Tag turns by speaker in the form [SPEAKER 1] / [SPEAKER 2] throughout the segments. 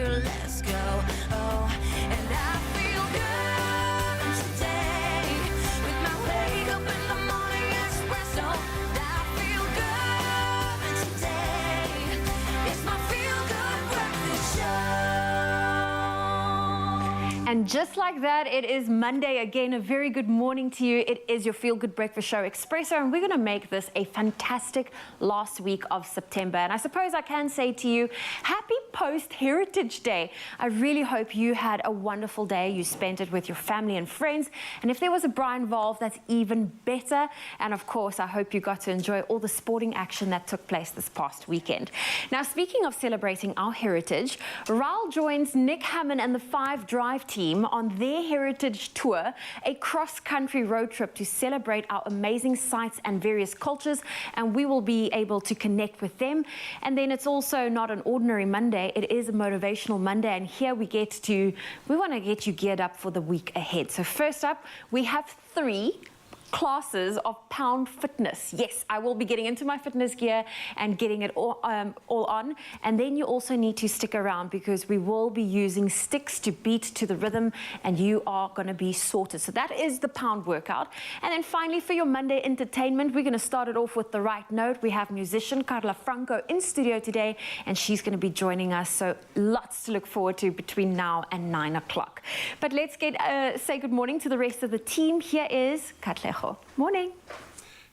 [SPEAKER 1] here, let's go. Oh, and I feel good today with my wake up in the morning espresso. I feel good today. It's my feel good breakfast show.
[SPEAKER 2] And just like that, it is Monday again. A very good morning to you. It is your Feel Good Breakfast Show, Expresso, and we're going to make this a fantastic last week of September. And I suppose I can say to you, happy post-Heritage Day. I really hope you had a wonderful day. You spent it with your family and friends. And if there was a bra involved, that's even better. And of course, I hope you got to enjoy all the sporting action that took place this past weekend. Now, speaking of celebrating our heritage, Raul joins Nick Hammond and the 5 Drive team on their heritage tour, a cross-country road trip to celebrate our amazing sites and various cultures, and we will be able to connect with them. And then it's also not an ordinary Monday, it is a motivational Monday, and here we want to get you geared up for the week ahead. So first up, we have 3 classes of pound fitness. Yes, I will be getting into my fitness gear and getting it all on. And then you also need to stick around because we will be using sticks to beat to the rhythm, and you are going to be sorted. So that is the pound workout. And then finally, for your Monday entertainment, we're going to start it off with the right note. We have musician Carla Franco in studio today, and she's going to be joining us. So lots to look forward to between now and 9 o'clock. But let's say good morning to the rest of the team. Here is Katlego. Morning.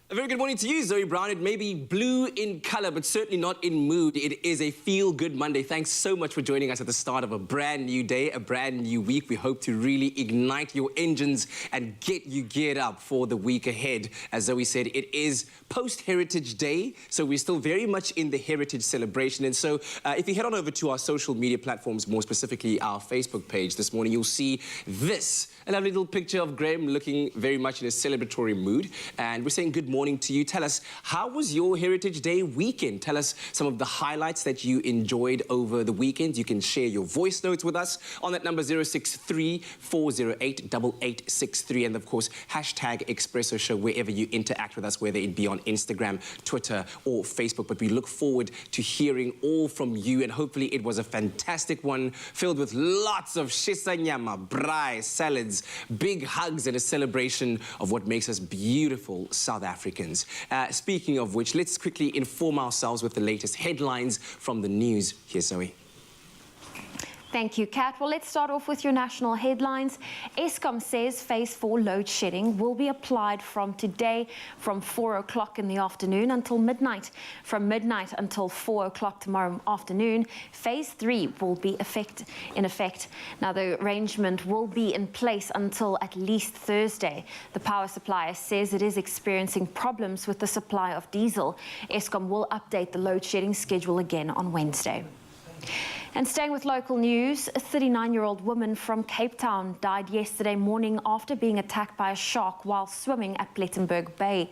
[SPEAKER 3] A very good morning to you, Zoe Brown. It may be blue in color, but certainly not in mood. It is a feel-good Monday. Thanks so much for joining us at the start of a brand new day, a brand new week. We hope to really ignite your engines and get you geared up for the week ahead. As Zoe said, it is post-Heritage Day, so we're still very much in the heritage celebration. And so if you head on over to our social media platforms, more specifically our Facebook page this morning, you'll see this, a lovely little picture of Graham looking very much in a celebratory mood. And we're saying good morning to you. Tell us, how was your Heritage Day weekend? Tell us some of the highlights that you enjoyed over the weekend. You can share your voice notes with us on that number 063-408-8863. And of course, hashtag Expresso Show wherever you interact with us, whether it be on Instagram, Twitter, or Facebook. But we look forward to hearing all from you. And hopefully it was a fantastic one filled with lots of shisanyama, braai, salads, big hugs, and a celebration of what makes us beautiful South Africans. Speaking of which, let's quickly inform ourselves with the latest headlines from the news. Here's Zoe.
[SPEAKER 2] Thank you, Kat. Well, let's start off with your national headlines. Eskom says phase 4 load shedding will be applied from today from 4 o'clock in the afternoon until midnight. From midnight until 4 o'clock tomorrow afternoon, phase 3 will be in effect. Now, the arrangement will be in place until at least Thursday. The power supplier says it is experiencing problems with the supply of diesel. Eskom will update the load shedding schedule again on Wednesday. And staying with local news, a 39-year-old woman from Cape Town died yesterday morning after being attacked by a shark while swimming at Plettenberg Bay.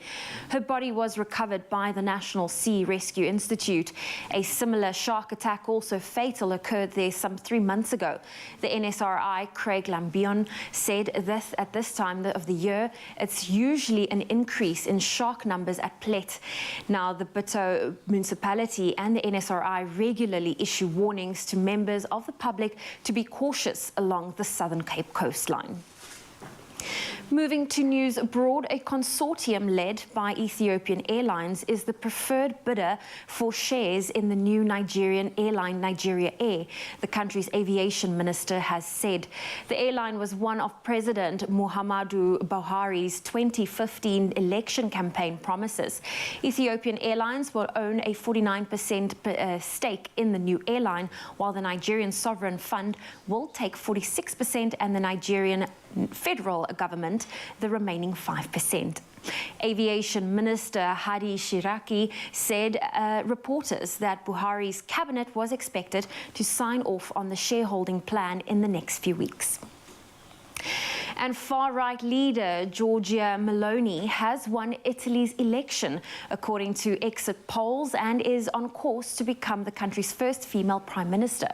[SPEAKER 2] Her body was recovered by the National Sea Rescue Institute. A similar shark attack, also fatal, occurred there some 3 months ago. The NSRI, Craig Lambion, said that at this time of the year, it's usually an increase in shark numbers at Plet. Now, the Bito municipality and the NSRI regularly issue warnings to members of the public to be cautious along the Southern Cape coastline. Moving to news abroad, a consortium led by Ethiopian Airlines is the preferred bidder for shares in the new Nigerian airline Nigeria Air, the country's aviation minister has said. The airline was one of President Muhammadu Buhari's 2015 election campaign promises. Ethiopian Airlines will own a 49% stake in the new airline, while the Nigerian Sovereign Fund will take 46% and the Nigerian federal government the remaining 5%. Aviation Minister Hadi Shiraki said reporters that Buhari's cabinet was expected to sign off on the shareholding plan in the next few weeks. And far-right leader Giorgia Meloni has won Italy's election, according to exit polls, and is on course to become the country's first female prime minister.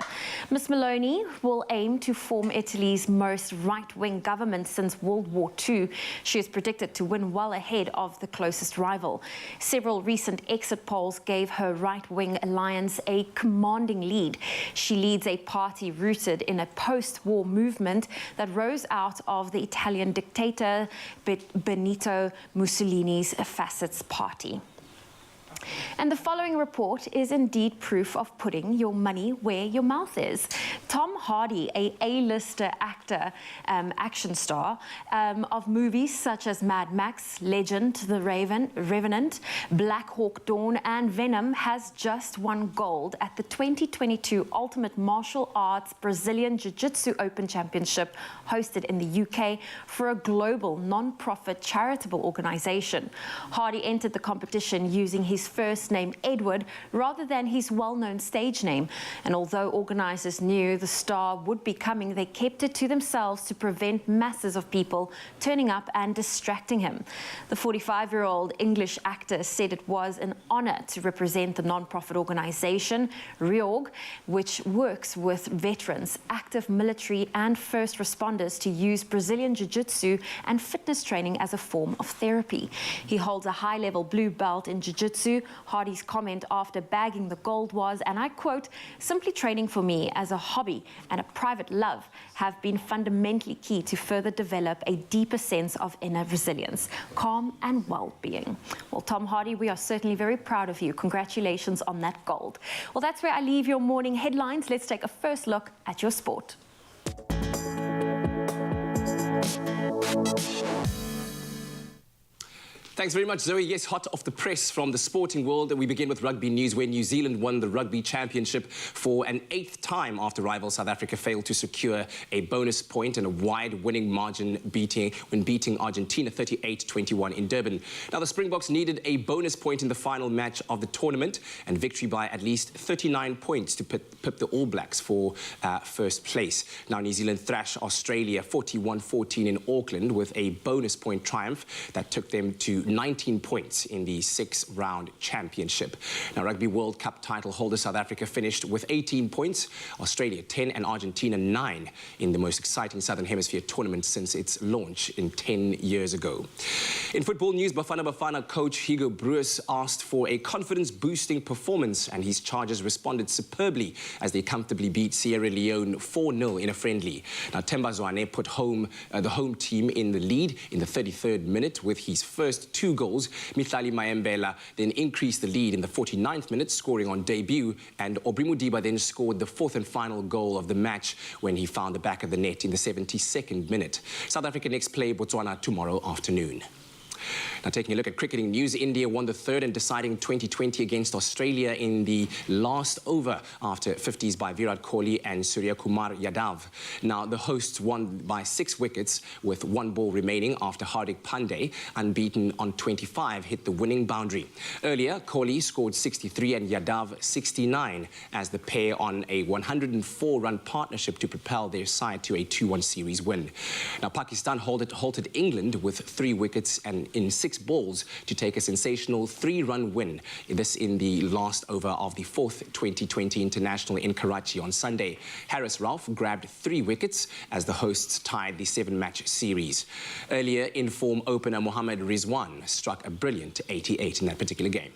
[SPEAKER 2] Ms. Meloni will aim to form Italy's most right-wing government since World War II. She is predicted to win well ahead of the closest rival. Several recent exit polls gave her right-wing alliance a commanding lead. She leads a party rooted in a post-war movement that rose out of the Italian dictator Benito Mussolini's Fascist Party. And the following report is indeed proof of putting your money where your mouth is. Tom Hardy, a A-lister actor, action star of movies such as Mad Max, Legend, The Revenant, Black Hawk Dawn, and Venom, has just won gold at the 2022 Ultimate Martial Arts Brazilian Jiu-Jitsu Open Championship, hosted in the UK for a global non-profit charitable organization. Hardy entered the competition using his first name Edward rather than his well-known stage name, and although organizers knew the star would be coming, they kept it to themselves to prevent masses of people turning up and distracting him. The 45-year-old English actor said it was an honor to represent the non-profit organization REORG, which works with veterans, active military and first responders to use Brazilian jiu-jitsu and fitness training as a form of therapy. He holds a high-level blue belt in jiu-jitsu. Hardy's comment after bagging the gold was, and I quote, "Simply training for me as a hobby and a private love have been fundamentally key to further develop a deeper sense of inner resilience, calm and well-being." Well, Tom Hardy, we are certainly very proud of you. Congratulations on that gold. Well, that's where I leave your morning headlines. Let's take a first look at your sport.
[SPEAKER 3] Thanks very much, Zoe. Yes, hot off the press from the sporting world. We begin with rugby news, where New Zealand won the Rugby Championship for an 8th time after rival South Africa failed to secure a bonus point and a wide winning margin when beating Argentina 38-21 in Durban. Now, the Springboks needed a bonus point in the final match of the tournament and victory by at least 39 points to pip the All Blacks for first place. Now, New Zealand thrashed Australia 41-14 in Auckland with a bonus point triumph that took them to 19 points in the 6-round championship. Now, Rugby World Cup title holder South Africa finished with 18 points, Australia 10 and Argentina 9 in the most exciting Southern Hemisphere tournament since its launch in 10 years ago. In football news, Bafana coach Hugo Broos asked for a confidence-boosting performance, and his Chargers responded superbly as they comfortably beat Sierra Leone 4-0 in a friendly. Now, Themba Zwane put the home team in the lead in the 33rd minute with his first 2 goals. Mihlali Mayembela then increased the lead in the 49th minute, scoring on debut, and Aubrey Modiba then scored the 4th and final goal of the match when he found the back of the net in the 72nd minute. South Africa next play Botswana tomorrow afternoon. Now, taking a look at cricketing news, India won the 3rd and deciding 2020 against Australia in the last over after 50s by Virat Kohli and Surya Kumar Yadav. Now, the hosts won by 6 wickets with 1 ball remaining after Hardik Pandey, unbeaten on 25, hit the winning boundary. Earlier, Kohli scored 63 and Yadav 69 as the pair on a 104-run partnership to propel their side to a 2-1 series win. Now, Pakistan halted England with 3 wickets and in 6 balls to take a sensational 3-run win. This in the last over of the 4th 2020 International in Karachi on Sunday. Haris Rauf grabbed 3 wickets as the hosts tied the 7-match series. Earlier, in-form opener Mohammad Rizwan struck a brilliant 88 in that particular game.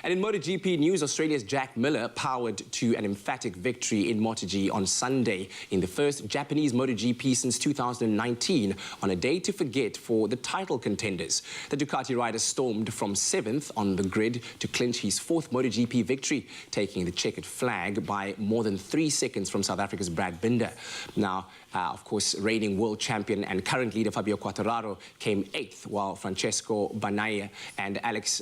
[SPEAKER 3] And in MotoGP news, Australia's Jack Miller powered to an emphatic victory in MotoGP on Sunday in the first Japanese MotoGP since 2019 on a day to forget for the title contenders. The Ducati rider stormed from 7th on the grid to clinch his 4th MotoGP victory, taking the checkered flag by more than 3 seconds from South Africa's Brad Binder. Now, of course, reigning world champion and current leader Fabio Quartararo came 8th, while Francesco Bagnaia and Alex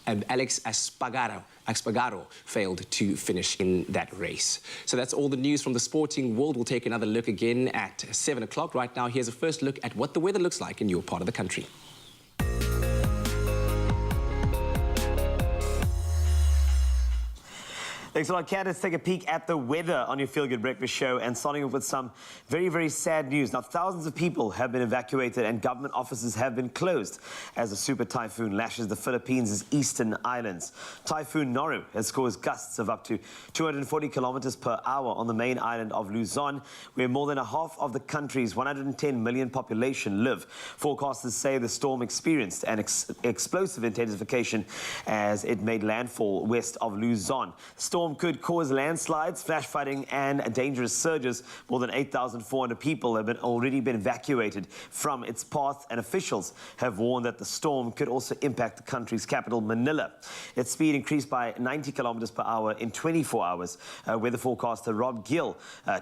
[SPEAKER 3] Espargaro failed to finish in that race. So that's all the news from the sporting world. We'll take another look again at 7 o'clock. Right now, here's a first look at what the weather looks like in your part of the country.
[SPEAKER 4] Thanks a lot, Kat. Let's take a peek at the weather on your Feel Good Breakfast show, and starting off with some very, very sad news. Now, thousands of people have been evacuated and government offices have been closed as a super typhoon lashes the Philippines' eastern islands. Typhoon Noru has caused gusts of up to 240 kilometers per hour on the main island of Luzon, where more than a half of the country's 110 million population live. Forecasters say the storm experienced an explosive intensification as it made landfall west of Luzon. The storm could cause landslides, flash flooding, and dangerous surges. More than 8,400 people have already been evacuated from its path, and officials have warned that the storm could also impact the country's capital, Manila. Its speed increased by 90 kilometers per hour in 24 hours. Weather forecaster Rob Gill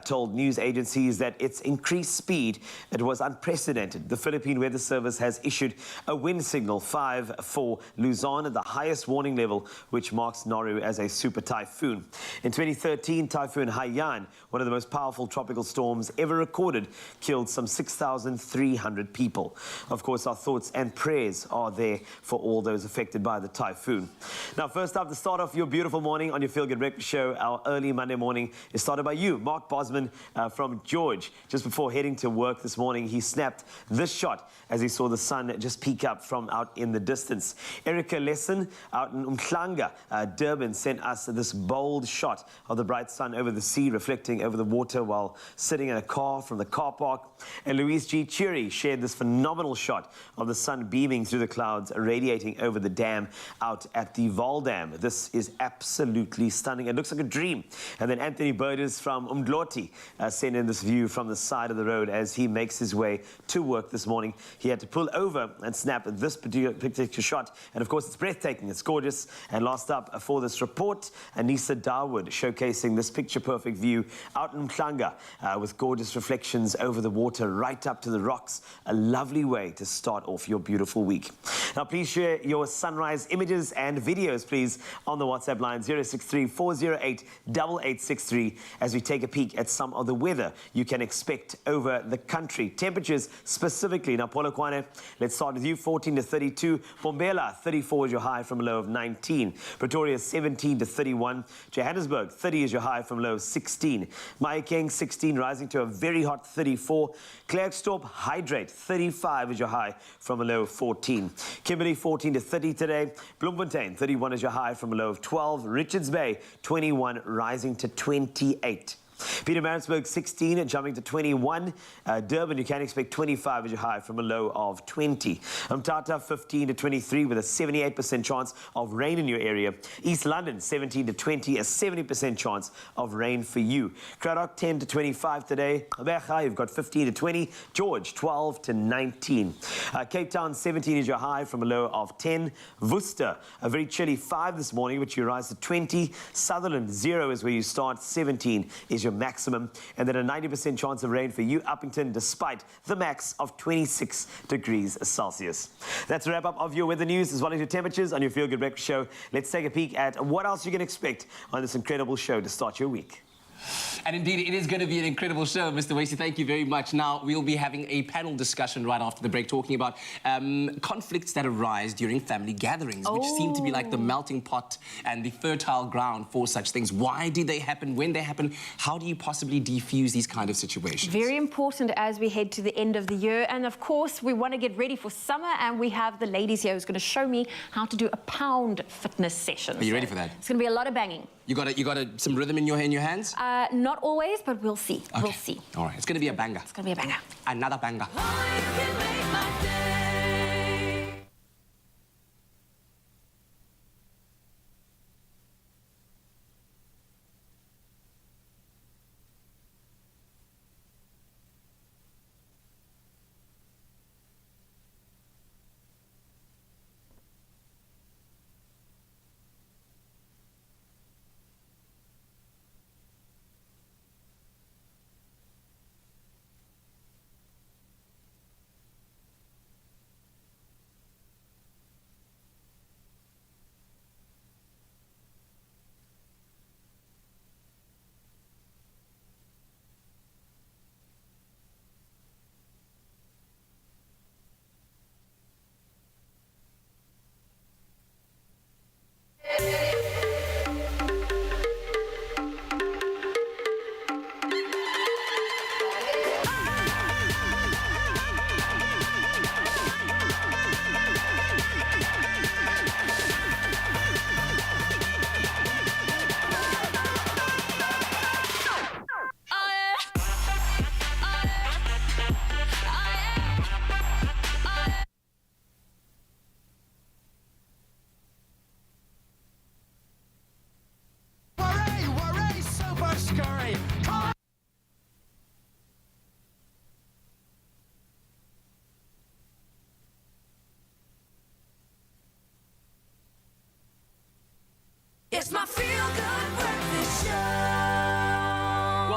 [SPEAKER 4] told news agencies that its increased speed, it was unprecedented. The Philippine Weather Service has issued a wind signal 5 for Luzon at the highest warning level, which marks Noru as a super typhoon. In 2013, Typhoon Haiyan, one of the most powerful tropical storms ever recorded, killed some 6,300 people. Of course, our thoughts and prayers are there for all those affected by the typhoon. Now, first up, to start off your beautiful morning on your Feel Good Breakfast show, our early Monday morning is started by you, Mark Bosman from George. Just before heading to work this morning, he snapped this shot as he saw the sun just peek up from out in the distance. Erica Lesson out in Umhlanga, Durban, sent us this bold shot of the bright sun over the sea, reflecting over the water while sitting in a car from the car park. And Louise G. Cheery shared this phenomenal shot of the sun beaming through the clouds, radiating over the dam out at the Val Dam. This is absolutely stunning. It looks like a dream. And then Anthony Burders from Umdloti sent in this view from the side of the road as he makes his way to work this morning. He had to pull over and snap this particular shot. And of course, it's breathtaking. It's gorgeous. And last up for this report, Anissa Darwood showcasing this picture-perfect view out in Mhlanga with gorgeous reflections over the water right up to the rocks. A lovely way to start off your beautiful week. Now, please share your sunrise images and videos, please, on the WhatsApp line 063-408-8863 as we take a peek at some of the weather you can expect over the country. Temperatures specifically. Now, Polokwane, let's start with you. 14 to 32. Bombela, 34 is your high from a low of 19. Pretoria, 17 to 31. Johannesburg, 30 is your high from a low of 16. Mahikeng, 16, rising to a very hot 34. Klerksdorp, hydrate, 35 is your high from a low of 14. Kimberley, 14 to 30 today. Bloemfontein, 31 is your high from a low of 12. Richards Bay, 21, rising to 28. Pietermaritzburg, 16, jumping to 21. Durban, you can expect 25 as your high from a low of 20. Umtata, 15 to 23 with a 78% chance of rain in your area. East London, 17 to 20, a 70% chance of rain for you. Cradock, 10 to 25 today. Abeja, you've got 15 to 20. George, 12 to 19. Cape Town, 17 is your high from a low of 10. Worcester, a very chilly 5 this morning, which you rise to 20. Sutherland, 0 is where you start. 17 is your maximum, and then a 90% chance of rain for you, Uppington, despite the max of 26 degrees Celsius. That's a wrap up of your weather news as well as your temperatures on your Feel Good Breakfast show. Let's take a peek at what else you can expect on this incredible show to start your week.
[SPEAKER 3] And indeed, it is going to be an incredible show, Mr. Wasey. Thank you very much. Now, we'll be having a panel discussion right after the break talking about conflicts that arise during family gatherings, which seem to be like the melting pot and the fertile ground for such things. Why do they happen? When they happen? How do you possibly defuse these kind of situations?
[SPEAKER 2] Very important as we head to the end of the year. And of course, we want to get ready for summer, and we have the ladies here who's going to show me how to do a pound fitness session.
[SPEAKER 3] Are you ready for that?
[SPEAKER 2] It's going to be a lot of banging.
[SPEAKER 3] You got some rhythm in your hands?
[SPEAKER 2] Not always, but we'll see.
[SPEAKER 3] Okay.
[SPEAKER 2] We'll see.
[SPEAKER 3] All right, it's going to be a banger.
[SPEAKER 2] It's going to be a banger.
[SPEAKER 3] Another banger.
[SPEAKER 1] Oh, you can make my day.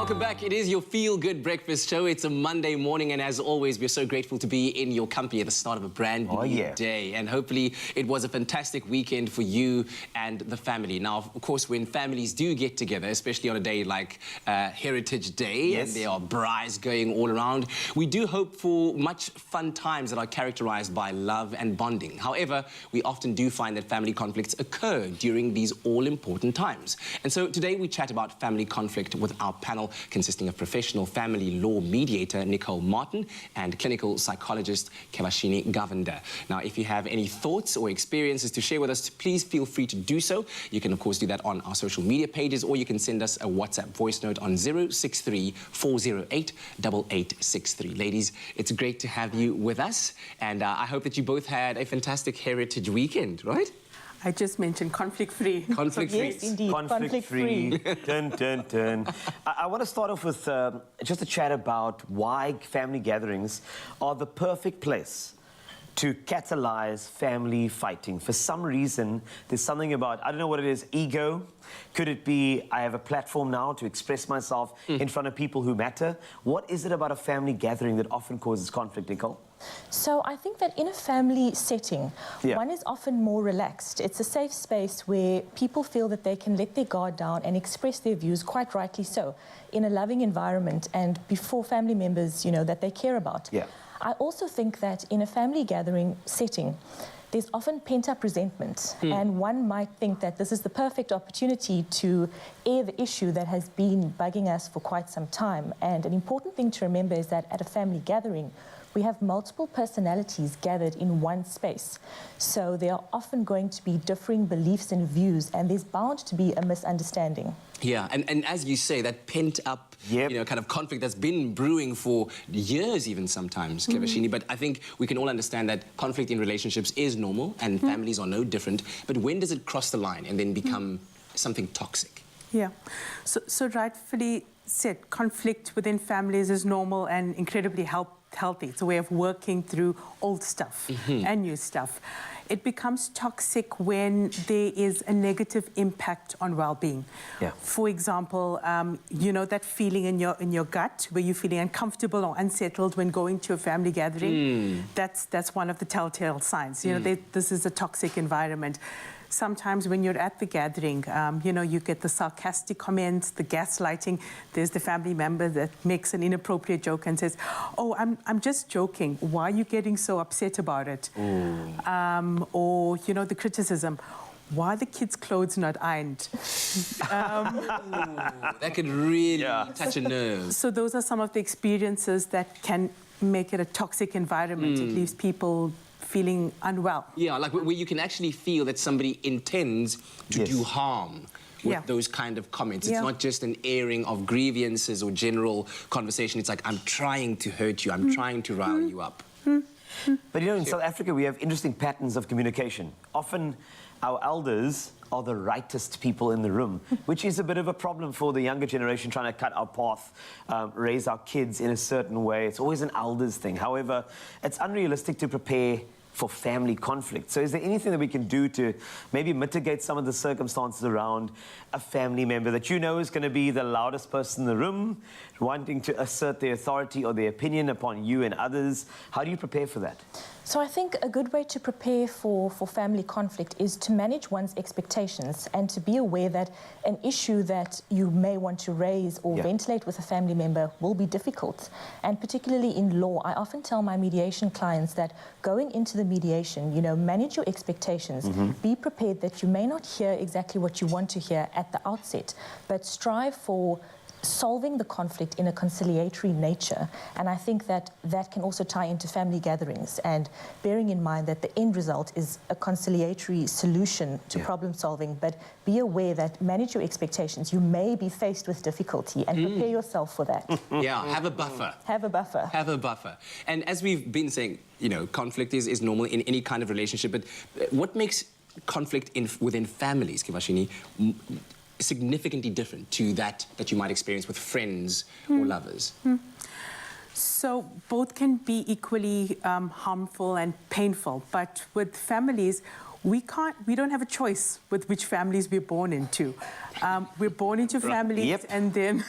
[SPEAKER 3] welcome back. It is your feel-good breakfast show. It's a Monday morning, and as always, we're so grateful to be in your company at the start of a brand new day. And hopefully, it was a fantastic weekend for you and the family. Now, of course, when families do get together, especially on a day like Heritage Day, and there are braais going all around, we do hope for much fun times that are characterized by love and bonding. However, we often do find that family conflicts occur during these all-important times. And so today, we chat about family conflict with our panel consisting of professional family law mediator Nicole Martin and clinical psychologist Kevashini Govender. Now, if you have any thoughts or experiences to share with us, please feel free to do so. You can, of course, do that on our social media pages, or you can send us a WhatsApp voice note on 063-408-8863. Ladies, it's great to have you with us, and I hope that you both had a fantastic Heritage weekend, right?
[SPEAKER 5] I just mentioned conflict-free.
[SPEAKER 3] Conflict-free.
[SPEAKER 6] Yes, indeed.
[SPEAKER 4] Conflict-free. Dun, dun, dun. I want to start off with just a chat about why family gatherings are the perfect place to catalyze family fighting. For some reason, there's something about, I don't know what it is, ego? Could it be, I have a platform now to express myself in front of people who matter? What is it about a family gathering that often causes conflict, Nicole?
[SPEAKER 6] So I think that in a family setting, one is often more relaxed. It's a safe space where people feel that they can let their guard down and express their views, quite rightly so, in a loving environment and before family members, you know, that they care about. I also think that in a family gathering setting, there's often pent-up resentment, and one might think that this is the perfect opportunity to air the issue that has been bugging us for quite some time. And an important thing to remember is that at a family gathering, we have multiple personalities gathered in one space. So there are often going to be differing beliefs and views, and there's bound to be a misunderstanding.
[SPEAKER 3] Yeah, and as you say, that pent-up, you know, kind of conflict that's been brewing for years even sometimes, Kevashini, but I think we can all understand that conflict in relationships is normal, and families are no different. But when does it cross the line and then become something toxic?
[SPEAKER 5] Yeah. So rightfully said, conflict within families is normal and incredibly healthy. It's a way of working through old stuff and new stuff. It becomes toxic when there is a negative impact on well-being. For example, you know that feeling in your gut where you're feeling uncomfortable or unsettled when going to a family gathering. That's one of the telltale signs. You know, this is a toxic environment. Sometimes when you're at the gathering, you know, you get the sarcastic comments, the gaslighting. There's the family member that makes an inappropriate joke and says, "Oh, I'm just joking. Why are you getting so upset about it?" Or, you know, the criticism. Why are the kids' clothes not ironed?
[SPEAKER 3] That could really touch a nerve.
[SPEAKER 5] So those are some of the experiences that can make it a toxic environment. It leaves people feeling unwell. Yeah,
[SPEAKER 3] like where you can actually feel that somebody intends to do harm with those kind of comments. It's not just an airing of grievances or general conversation. It's like, I'm trying to hurt you. I'm trying to rile you up.
[SPEAKER 4] But you know, in South Africa, we have interesting patterns of communication. Often, our elders are the rightest people in the room, which is a bit of a problem for the younger generation trying to cut our path, raise our kids in a certain way. It's always an elders thing. However, it's unrealistic to prepare for family conflict. So is there anything that we can do to maybe mitigate some of the circumstances around a family member that you know is going to be the loudest person in the room, wanting to assert their authority or their opinion upon you and others? How do you prepare for that?
[SPEAKER 6] So I think a good way to prepare for family conflict is to manage one's expectations and to be aware that an issue that you may want to raise or ventilate with a family member will be difficult. And particularly in law, I often tell my mediation clients that going into the mediation, you know, manage your expectations. Be prepared that you may not hear exactly what you want to hear at the outset, but strive for solving the conflict in a conciliatory nature. And I think that that can also tie into family gatherings, and bearing in mind that the end result is a conciliatory solution to problem solving, but be aware that manage your expectations. You may be faced with difficulty, and prepare yourself for that.
[SPEAKER 3] Have a buffer.
[SPEAKER 6] Have a buffer.
[SPEAKER 3] Have a buffer. And as we've been saying, you know, conflict is normal in any kind of relationship, but what makes conflict within families, Kevashini, significantly different to that you might experience with friends or lovers?
[SPEAKER 5] So both can be equally harmful and painful, but with families, we don't have a choice with which families we're born into. We're born into families, and then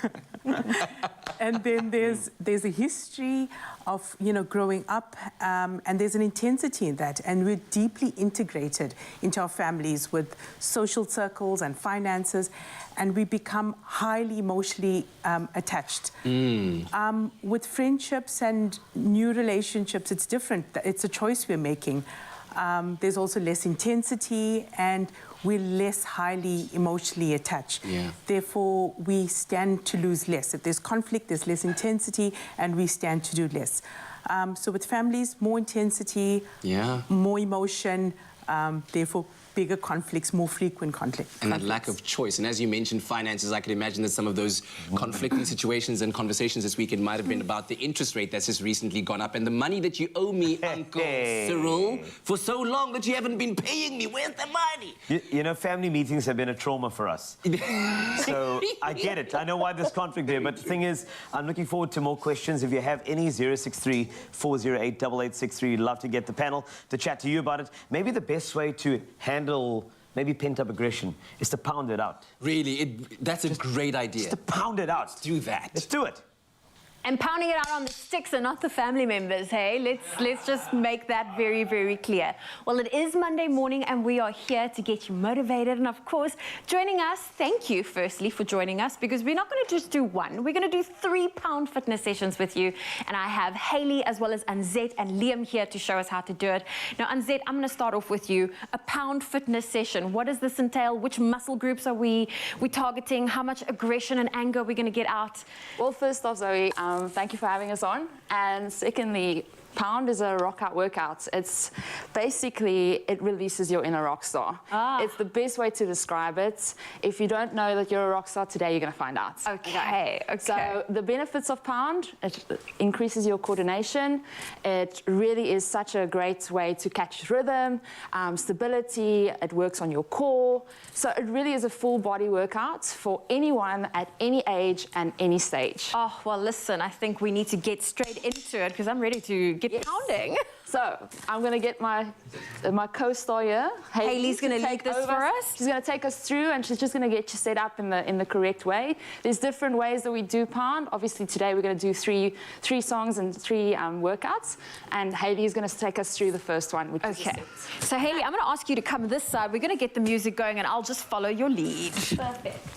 [SPEAKER 5] And then there's a history of, growing up, and there's an intensity in that. And we're deeply integrated into our families with social circles and finances, and we become highly emotionally attached. With friendships and new relationships, it's different. It's a choice we're making. There's also less intensity, and we're less highly emotionally attached.
[SPEAKER 3] Yeah.
[SPEAKER 5] Therefore, we stand to lose less. If there's conflict, there's less intensity, and we stand to do less. So with families, more intensity, more emotion, therefore bigger conflicts, more frequent conflicts.
[SPEAKER 3] And that lack of choice. And as you mentioned finances, I can imagine that some of those conflicting situations and conversations this weekend might have been about the interest rate that's just recently gone up and the money that you owe me, Uncle Cyril, for so long that you haven't been paying me. Where's the money?
[SPEAKER 4] Family meetings have been a trauma for us. So I get it. I know why there's conflict there. But the thing is, I'm looking forward to more questions. If you have any, 063 408 8863. We'd love to get the panel to chat to you about it. Maybe the best way to handle maybe pent-up aggression is to pound it out.
[SPEAKER 3] Really, that's a great idea.
[SPEAKER 4] Just to pound it out.
[SPEAKER 3] Let's do that.
[SPEAKER 4] Let's do it.
[SPEAKER 2] And pounding it out on the sticks and not the family members, hey? Let's just make that very, very clear. Well, it is Monday morning and we are here to get you motivated. And of course, joining us, thank you firstly for joining us, because we're not going to just do one. We're going to do 3 pound fitness sessions with you. And I have Hayley as well as Anzette and Liam here to show us how to do it. Now, Anzette, I'm going to start off with you. A pound fitness session. What does this entail? Which muscle groups are we targeting? How much aggression and anger are we going to get out?
[SPEAKER 7] Well, first off, Zoe, thank you for having us on. And secondly, pound is a rock out workout. It's basically, it releases your inner rock star. It's the best way to describe it. If you don't know that you're a rock star today, you're going to find out.
[SPEAKER 2] Okay.
[SPEAKER 7] So the benefits of pound, it increases your coordination. It really is such a great way to catch rhythm, stability. It works on your core. So it really is a full body workout for anyone at any age and any stage.
[SPEAKER 2] Oh, well, listen, I think we need to get straight into it because I'm ready to get pounding.
[SPEAKER 7] So I'm going to get my co-star here.
[SPEAKER 2] Hayley's going to lead this for us.
[SPEAKER 7] She's going to take us through, and she's just going to get you set up in the correct way. There's different ways that we do pound. Obviously, today we're going to do three songs and 3 workouts, and Hayley is going to take us through the first one. Which is
[SPEAKER 2] So Hayley, I'm going to ask you to come this side. We're going to get the music going, and I'll just follow your lead.
[SPEAKER 7] Perfect.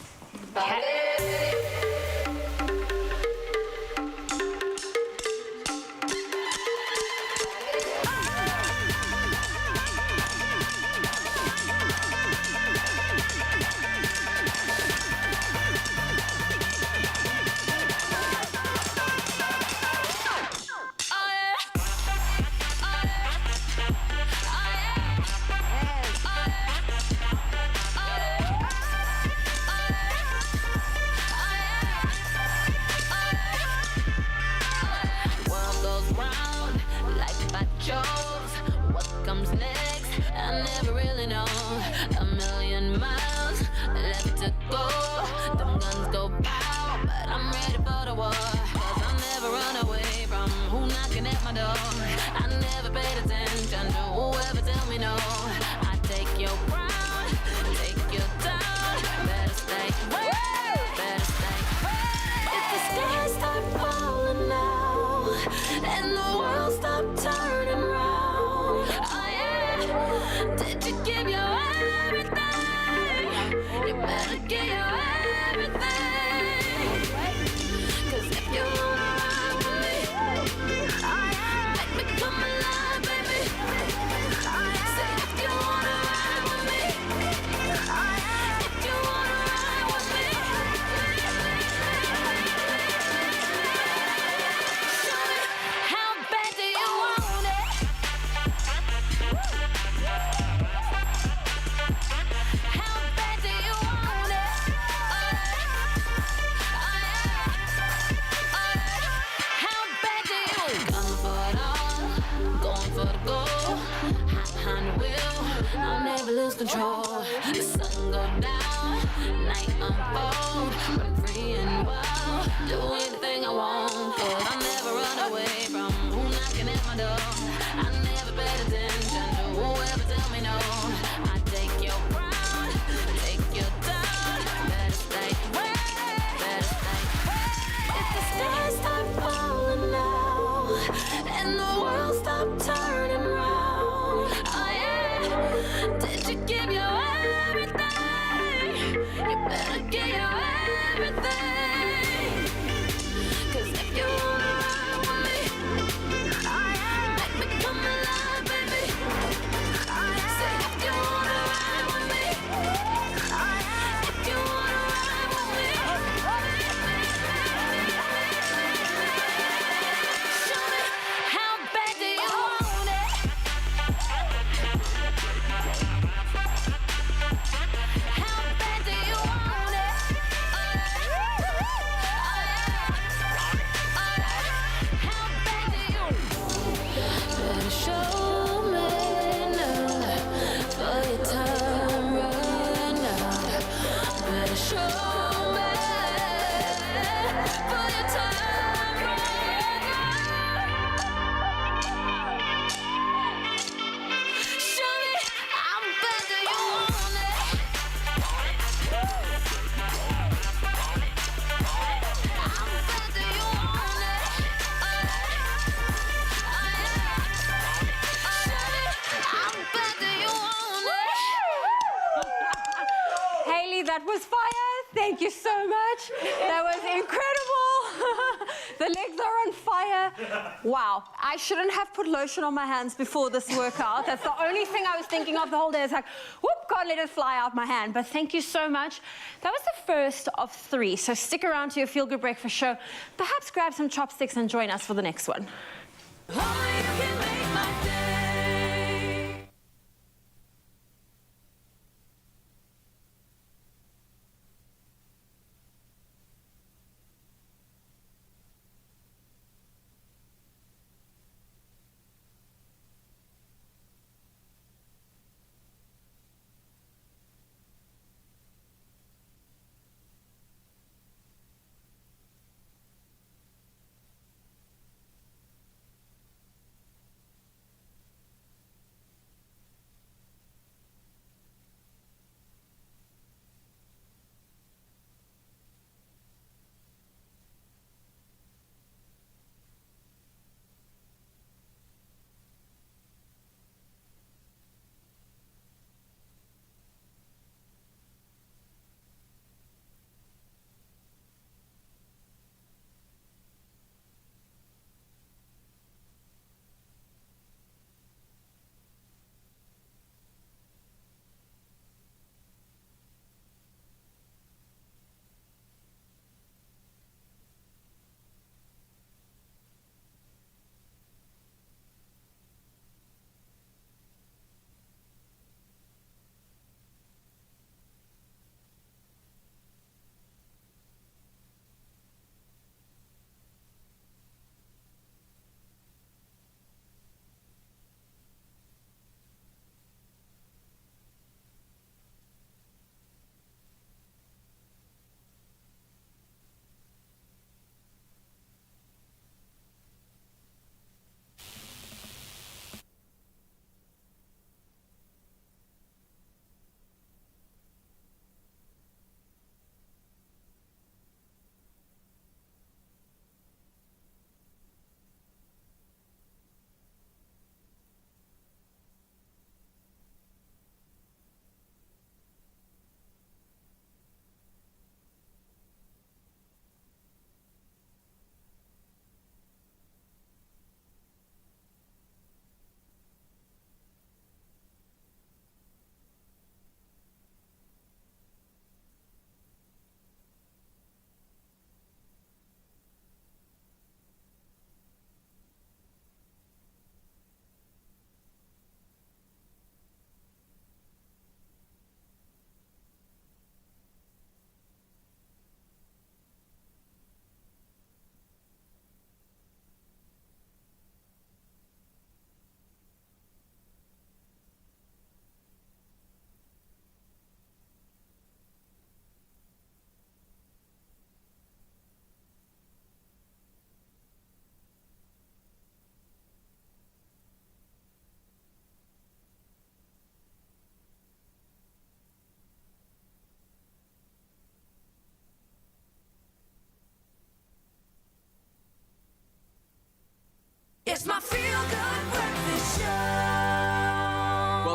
[SPEAKER 1] Control. The sun go down, night unfold. I'm free and wild, do anything I want. 'Cause I never run away from who knocking at my door. I never paid attention to whoever tell me no. I take your crown, take your down. Better stay away, better stay away. stars stop falling now, and the world stop turning round. Oh yeah, did you give your everything? You better give your everything. 'Cause if you wanna ride with me, oh yeah, make me come alive, baby. Oh yeah, say if you wanna ride with me, oh yeah, if you wanna ride with me. Show me how bad do you want it? How bad do you want it? How bad do you? Better show me now, for your time run out. Better show me, for your time run out. Show me how bad do you want it? How bad do you want it? How bad do you want it?
[SPEAKER 2] Hayley, that was fire. Thank you so much. That was incredible. The legs are on fire. Wow. I shouldn't have put lotion on my hands before this workout. That's the only thing I was thinking of the whole day. It's like, whoop, can't let it fly out my hand. But thank you so much. That was the first of 3. So stick around to your Feel Good Breakfast show. Perhaps grab some chopsticks and join us for the next one.
[SPEAKER 1] Only you can make my day.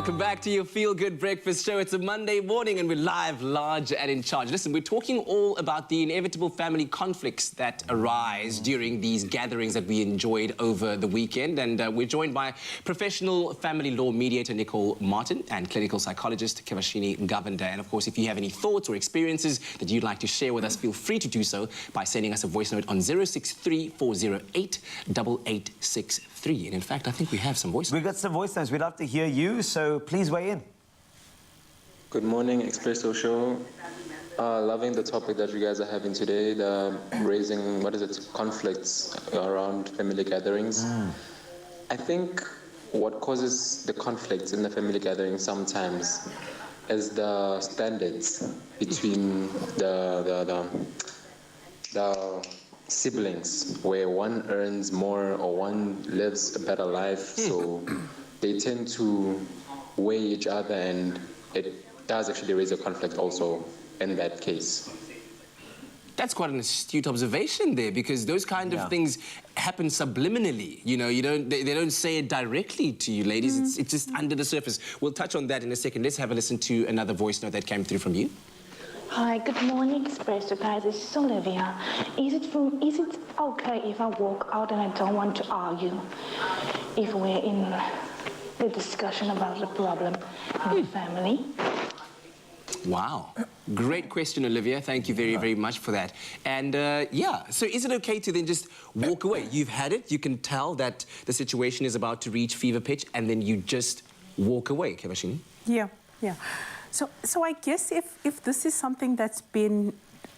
[SPEAKER 3] Welcome back to your Feel Good Breakfast Show. It's a Monday morning and we're live, large and in charge. Listen, we're talking all about the inevitable family conflicts that arise during these gatherings that we enjoyed over the weekend. And we're joined by professional family law mediator Nicole Martin and clinical psychologist Kevashini Govender. And of course, if you have any thoughts or experiences that you'd like to share with us, feel free to do so by sending us a voice note on 063 408 8863. And in fact, I think we have some voice notes.
[SPEAKER 4] We've got some voice notes. We'd love to hear you, so please weigh in.
[SPEAKER 8] Good morning, Expresso show. Loving the topic that you guys are having today, the raising, conflicts around family gatherings. I think what causes the conflicts in the family gathering sometimes is the standards between the siblings, where one earns more or one lives a better life, so they tend to weigh each other, and it does actually raise a conflict also in that case.
[SPEAKER 3] That's quite an astute observation there, because those kind of things happen subliminally. You know, they don't say it directly to you, ladies. It's just under the surface. We'll touch on that in a second. Let's have a listen to another voice note that came through from you.
[SPEAKER 9] Hi, good morning, Expresso guys. This is Olivia. Is it okay if I walk out and I don't want to argue if we're in the discussion about the problem in the family?
[SPEAKER 3] Wow. Great question, Olivia. Thank you very, very much for that. And yeah, so is it okay to then just walk away? You've had it. You can tell that the situation is about to reach fever pitch, and then you just walk away, Kevashini?
[SPEAKER 5] Yeah. So I guess if this is something that's been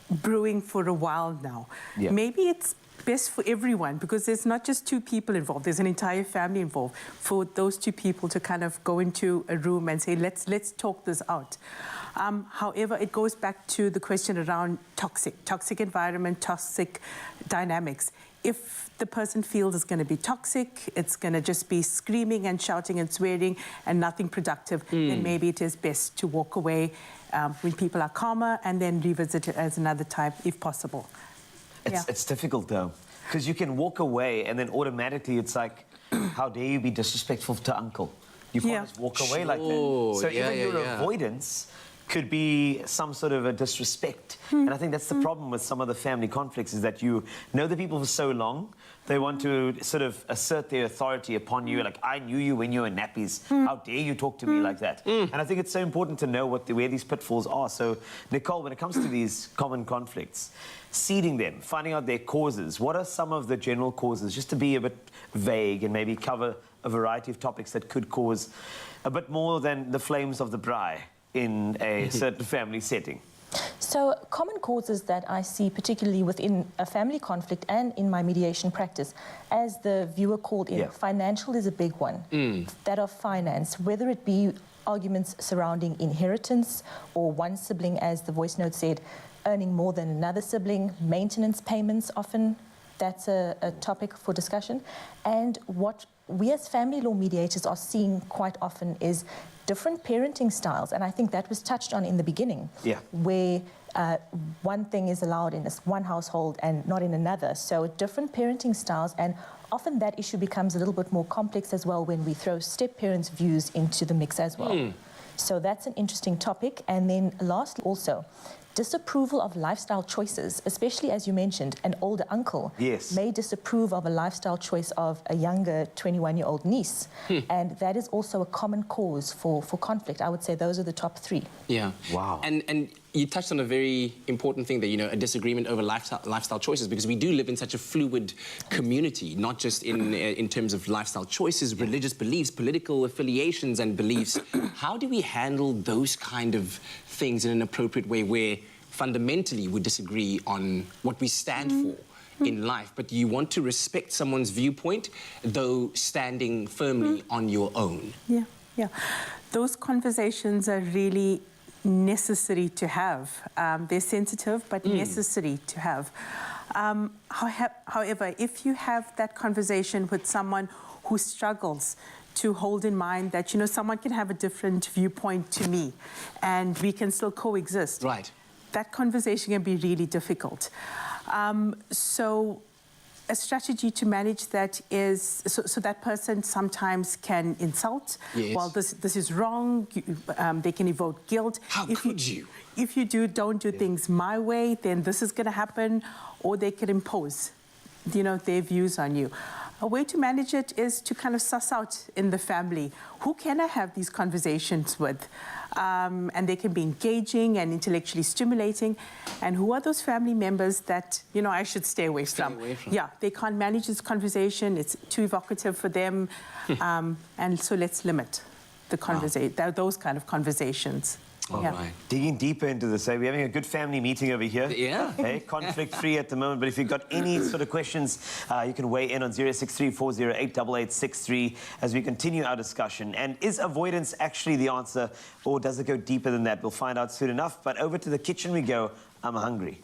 [SPEAKER 5] brewing for a while now, maybe it's best for everyone, because there's not just two people involved, there's an entire family involved, for those two people to kind of go into a room and say, let's talk this out. However, it goes back to the question around toxic environment, toxic dynamics. If the person feels it's going to be toxic, it's going to just be screaming and shouting and swearing and nothing productive, then maybe it is best to walk away when people are calmer and then revisit it as another time if possible.
[SPEAKER 4] It's difficult, though, because you can walk away and then automatically it's like, how dare you be disrespectful to uncle? You can't just walk away like that. So even your avoidance could be some sort of a disrespect. And I think that's the problem with some of the family conflicts, is that you know the people for so long, they want to sort of assert their authority upon you, like, I knew you when you were in nappies. How dare you talk to me like that? And I think it's so important to know where these pitfalls are. So, Nicole, when it comes to these common conflicts, seeding them, finding out their causes, what are some of the general causes, just to be a bit vague and maybe cover a variety of topics that could cause a bit more than the flames of the braai in a certain family setting?
[SPEAKER 6] So common causes that I see, particularly within a family conflict and in my mediation practice, as the viewer called in, financial is a big one. That of finance, whether it be arguments surrounding inheritance or one sibling, as the voice note said, earning more than another sibling, maintenance payments often, that's a topic for discussion. And what we as family law mediators are seeing quite often is different parenting styles, and I think that was touched on in the beginning, where one thing is allowed in this one household and not in another. So different parenting styles, and often that issue becomes a little bit more complex as well when we throw step-parents' views into the mix as well. So that's an interesting topic. And then lastly also, disapproval of lifestyle choices, especially as you mentioned, an older uncle may disapprove of a lifestyle choice of a younger 21-year-old niece. And that is also a common cause for conflict. I would say those are the top three.
[SPEAKER 3] Yeah. Wow. And you touched on a very important thing there, you know, a disagreement over lifestyle choices, because we do live in such a fluid community, not just in terms of lifestyle choices, religious beliefs, political affiliations and beliefs. How do we handle those kind of things in an appropriate way, where fundamentally we disagree on what we stand for in life, but you want to respect someone's viewpoint, though standing firmly on your own?
[SPEAKER 5] Those conversations are really necessary to have. They're sensitive, but necessary to have. However, if you have that conversation with someone who struggles to hold in mind that, you know, someone can have a different viewpoint to me and we can still coexist.
[SPEAKER 3] Right.
[SPEAKER 5] That conversation can be really difficult. So a strategy to manage that is, so that person sometimes can insult.
[SPEAKER 3] Yes.
[SPEAKER 5] Well, this is wrong. They can evoke guilt.
[SPEAKER 3] How could you?
[SPEAKER 5] If you don't do things my way, then this is going to happen, or they can impose, their views on you. A way to manage it is to kind of suss out in the family, who can I have these conversations with? And they can be engaging and intellectually stimulating. And who are those family members that, I should stay away from? Yeah, they can't manage this conversation. It's too evocative for them. And so let's limit the those kind of conversations.
[SPEAKER 3] All right.
[SPEAKER 4] Digging deeper into this, we're having a good family meeting over here.
[SPEAKER 3] Yeah.
[SPEAKER 4] Okay, conflict-free at the moment, but if you've got any sort of questions, you can weigh in on 063-408-8863 as we continue our discussion. And is avoidance actually the answer, or does it go deeper than that? We'll find out soon enough, but over to the kitchen we go. I'm hungry.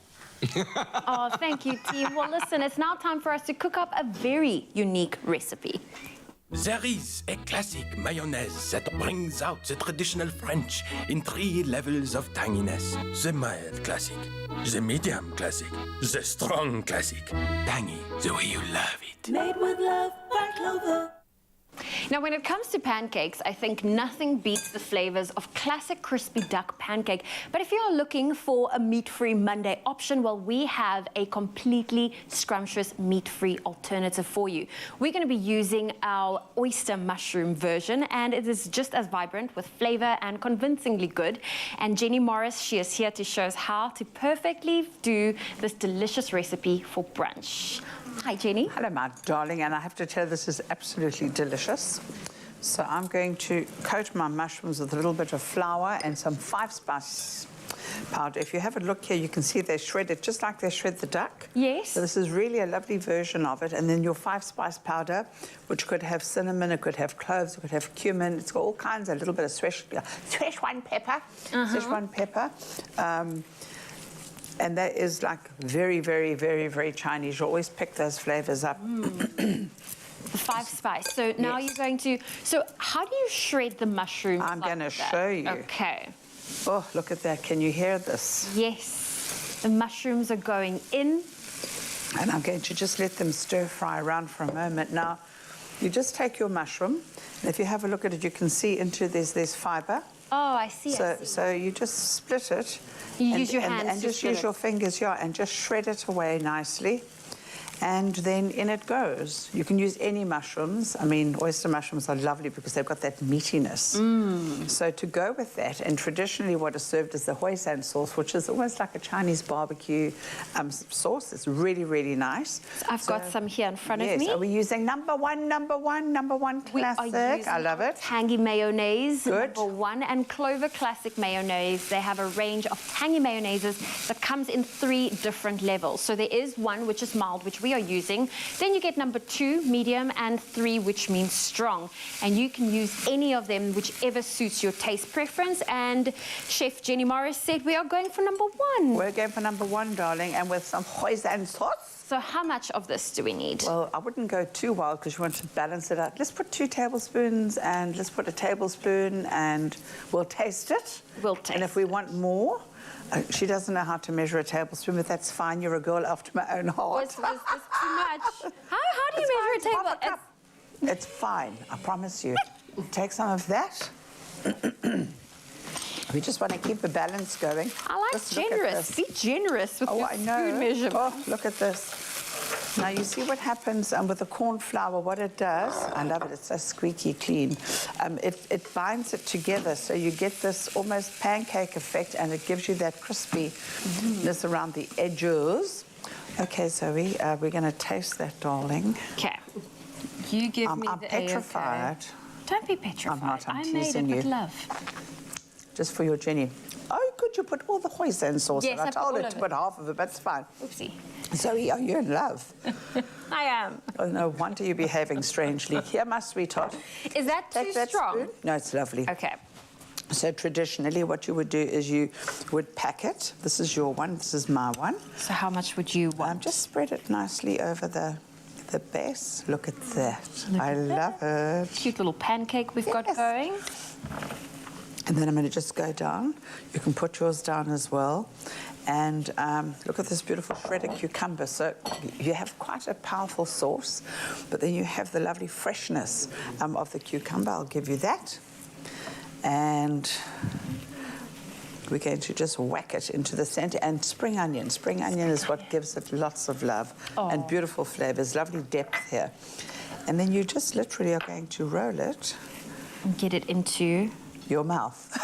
[SPEAKER 2] Oh, thank you, team. Well, listen, it's now time for us to cook up a very unique recipe.
[SPEAKER 10] There is a classic mayonnaise that brings out the traditional French in 3 levels of tanginess. The mild classic, the medium classic, the strong classic. Tangy the way you love it.
[SPEAKER 1] Made with love by Clover.
[SPEAKER 2] Now, when it comes to pancakes, I think nothing beats the flavors of classic crispy duck pancake. But if you're looking for a meat-free Monday option, well, we have a completely scrumptious meat-free alternative for you. We're going to be using our oyster mushroom version, and it is just as vibrant with flavor and convincingly good. And Jenny Morris, she is here to show us how to perfectly do this delicious recipe for brunch. Hi, Jenny.
[SPEAKER 11] Hello, my darling, and I have to tell you, this is absolutely delicious. So I'm going to coat my mushrooms with a little bit of flour and some 5-spice powder. If you have a look here, you can see they're shredded just like they shred the duck.
[SPEAKER 2] Yes.
[SPEAKER 11] So this is really a lovely version of it. And then your 5-spice powder, which could have cinnamon, it could have cloves, it could have cumin. It's got all kinds, a little bit of Szechuan pepper. Szechuan pepper. And that is like very, very, very, very Chinese. You always pick those flavors up.
[SPEAKER 2] The 5-spice. So now you're going to... So how do you shred the mushrooms?
[SPEAKER 11] I'm going to
[SPEAKER 2] that?
[SPEAKER 11] show you.
[SPEAKER 2] Okay.
[SPEAKER 11] Oh, look at that. Can you hear this?
[SPEAKER 2] Yes. The mushrooms are going in.
[SPEAKER 11] And I'm going to just let them stir fry around for a moment. Now, you just take your mushroom, and if you have a look at it, you can see into there's fiber.
[SPEAKER 2] Oh, I see.
[SPEAKER 11] So you just split it.
[SPEAKER 2] You use your hands
[SPEAKER 11] and
[SPEAKER 2] to
[SPEAKER 11] just
[SPEAKER 2] split
[SPEAKER 11] use
[SPEAKER 2] it.
[SPEAKER 11] your fingers, and just shred it away nicely. And then in it goes. You can use any mushrooms. I mean, oyster mushrooms are lovely because they've got that meatiness. So to go with that, and traditionally what is served is the hoisin sauce, which is almost like a Chinese barbecue sauce. It's really, really nice.
[SPEAKER 2] So I've got some here in front of me.
[SPEAKER 11] Yes, are we using number one classic?
[SPEAKER 2] We are using
[SPEAKER 11] I love it.
[SPEAKER 2] tangy mayonnaise,
[SPEAKER 11] Good.
[SPEAKER 2] number 1, and Clover classic mayonnaise. They have a range of tangy mayonnaises that comes in 3 different levels. So there is one which is mild, which we are using. Then you get number 2, medium, and 3, which means strong. And you can use any of them, whichever suits your taste preference. And Chef Jenny Morris said we are going for number 1.
[SPEAKER 11] We're going for number 1, darling, and with some hoisin sauce.
[SPEAKER 2] So how much of this do we need?
[SPEAKER 11] Well, I wouldn't go too wild because you want to balance it out. Let's put 2 tablespoons, and let's put a tablespoon, and we'll taste it.
[SPEAKER 2] We'll taste
[SPEAKER 11] And if we want more, she doesn't know how to measure a tablespoon, but that's fine. You're a girl after my own heart.
[SPEAKER 2] This is too much. How do you measure a
[SPEAKER 11] Half
[SPEAKER 2] table?
[SPEAKER 11] cup. It's fine, I promise you. Take some of that. We just want to keep the balance going.
[SPEAKER 2] I like
[SPEAKER 11] Just look at
[SPEAKER 2] generous.
[SPEAKER 11] this.
[SPEAKER 2] Be generous with your
[SPEAKER 11] I know.
[SPEAKER 2] food measurement.
[SPEAKER 11] Oh, look at this. Now, you see what happens with the corn flour, what it does. I love it. It's so squeaky clean. It binds it together, so you get this almost pancake effect, and it gives you that crispiness around the edges. Okay, Zoe, we're going to taste that, darling.
[SPEAKER 2] Okay. You give me
[SPEAKER 11] I'm
[SPEAKER 2] the
[SPEAKER 11] petrified.
[SPEAKER 2] A-okay. Don't be petrified.
[SPEAKER 11] I'm not. I'm
[SPEAKER 2] I made it
[SPEAKER 11] teasing
[SPEAKER 2] with
[SPEAKER 11] you.
[SPEAKER 2] love.
[SPEAKER 11] Just for your Jenny. Oh, good, you put all the hoisin sauce
[SPEAKER 2] Yes,
[SPEAKER 11] in.
[SPEAKER 2] I
[SPEAKER 11] I
[SPEAKER 2] put
[SPEAKER 11] told
[SPEAKER 2] all
[SPEAKER 11] her
[SPEAKER 2] of
[SPEAKER 11] to
[SPEAKER 2] it.
[SPEAKER 11] put half of it, but it's fine.
[SPEAKER 2] Oopsie.
[SPEAKER 11] Zoe, are you in love?
[SPEAKER 2] I am.
[SPEAKER 11] Oh, no wonder you're behaving strangely. Here, my sweetheart.
[SPEAKER 2] Is that too
[SPEAKER 11] Take that
[SPEAKER 2] strong?
[SPEAKER 11] spoon. No, it's lovely.
[SPEAKER 2] Okay.
[SPEAKER 11] So traditionally, what you would do is you would pack it. This is your one. This is my one.
[SPEAKER 2] So how much would you want?
[SPEAKER 11] Just spread it nicely over the base. Look at that. I love it.
[SPEAKER 2] Cute little pancake we've got
[SPEAKER 11] Yes.
[SPEAKER 2] going.
[SPEAKER 11] And then I'm going to just go down. You can put yours down as well. And look at this beautiful shredded cucumber. So you have quite a powerful sauce, but then you have the lovely freshness of the cucumber. I'll give you that. And we're going to just whack it into the center. And spring onion. Spring onion is what gives it lots of love and beautiful flavors, lovely depth here. And then you just literally are going to roll it.
[SPEAKER 2] And get it into
[SPEAKER 11] your mouth.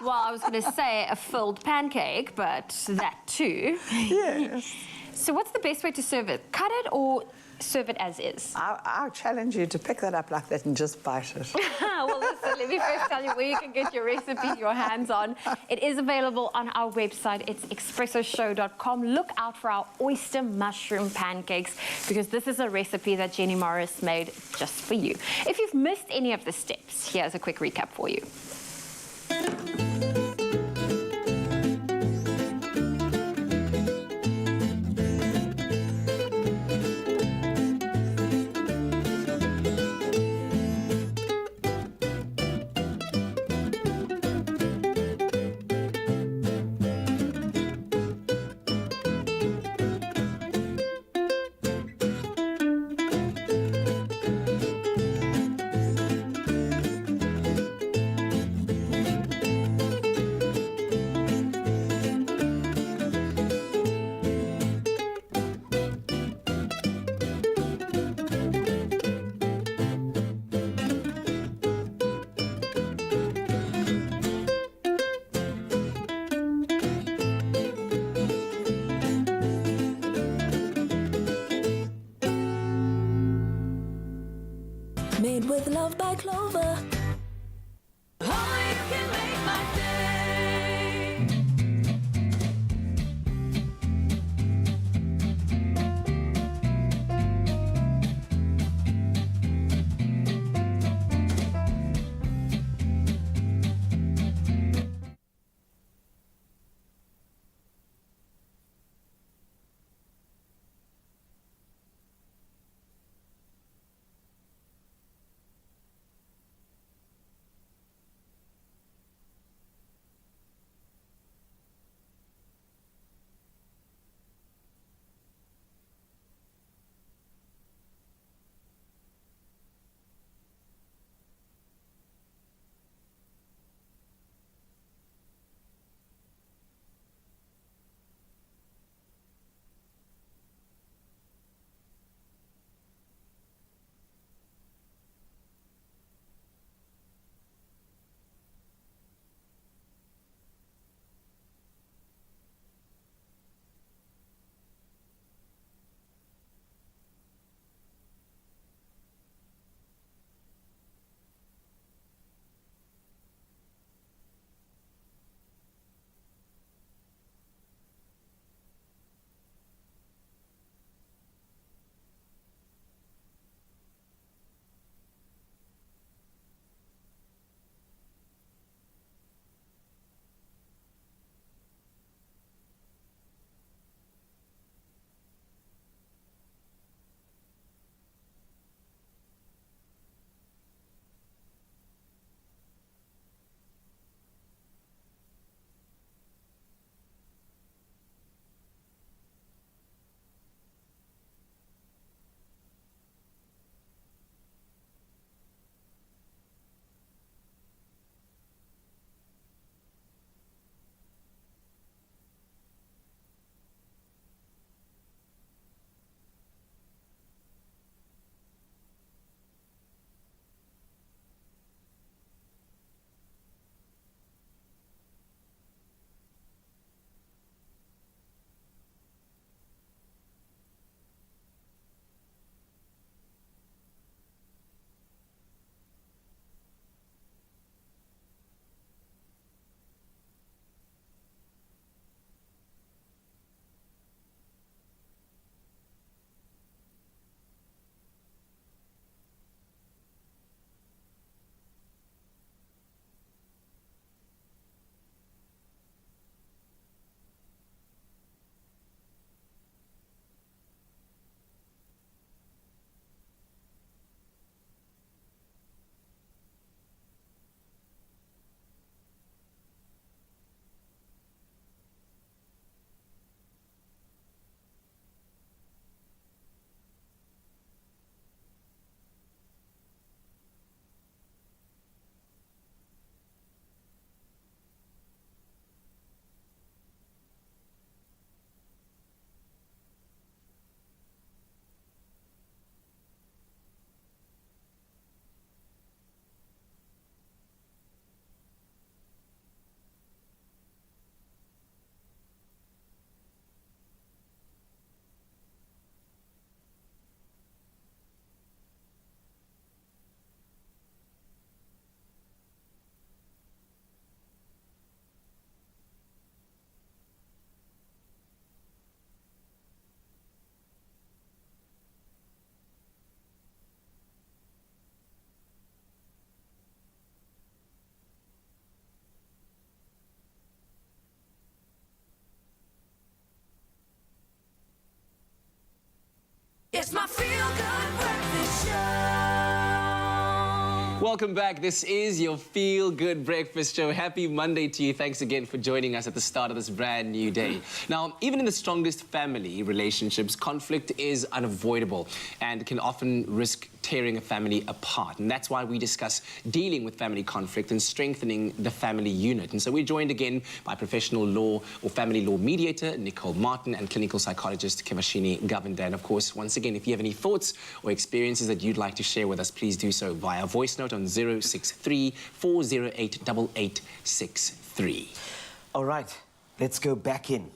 [SPEAKER 2] Well, I was going to say a filled pancake, but that too.
[SPEAKER 11] Yes.
[SPEAKER 2] So what's the best way to serve it? Cut it or serve it as is?
[SPEAKER 11] I'll challenge you to pick that up like that and just bite it.
[SPEAKER 2] Well, listen, let me first tell you where you can get your recipe, your hands on. It is available on our website. It's expressoshow.com. Look out for our oyster mushroom pancakes because this is a recipe that Jenny Morris made just for you. If you've missed any of the steps, here's a quick recap for you.
[SPEAKER 1] Made with love by Clover. Only you can make my day.
[SPEAKER 3] Welcome back. This is your Feel Good Breakfast Show. Happy Monday to you. Thanks again for joining us at the start of this brand new day. Now, even in the strongest family relationships, conflict is unavoidable and can often risk tearing a family apart. And that's why we discuss dealing with family conflict and strengthening the family unit. And so we're joined again by professional law or family law mediator Nicole Martin and clinical psychologist Kevashini Govender. And of course, once again, if you have any thoughts or experiences that you'd like to share with us, please do so via voice note on 063 408 8863.
[SPEAKER 4] All right, let's go back in.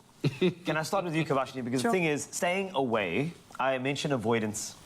[SPEAKER 4] Can I start with you, Kavashini? Because the thing is, staying away, I mentioned avoidance.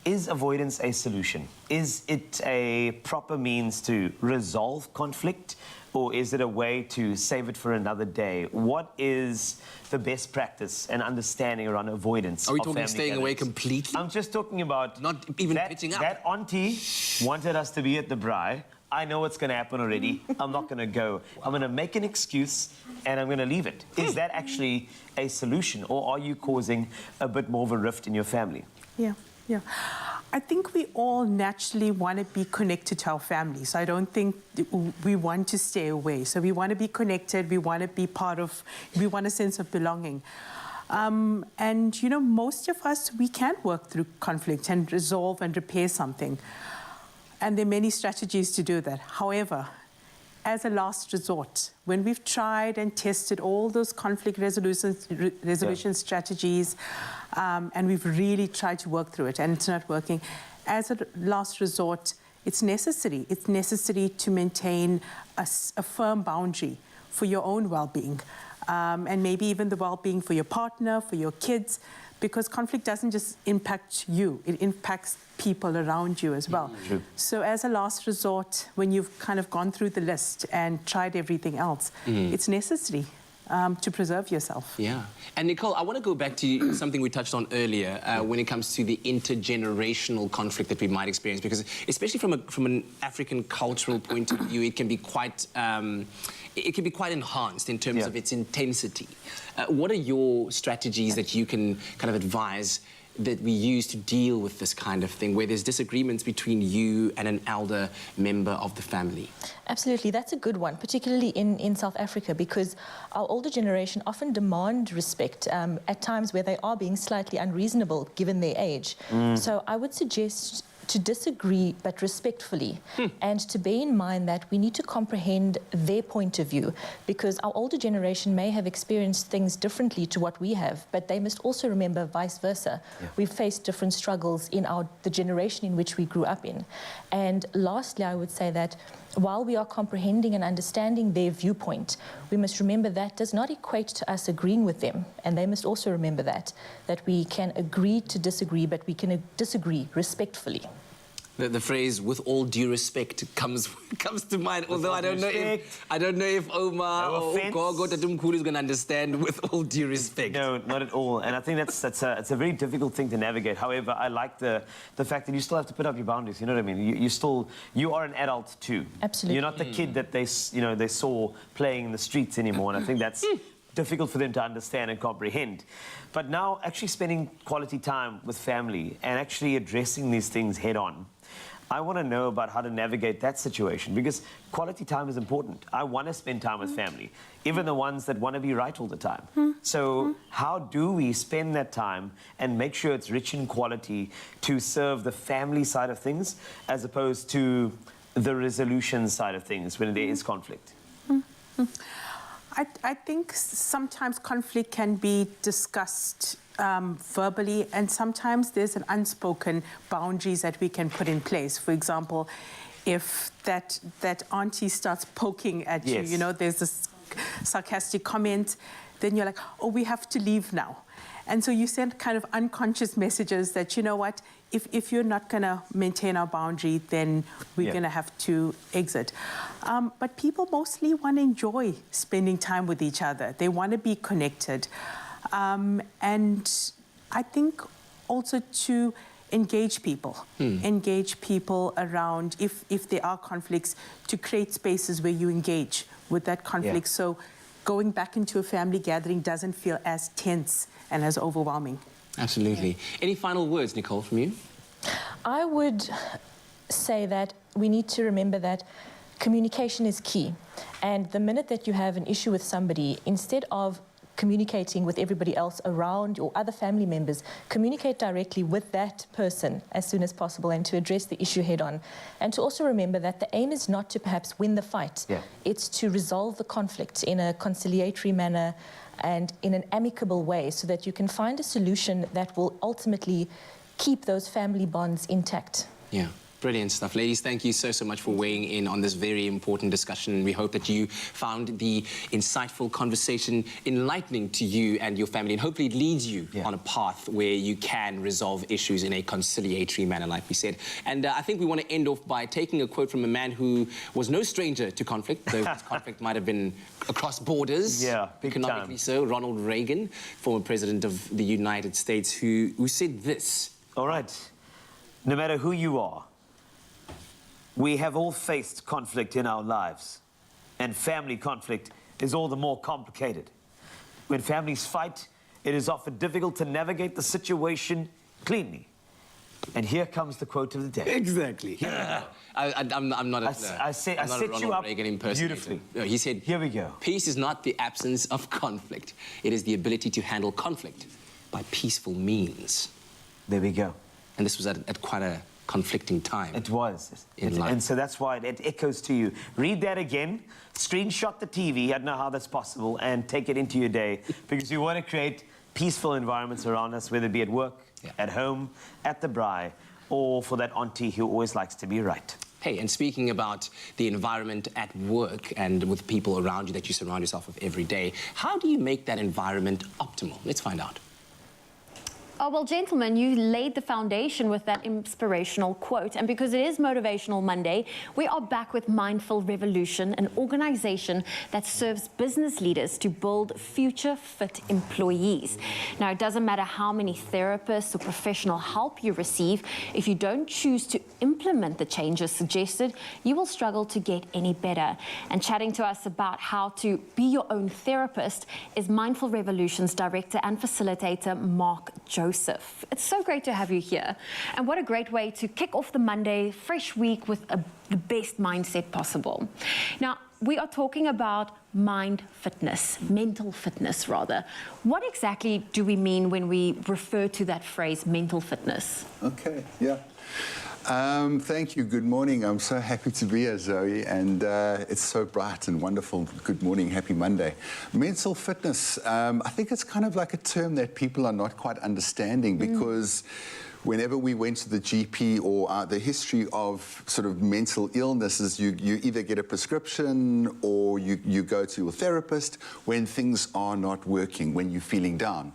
[SPEAKER 4] Is avoidance a solution? Is it a proper means to resolve conflict, or is it a way to save it for another day? What is the best practice and understanding around avoidance?
[SPEAKER 3] Are we talking staying away completely?
[SPEAKER 4] I'm just talking about
[SPEAKER 3] not even pitching up.
[SPEAKER 4] That auntie wanted us to be at the braai. I know what's going to happen already. I'm not going to go. I'm going to make an excuse and I'm going to leave it. Is that actually a solution, or are you causing a bit more of a rift in your family?
[SPEAKER 5] Yeah. I think we all naturally want to be connected to our families. I don't think we want to stay away. So we want to be connected, we want to be we want a sense of belonging. And, you know, most of us, we can work through conflict and resolve and repair something. And there are many strategies to do that. However, as a last resort, when we've tried and tested all those conflict resolution strategies, and we've really tried to work through it and it's not working, as a last resort, it's necessary. It's necessary to maintain a firm boundary for your own well-being, and maybe even the well-being for your partner, for your kids, because conflict doesn't just impact you, it impacts people around you as well. So as a last resort, when you've kind of gone through the list and tried everything else, it's necessary to preserve yourself.
[SPEAKER 3] Yeah. And Nicole, I want to go back to something we touched on earlier when it comes to the intergenerational conflict that we might experience, because especially from an African cultural point of view, it can be quite enhanced in terms of its intensity. What are your strategies that you can kind of advise that we use to deal with this kind of thing, where there's disagreements between you and an elder member of the family?
[SPEAKER 6] Absolutely, that's a good one, particularly in South Africa, because our older generation often demand respect at times where they are being slightly unreasonable given their age. So I would suggest to disagree but respectfully, and to bear in mind that we need to comprehend their point of view, because our older generation may have experienced things differently to what we have, but they must also remember vice versa. We've faced different struggles in the generation in which we grew up in. And lastly, I would say that while we are comprehending and understanding their viewpoint, we must remember that does not equate to us agreeing with them. And they must also remember that we can agree to disagree, but we can disagree respectfully.
[SPEAKER 3] The phrase "with all due respect" comes to mind. Although I don't know if Omar or Gogo Tatumkhulu is going to understand "with all due respect."
[SPEAKER 4] No, not at all. And I think it's a very difficult thing to navigate. However, I like the fact that you still have to put up your boundaries. You know what I mean? You are an adult too.
[SPEAKER 6] Absolutely.
[SPEAKER 4] You're not the kid that they saw playing in the streets anymore. And I think that's difficult for them to understand and comprehend. But now, actually spending quality time with family and actually addressing these things head on, I want to know about how to navigate that situation, because quality time is important. I want to spend time with family, even the ones that want to be right all the time. So how do we spend that time and make sure it's rich in quality to serve the family side of things as opposed to the resolution side of things when there is conflict?
[SPEAKER 5] I think sometimes conflict can be discussed verbally, and sometimes there's an unspoken boundaries that we can put in place. For example, if that auntie starts poking at you, you know, there's this sarcastic comment, then you're like, oh, we have to leave now. And so you send kind of unconscious messages that, you know what, if you're not going to maintain our boundary, then we're going to have to exit. But people mostly want to enjoy spending time with each other. They want to be connected. And I think also to engage people around, if there are conflicts, to create spaces where you engage with that conflict. So going back into a family gathering doesn't feel as tense and as overwhelming.
[SPEAKER 3] Absolutely. Any final words, Nicole, from you?
[SPEAKER 6] I would say that we need to remember that communication is key. And the minute that you have an issue with somebody, instead of communicating with everybody else around or other family members, communicate directly with that person as soon as possible and to address the issue head on. And to also remember that the aim is not to perhaps win the fight. It's to resolve the conflict in a conciliatory manner and in an amicable way so that you can find a solution that will ultimately keep those family bonds intact.
[SPEAKER 3] Yeah. Brilliant stuff. Ladies, thank you so much for weighing in on this very important discussion. We hope that you found the insightful conversation enlightening to you and your family, and hopefully it leads you on a path where you can resolve issues in a conciliatory manner, like we said. And I think we want to end off by taking a quote from a man who was no stranger to conflict, though his conflict might have been across borders, economically so. Ronald Reagan, former president of the United States, who said this.
[SPEAKER 4] All right. No matter who you are, we have all faced conflict in our lives, and family conflict is all the more complicated. When families fight, it is often difficult to navigate the situation cleanly. And here comes the quote of the day.
[SPEAKER 3] Exactly. I'm not a
[SPEAKER 4] I set you up beautifully.
[SPEAKER 3] No, he said,
[SPEAKER 4] here we go.
[SPEAKER 3] Peace is not the absence of conflict. It is the ability to handle conflict by peaceful means.
[SPEAKER 4] There we go.
[SPEAKER 3] And this was at quite a conflicting time.
[SPEAKER 4] It was.
[SPEAKER 3] In life.
[SPEAKER 4] And so that's why it echoes to you. Read that again, screenshot the TV, I don't know how that's possible, and take it into your day, because you want to create peaceful environments around us, whether it be at work, at home, at the braai, or for that auntie who always likes to be right.
[SPEAKER 3] Hey, and speaking about the environment at work and with people around you that you surround yourself with every day, how do you make that environment optimal? Let's find out.
[SPEAKER 2] Oh, well, gentlemen, you laid the foundation with that inspirational quote. And because it is Motivational Monday, we are back with Mindful Revolution, an organization that serves business leaders to build future-fit employees. Now, it doesn't matter how many therapists or professional help you receive, if you don't choose to implement the changes suggested, you will struggle to get any better. And chatting to us about how to be your own therapist is Mindful Revolution's director and facilitator, Mark Joseph. It's so great to have you here. And what a great way to kick off the Monday, fresh week with the best mindset possible. Now, we are talking about mental fitness rather. What exactly do we mean when we refer to that phrase, mental fitness?
[SPEAKER 12] Okay, yeah. Thank you. Good morning. I'm so happy to be here, Zoe, and it's so bright and wonderful. Good morning. Happy Monday. Mental fitness, I think it's kind of like a term that people are not quite understanding, because whenever we went to the GP or the history of sort of mental illnesses, you either get a prescription or you go to a therapist when things are not working, when you're feeling down.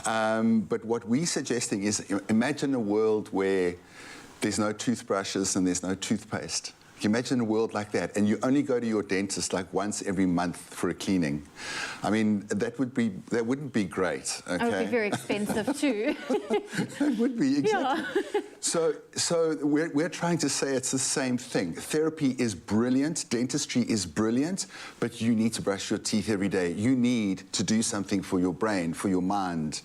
[SPEAKER 12] But what we're suggesting is, imagine a world where there's no toothbrushes and there's no toothpaste. You imagine a world like that, and you only go to your dentist like once every month for a cleaning. I mean, that wouldn't be great. Okay?
[SPEAKER 2] It would be very expensive too.
[SPEAKER 12] It would be, exactly. Yeah. So we're trying to say it's the same thing. Therapy is brilliant, dentistry is brilliant, but you need to brush your teeth every day. You need to do something for your brain, for your mind,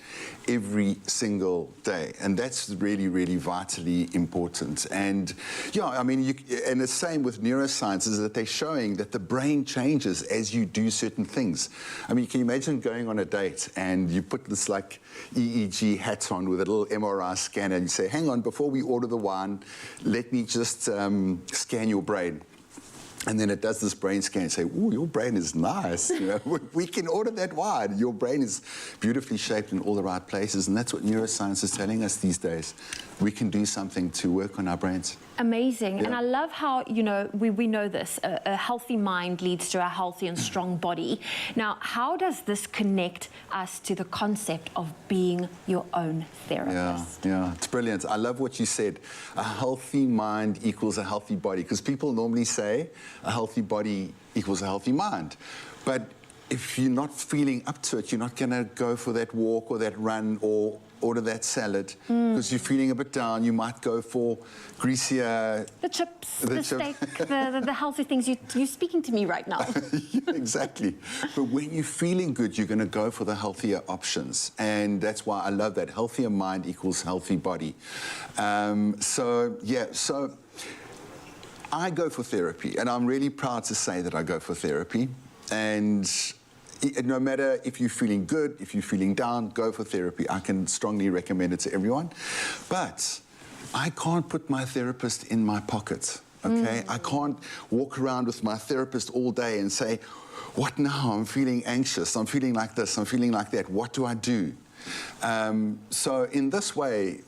[SPEAKER 12] every single day, and that's really, really vitally important. And yeah, I mean, and the same with neuroscience is that they're showing that the brain changes as you do certain things. I mean, can you imagine going on a date and you put this like EEG hat on with a little MRI scanner and you say, hang on, before we order the wine, let me just scan your brain. And then it does this brain scan and say, ooh, your brain is nice. You know, we can order that wine. Your brain is beautifully shaped in all the right places. And that's what neuroscience is telling us these days. We can do something to work on our brains.
[SPEAKER 2] Amazing.
[SPEAKER 12] Yeah.
[SPEAKER 2] And I love how, you know, we know this. A healthy mind leads to a healthy and strong body. Now, how does this connect us to the concept of being your own therapist?
[SPEAKER 12] Yeah, it's brilliant. I love what you said. A healthy mind equals a healthy body. Because people normally say a healthy body equals a healthy mind. But if you're not feeling up to it, you're not going to go for that walk or that run or order that salad because you're feeling a bit down. You might go for greasier...
[SPEAKER 2] The chips, the steak, the healthy things. You're speaking to me right now.
[SPEAKER 12] Yeah, exactly. But when you're feeling good, you're going to go for the healthier options. And that's why I love that. Healthier mind equals healthy body. So I go for therapy, and I'm really proud to say that I go for therapy. And no matter if you're feeling good, if you're feeling down, go for therapy. I can strongly recommend it to everyone. But I can't put my therapist in my pocket, okay? I can't walk around with my therapist all day and say, what now? I'm feeling anxious. I'm feeling like this. I'm feeling like that. What do I do? So in this way,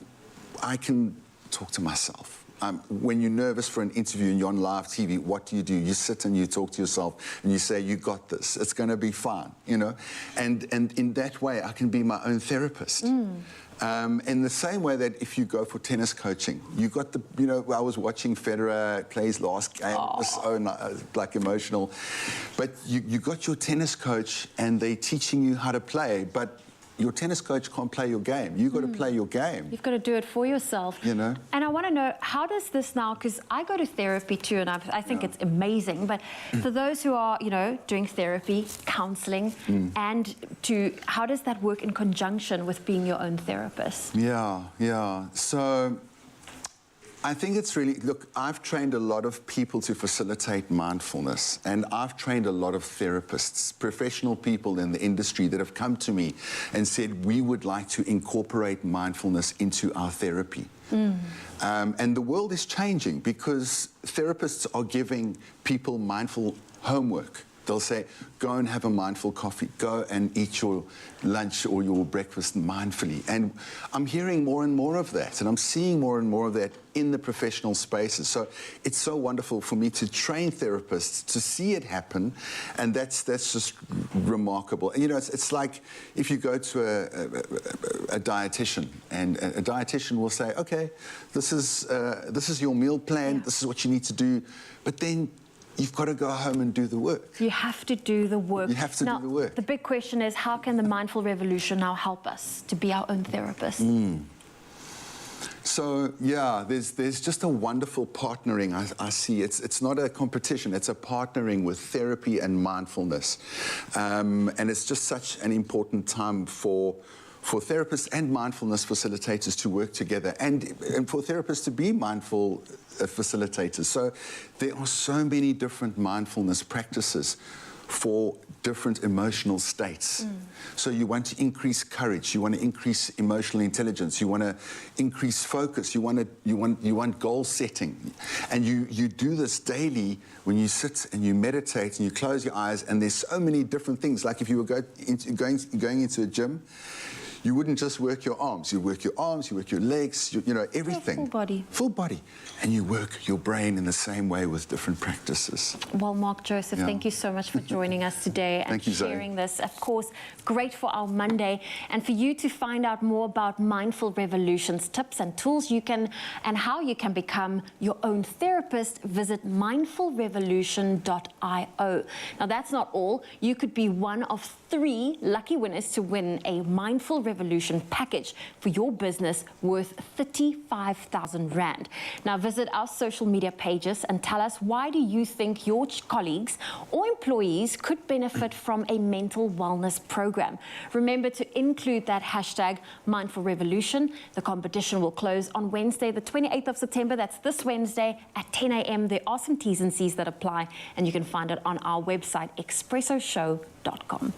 [SPEAKER 12] I can talk to myself. When you're nervous for an interview and you're on live TV, what do? You sit and you talk to yourself and you say, you got this. It's going to be fine, you know? And in that way, I can be my own therapist. In the same way that if you go for tennis coaching, you got the, you know, I was watching Federer play his last game. It was so like emotional. But you got your tennis coach and they're teaching you how to play, but your tennis coach can't play your game. You've got to play your game.
[SPEAKER 2] You've got to do it for yourself.
[SPEAKER 12] You know?
[SPEAKER 2] And I want to know, how does this now, because I go to therapy too, and I think it's amazing, but for those who are, you know, doing therapy, counseling, and how does that work in conjunction with being your own therapist?
[SPEAKER 12] Yeah. So I think it's really, look, I've trained a lot of people to facilitate mindfulness, and I've trained a lot of therapists, professional people in the industry that have come to me and said, we would like to incorporate mindfulness into our therapy. And the world is changing because therapists are giving people mindful homework. They'll say, go and have a mindful coffee. Go and eat your lunch or your breakfast mindfully. And I'm hearing more and more of that, and I'm seeing more and more of that in the professional spaces. So it's so wonderful for me to train therapists to see it happen, and that's just remarkable. And, you know, it's like if you go to a dietitian, and a dietitian will say, okay, this is your meal plan, this is what you need to do, but then you've got to go home and do the work.
[SPEAKER 2] You have to do the work.
[SPEAKER 12] You have to do the work.
[SPEAKER 2] The big question is, how can the Mindful Revolution now help us to be our own therapist?
[SPEAKER 12] So, yeah, there's just a wonderful partnering I see. It's not a competition, it's a partnering with therapy and mindfulness. And it's just such an important time for therapists and mindfulness facilitators to work together, and for therapists to be mindful facilitators. So there are so many different mindfulness practices for different emotional states. So you want to increase courage, you want to increase emotional intelligence, you want to increase focus, you want goal setting. And you do this daily when you sit and you meditate and you close your eyes, and there's so many different things. Like if you were going into a gym, you wouldn't just work your arms. You work your arms, you work your legs, you know, everything.
[SPEAKER 2] Full body.
[SPEAKER 12] Full body. And you work your brain in the same way with different practices.
[SPEAKER 2] Well, Mark Joseph, thank you so much for joining us today and
[SPEAKER 12] Thank you, Zoe.
[SPEAKER 2] sharing this. Of course, great for our Monday. And for you to find out more about Mindful Revolution's tips and tools and how you can become your own therapist, visit mindfulrevolution.io. Now, that's not all. You could be one of 3 lucky winners to win a Mindful Revolution package for your business worth 35,000 Rand. Now visit our social media pages and tell us, why do you think your colleagues or employees could benefit from a mental wellness program? Remember to include that hashtag Mindful Revolution. The competition will close on Wednesday, the 28th of September. That's this Wednesday at 10 a.m. There are some T's and C's that apply, and you can find it on our website, expressoshow.com.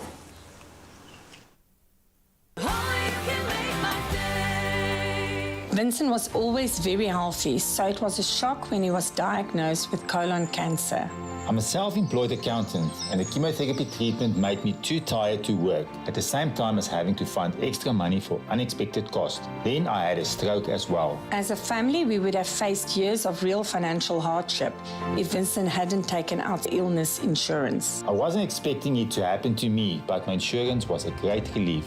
[SPEAKER 13] Vincent was always very healthy, so it was a shock when he was diagnosed with colon cancer.
[SPEAKER 14] I'm a self-employed accountant, and the chemotherapy treatment made me too tired to work, at the same time as having to find extra money for unexpected costs. Then I had a stroke as well.
[SPEAKER 13] As a family, we would have faced years of real financial hardship if Vincent hadn't taken out illness insurance.
[SPEAKER 14] I wasn't expecting it to happen to me, but my insurance was a great relief.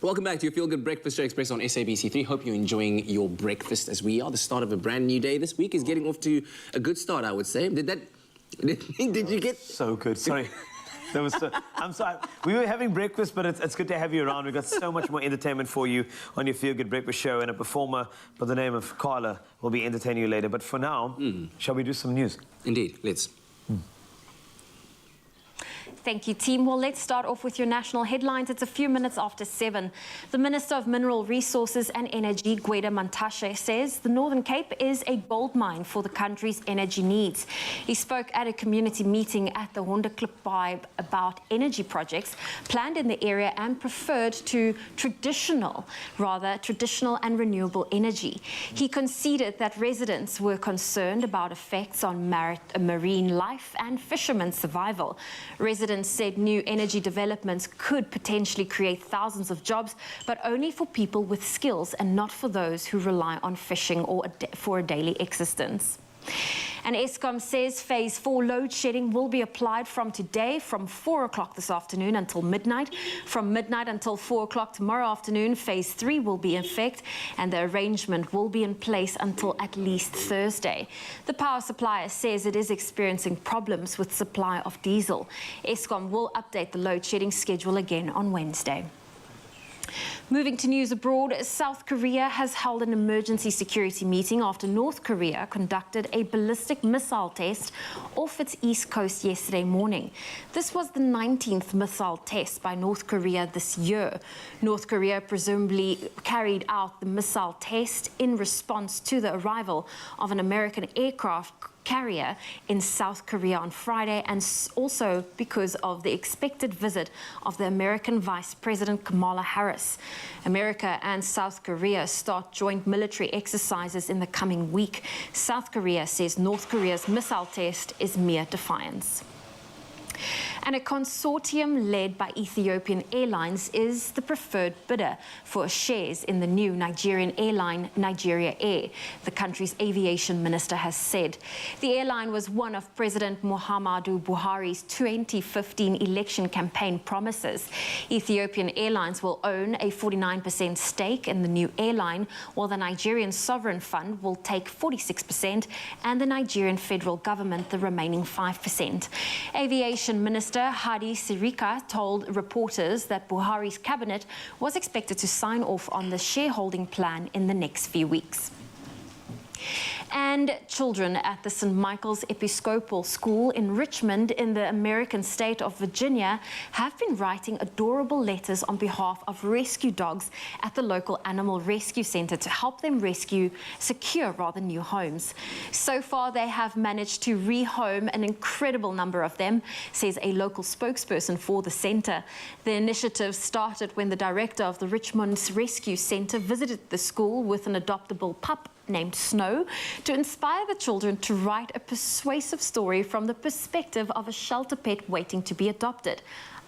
[SPEAKER 3] Welcome back to your Feel Good Breakfast Show, Expresso on SABC3. Hope you're enjoying your breakfast as we are. The start of a brand new day. This week is getting off to a good start, I would say. Did you get...
[SPEAKER 4] So good, sorry. That was I'm sorry. We were having breakfast, but it's good to have you around. We've got so much more entertainment for you on your Feel Good Breakfast Show, and a performer by the name of Carla will be entertaining you later. But for now, shall we do some news?
[SPEAKER 3] Indeed, let's.
[SPEAKER 2] Thank you, team. Well, let's start off with your national headlines. It's a few minutes after 7. The Minister of Mineral Resources and Energy, Gweda Mantashe, says the Northern Cape is a gold mine for the country's energy needs. He spoke at a community meeting at the Honderklip about energy projects planned in the area and preferred to traditional and renewable energy. He conceded that residents were concerned about effects on marine life and fishermen's survival. Residents said new energy developments could potentially create thousands of jobs, but only for people with skills and not for those who rely on fishing or for a daily existence. And Eskom says phase 4 load shedding will be applied from today from 4 o'clock this afternoon until midnight. From midnight until 4 o'clock tomorrow afternoon, phase 3 will be in effect, and the arrangement will be in place until at least Thursday. The power supplier says it is experiencing problems with supply of diesel. Eskom will update the load shedding schedule again on Wednesday. Moving to news abroad, South Korea has held an emergency security meeting after North Korea conducted a ballistic missile test off its east coast yesterday morning. This was the 19th missile test by North Korea this year. North Korea presumably carried out the missile test in response to the arrival of an American aircraft carrier in South Korea on Friday, and also because of the expected visit of the American Vice President Kamala Harris. America and South Korea start joint military exercises in the coming week. South Korea says North Korea's missile test is mere defiance. And a consortium led by Ethiopian Airlines is the preferred bidder for shares in the new Nigerian airline, Nigeria Air, the country's aviation minister has said. The airline was one of President Muhammadu Buhari's 2015 election campaign promises. Ethiopian Airlines will own a 49% stake in the new airline, while the Nigerian Sovereign Fund will take 46% and the Nigerian federal government the remaining 5%. Aviation Minister Hadi Sirika told reporters that Buhari's cabinet was expected to sign off on the shareholding plan in the next few weeks. And children at the St. Michael's Episcopal School in Richmond in the American state of Virginia have been writing adorable letters on behalf of rescue dogs at the local animal rescue center to help them secure new homes. So far, they have managed to rehome an incredible number of them, says a local spokesperson for the center. The initiative started when the director of the Richmond's Rescue Center visited the school with an adoptable pup named Snow to inspire the children to write a persuasive story from the perspective of a shelter pet waiting to be adopted.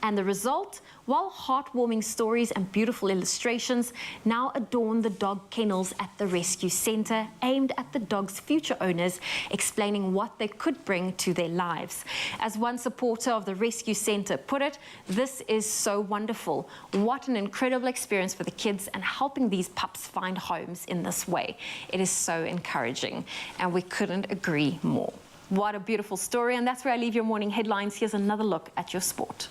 [SPEAKER 2] And the result? While heartwarming stories and beautiful illustrations now adorn the dog kennels at the rescue center, aimed at the dog's future owners, explaining what they could bring to their lives. As one supporter of the rescue center put it, "This is so wonderful. What an incredible experience for the kids, and helping these pups find homes in this way. It is so encouraging." And we couldn't agree more. What a beautiful story, and that's where I leave your morning headlines. Here's another look at your sport.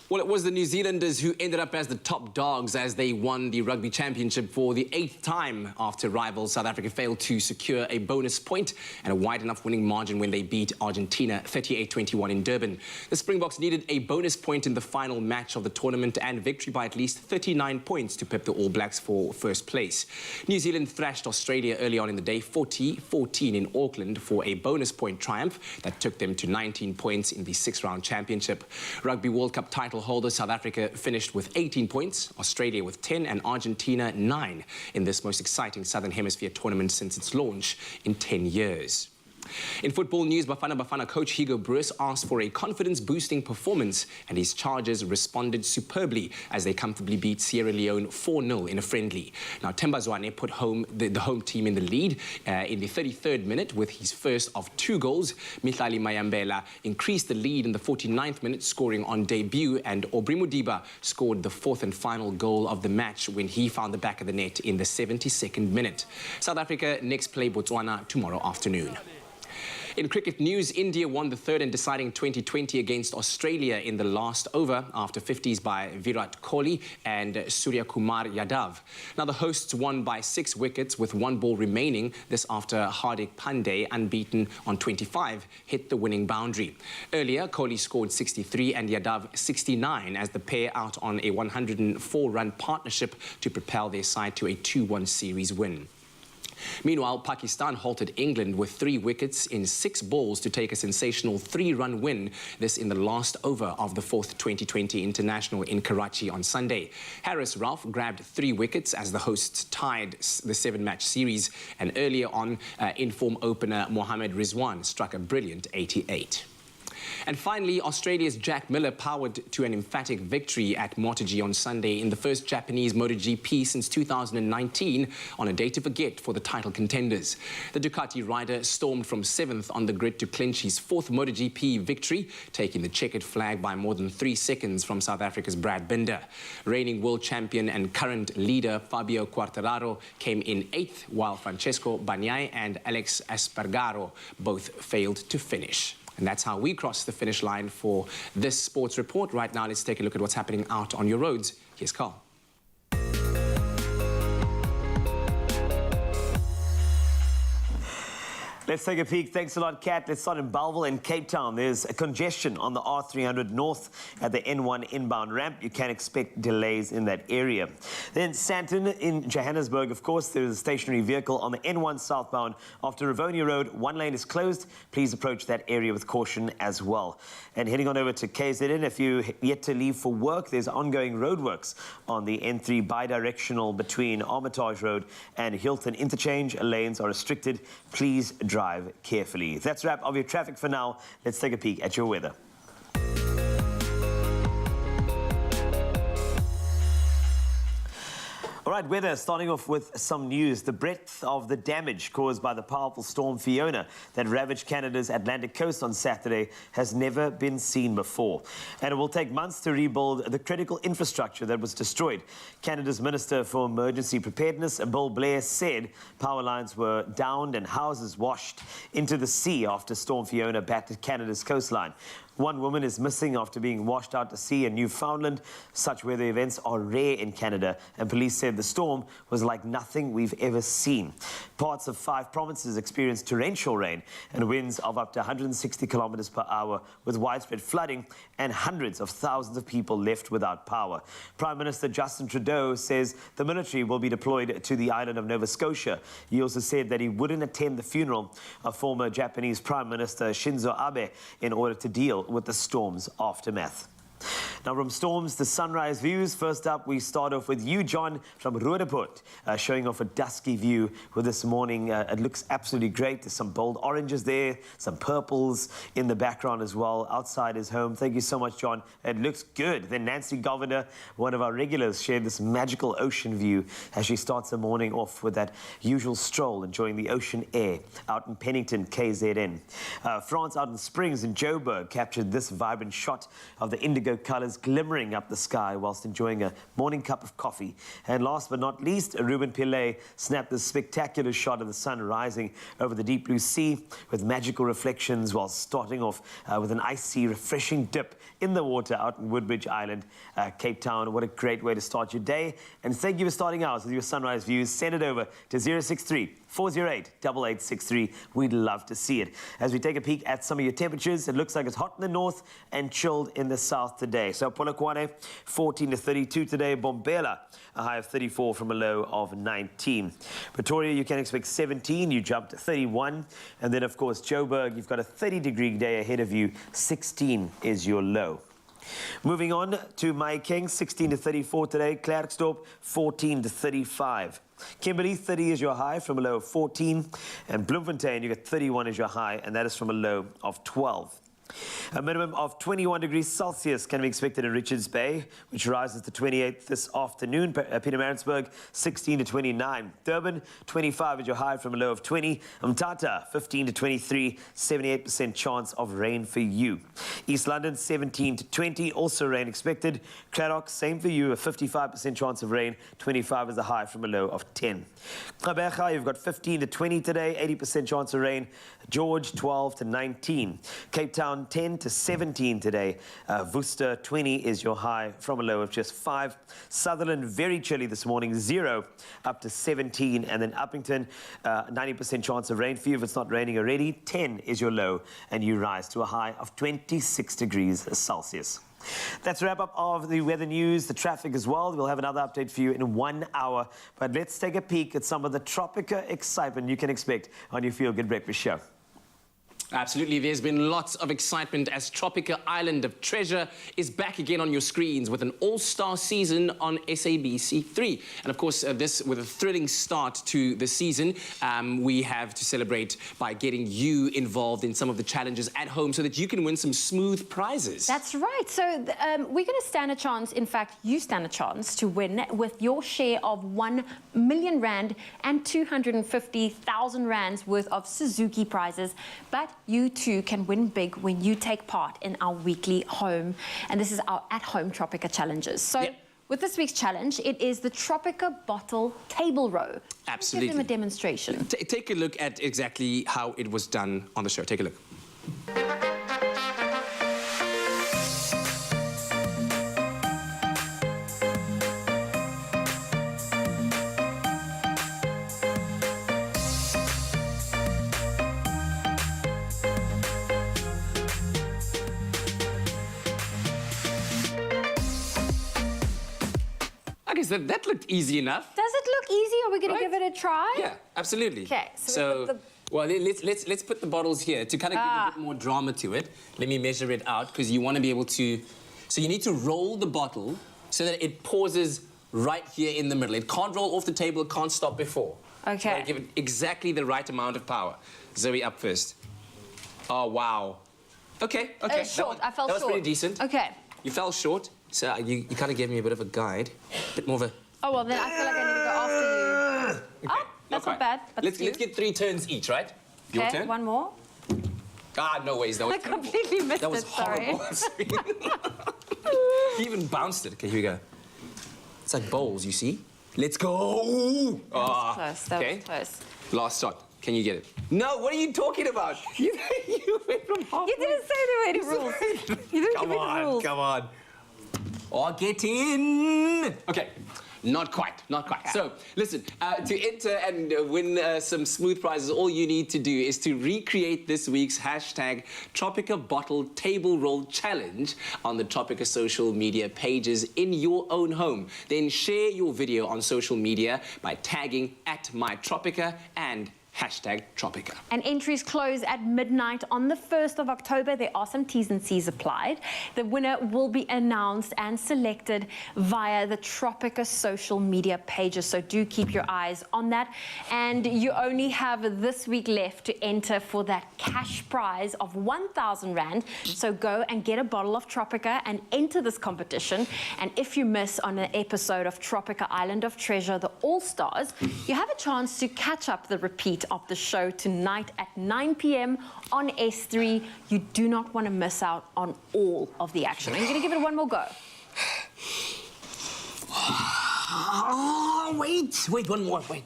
[SPEAKER 3] Well, it was the New Zealanders who ended up as the top dogs as they won the Rugby Championship for the 8th time after rivals South Africa failed to secure a bonus point and a wide enough winning margin when they beat Argentina 38-21 in Durban. The Springboks needed a bonus point in the final match of the tournament and victory by at least 39 points to pip the All Blacks for first place. New Zealand thrashed Australia early on in the day, 40-14 in Auckland for a bonus point triumph that took them to 19 points in the 6th-round championship. Rugby World Cup title holder South Africa finished with 18 points, Australia with 10 and Argentina 9 in this most exciting Southern Hemisphere tournament since its launch in 10 years. In football news, Bafana coach Hugo Broos asked for a confidence-boosting performance, and his Chargers responded superbly as they comfortably beat Sierra Leone 4-0 in a friendly. Now, Themba Zwane put the home team in the lead in the 33rd minute with his first of 2 goals. Mihlali Mayambela increased the lead in the 49th minute, scoring on debut, and Aubrey Mudiba scored the 4th and final goal of the match when he found the back of the net in the 72nd minute. South Africa next play Botswana tomorrow afternoon. In cricket news, India won the 3rd and deciding 2020 against Australia in the last over after 50s by Virat Kohli and Surya Kumar Yadav. Now, the hosts won by 6 wickets with 1 ball remaining. This after Hardik Pandey, unbeaten on 25, hit the winning boundary. Earlier, Kohli scored 63 and Yadav 69 as the pair out on a 104-run partnership to propel their side to a 2-1 series win. Meanwhile, Pakistan halted England with 3 wickets in 6 balls to take a sensational 3-run win, this in the last over of the 4th 2020 International in Karachi on Sunday. Harris Ralph grabbed 3 wickets as the hosts tied the 7-match series, and earlier on, in-form opener Mohammad Rizwan struck a brilliant 88. And finally, Australia's Jack Miller powered to an emphatic victory at MotoGP on Sunday in the first Japanese MotoGP since 2019 on a day to forget for the title contenders. The Ducati rider stormed from 7th on the grid to clinch his 4th MotoGP victory, taking the checkered flag by more than 3 seconds from South Africa's Brad Binder. Reigning world champion and current leader Fabio Quartararo came in 8th, while Francesco Bagnaia and Alex Espargaro both failed to finish. And that's how we cross the finish line for this sports report. Right now, let's take a look at what's happening out on your roads. Here's Carl.
[SPEAKER 4] Let's take a peek. Thanks a lot, Kat. Let's start in Bellville in Cape Town. There's a congestion on the R300 North at the N1 inbound ramp. You can expect delays in that area. Then Sandton in Johannesburg, of course, there is a stationary vehicle on the N1 southbound after Rivonia Road. 1 lane is closed. Please approach that area with caution as well. And heading on over to KZN, if you're yet to leave for work, there's ongoing roadworks on the N3 bi-directional between Armitage Road and Hilton Interchange. Lanes are restricted. Please drive carefully. That's a wrap of your traffic for now. Let's take a peek at your weather. All right, weather, starting off with some news. The breadth of the damage caused by the powerful storm Fiona that ravaged Canada's Atlantic coast on Saturday has never been seen before. And it will take months to rebuild the critical infrastructure that was destroyed. Canada's Minister for Emergency Preparedness, Bill Blair, said power lines were downed and houses washed into the sea after Storm Fiona battered Canada's coastline. 1 woman is missing after being washed out to sea in Newfoundland. Such weather events are rare in Canada, and police said the storm was like nothing we've ever seen. Parts of 5 provinces experienced torrential rain and winds of up to 160 kilometers per hour, with widespread flooding and hundreds of thousands of people left without power. Prime Minister Justin Trudeau says the military will be deployed to the island of Nova Scotia. He also said that he wouldn't attend the funeral of former Japanese Prime Minister Shinzo Abe in order to deal with the storm's aftermath. Now, from storms to sunrise views, first up, we start off with you, John, from Roodepoort, showing off a dusky view with this morning. It looks absolutely great. There's some bold oranges there, some purples in the background as well. Outside his home. Thank you so much, John. It looks good. Then Nancy Governor, one of our regulars, shared this magical ocean view as she starts the morning off with that usual stroll, enjoying the ocean air out in Pennington, KZN. France out in Springs in Joburg captured this vibrant shot of the indigo colours glimmering up the sky whilst enjoying a morning cup of coffee. And last but not least, Ruben Pillay snapped this spectacular shot of the sun rising over the deep blue sea with magical reflections while starting off with an icy, refreshing dip in the water out in Woodbridge Island, Cape Town. What a great way to start your day. And thank you for starting out with your sunrise views. Send it over to 063-408-8863. We'd love to see it. As we take a peek at some of your temperatures, it looks like it's hot in the north and chilled in the south today. So Polokwane, 14 to 32 today. Bombela, a high of 34 from a low of 19. Pretoria, you can expect 17. You jumped to 31. And then, of course, Joburg, you've got a 30-degree day ahead of you. 16 is your low. Moving on to Mahikeng, 16 to 34 today. Klerksdorp, 14 to 35. Kimberley, 30 is your high from a low of 14. And Bloemfontein, you get 31 as your high, and that is from a low of 12. A minimum of 21 degrees Celsius can be expected in Richards Bay, which rises to 28 this afternoon. Pietermaritzburg, 16 to 29. Durban, 25 is your high from a low of 20. Mthatha, 15 to 23, 78% chance of rain for you. East London, 17 to 20, also rain expected. Cradock, same for you, a 55% chance of rain. 25 is the high from a low of 10. Gqeberha, you've got 15 to 20 today, 80% chance of rain. George, 12 to 19. Cape Town, 10 to 17 today. Worcester, 20 is your high from a low of just 5. Sutherland, very chilly this morning, 0 up to 17. And then Uppington, 90% chance of rain for you if it's not raining already. 10 is your low, and you rise to a high of 26 degrees Celsius. That's a wrap-up of the weather news, the traffic as well. We'll have another update for you in 1 hour. But let's take a peek at some of the Tropica excitement you can expect on your Feel Good Breakfast show.
[SPEAKER 3] Absolutely, there's been lots of excitement as Tropica Island of Treasure is back again on your screens with an all-star season on SABC3. And of course, this with a thrilling start to the season, we have to celebrate by getting you involved in some of the challenges at home so that you can win some smooth prizes.
[SPEAKER 2] That's right. So we're going to stand a chance. In fact, you stand a chance to win with your share of 1 million rand and 250,000 rands worth of Suzuki prizes. But you too can win big when you take part in our weekly home. And this is our at-home Tropica challenges. So with this week's challenge, it is the Tropica bottle table row.
[SPEAKER 3] Absolutely.
[SPEAKER 2] Give them a demonstration.
[SPEAKER 3] Take a look at exactly how it was done on the show. Take a look. Okay, so that looked easy enough.
[SPEAKER 2] Does it look easy? Are we going to give it a try?
[SPEAKER 3] Yeah, absolutely.
[SPEAKER 2] Okay,
[SPEAKER 3] so well, let's put the bottles here to kind of give a bit more drama to it. Let me measure it out because you want to be able to. So you need to roll the bottle so that it pauses right here in the middle. It can't roll off the table. It can't stop before.
[SPEAKER 2] Okay.
[SPEAKER 3] You gotta give it exactly the right amount of power. Zoe, up first. Oh wow. Okay.
[SPEAKER 2] Short. I fell short.
[SPEAKER 3] That was pretty decent.
[SPEAKER 2] Okay.
[SPEAKER 3] You fell short. So you kind of gave me a bit of a guide, a bit more of a...
[SPEAKER 2] Oh, well, then I feel like I need to go after you.
[SPEAKER 3] Okay.
[SPEAKER 2] Oh, that's not bad.
[SPEAKER 3] Let's get 3 turns each, right? Your
[SPEAKER 2] Okay,
[SPEAKER 3] turn?
[SPEAKER 2] one more.
[SPEAKER 3] Ah, no ways. That was
[SPEAKER 2] I completely missed
[SPEAKER 3] that was
[SPEAKER 2] it, sorry.
[SPEAKER 3] horrible. He even bounced it. Okay, here we go. It's like bowls, you see? Let's go!
[SPEAKER 2] That was close. That was close.
[SPEAKER 3] Last shot. Can you get it? No, what are you talking about? You went from halfway.
[SPEAKER 2] You didn't say there were any rules. You didn't give me the rules.
[SPEAKER 3] Come on. Oh, get in. Okay. Not quite. Okay. So, listen, to enter and win some smooth prizes, all you need to do is to recreate this week's hashtag Tropica Bottle Table Roll Challenge on the Tropica social media pages in your own home. Then share your video on social media by tagging @mytropica and hashtag Tropica.
[SPEAKER 2] And entries close at midnight on the 1st of October. There are some T's and C's applied. The winner will be announced and selected via the Tropica social media pages. So do keep your eyes on that. And you only have this week left to enter for that cash prize of 1,000 Rand. So go and get a bottle of Tropica and enter this competition. And if you miss on an episode of Tropica Island of Treasure, the All-Stars, you have a chance to catch up the repeat of the show tonight at 9 p.m. on S3. You do not want to miss out on all of the action. I'm going to give it one more go.
[SPEAKER 3] Oh, wait, one more, wait.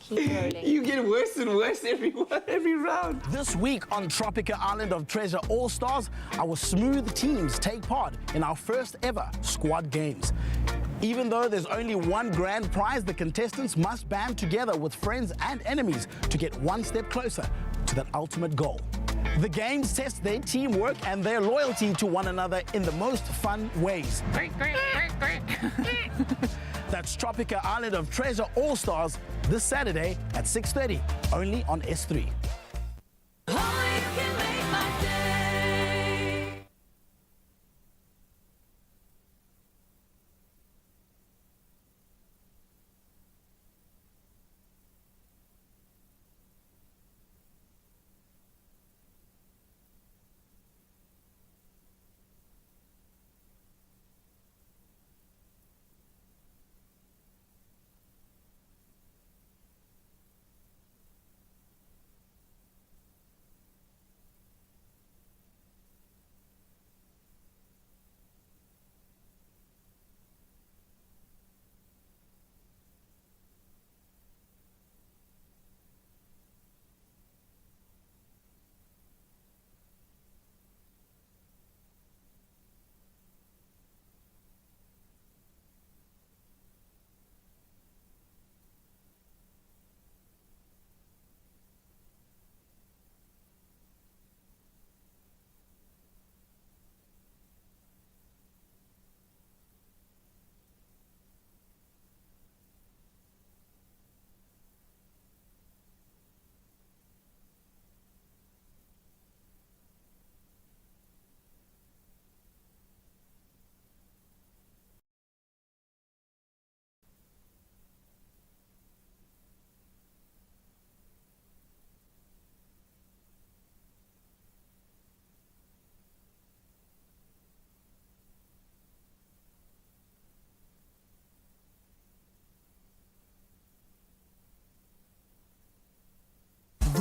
[SPEAKER 2] Keep rolling.
[SPEAKER 3] You get worse and worse every round.
[SPEAKER 15] This week on Tropica Island of Treasure All-Stars, our smooth teams take part in our first ever squad games. Even though there's only one grand prize, the contestants must band together with friends and enemies to get one step closer to that ultimate goal. The games test their teamwork and their loyalty to one another in the most fun ways. That's Tropica Island of Treasure All-Stars this Saturday at 6:30, only on S3.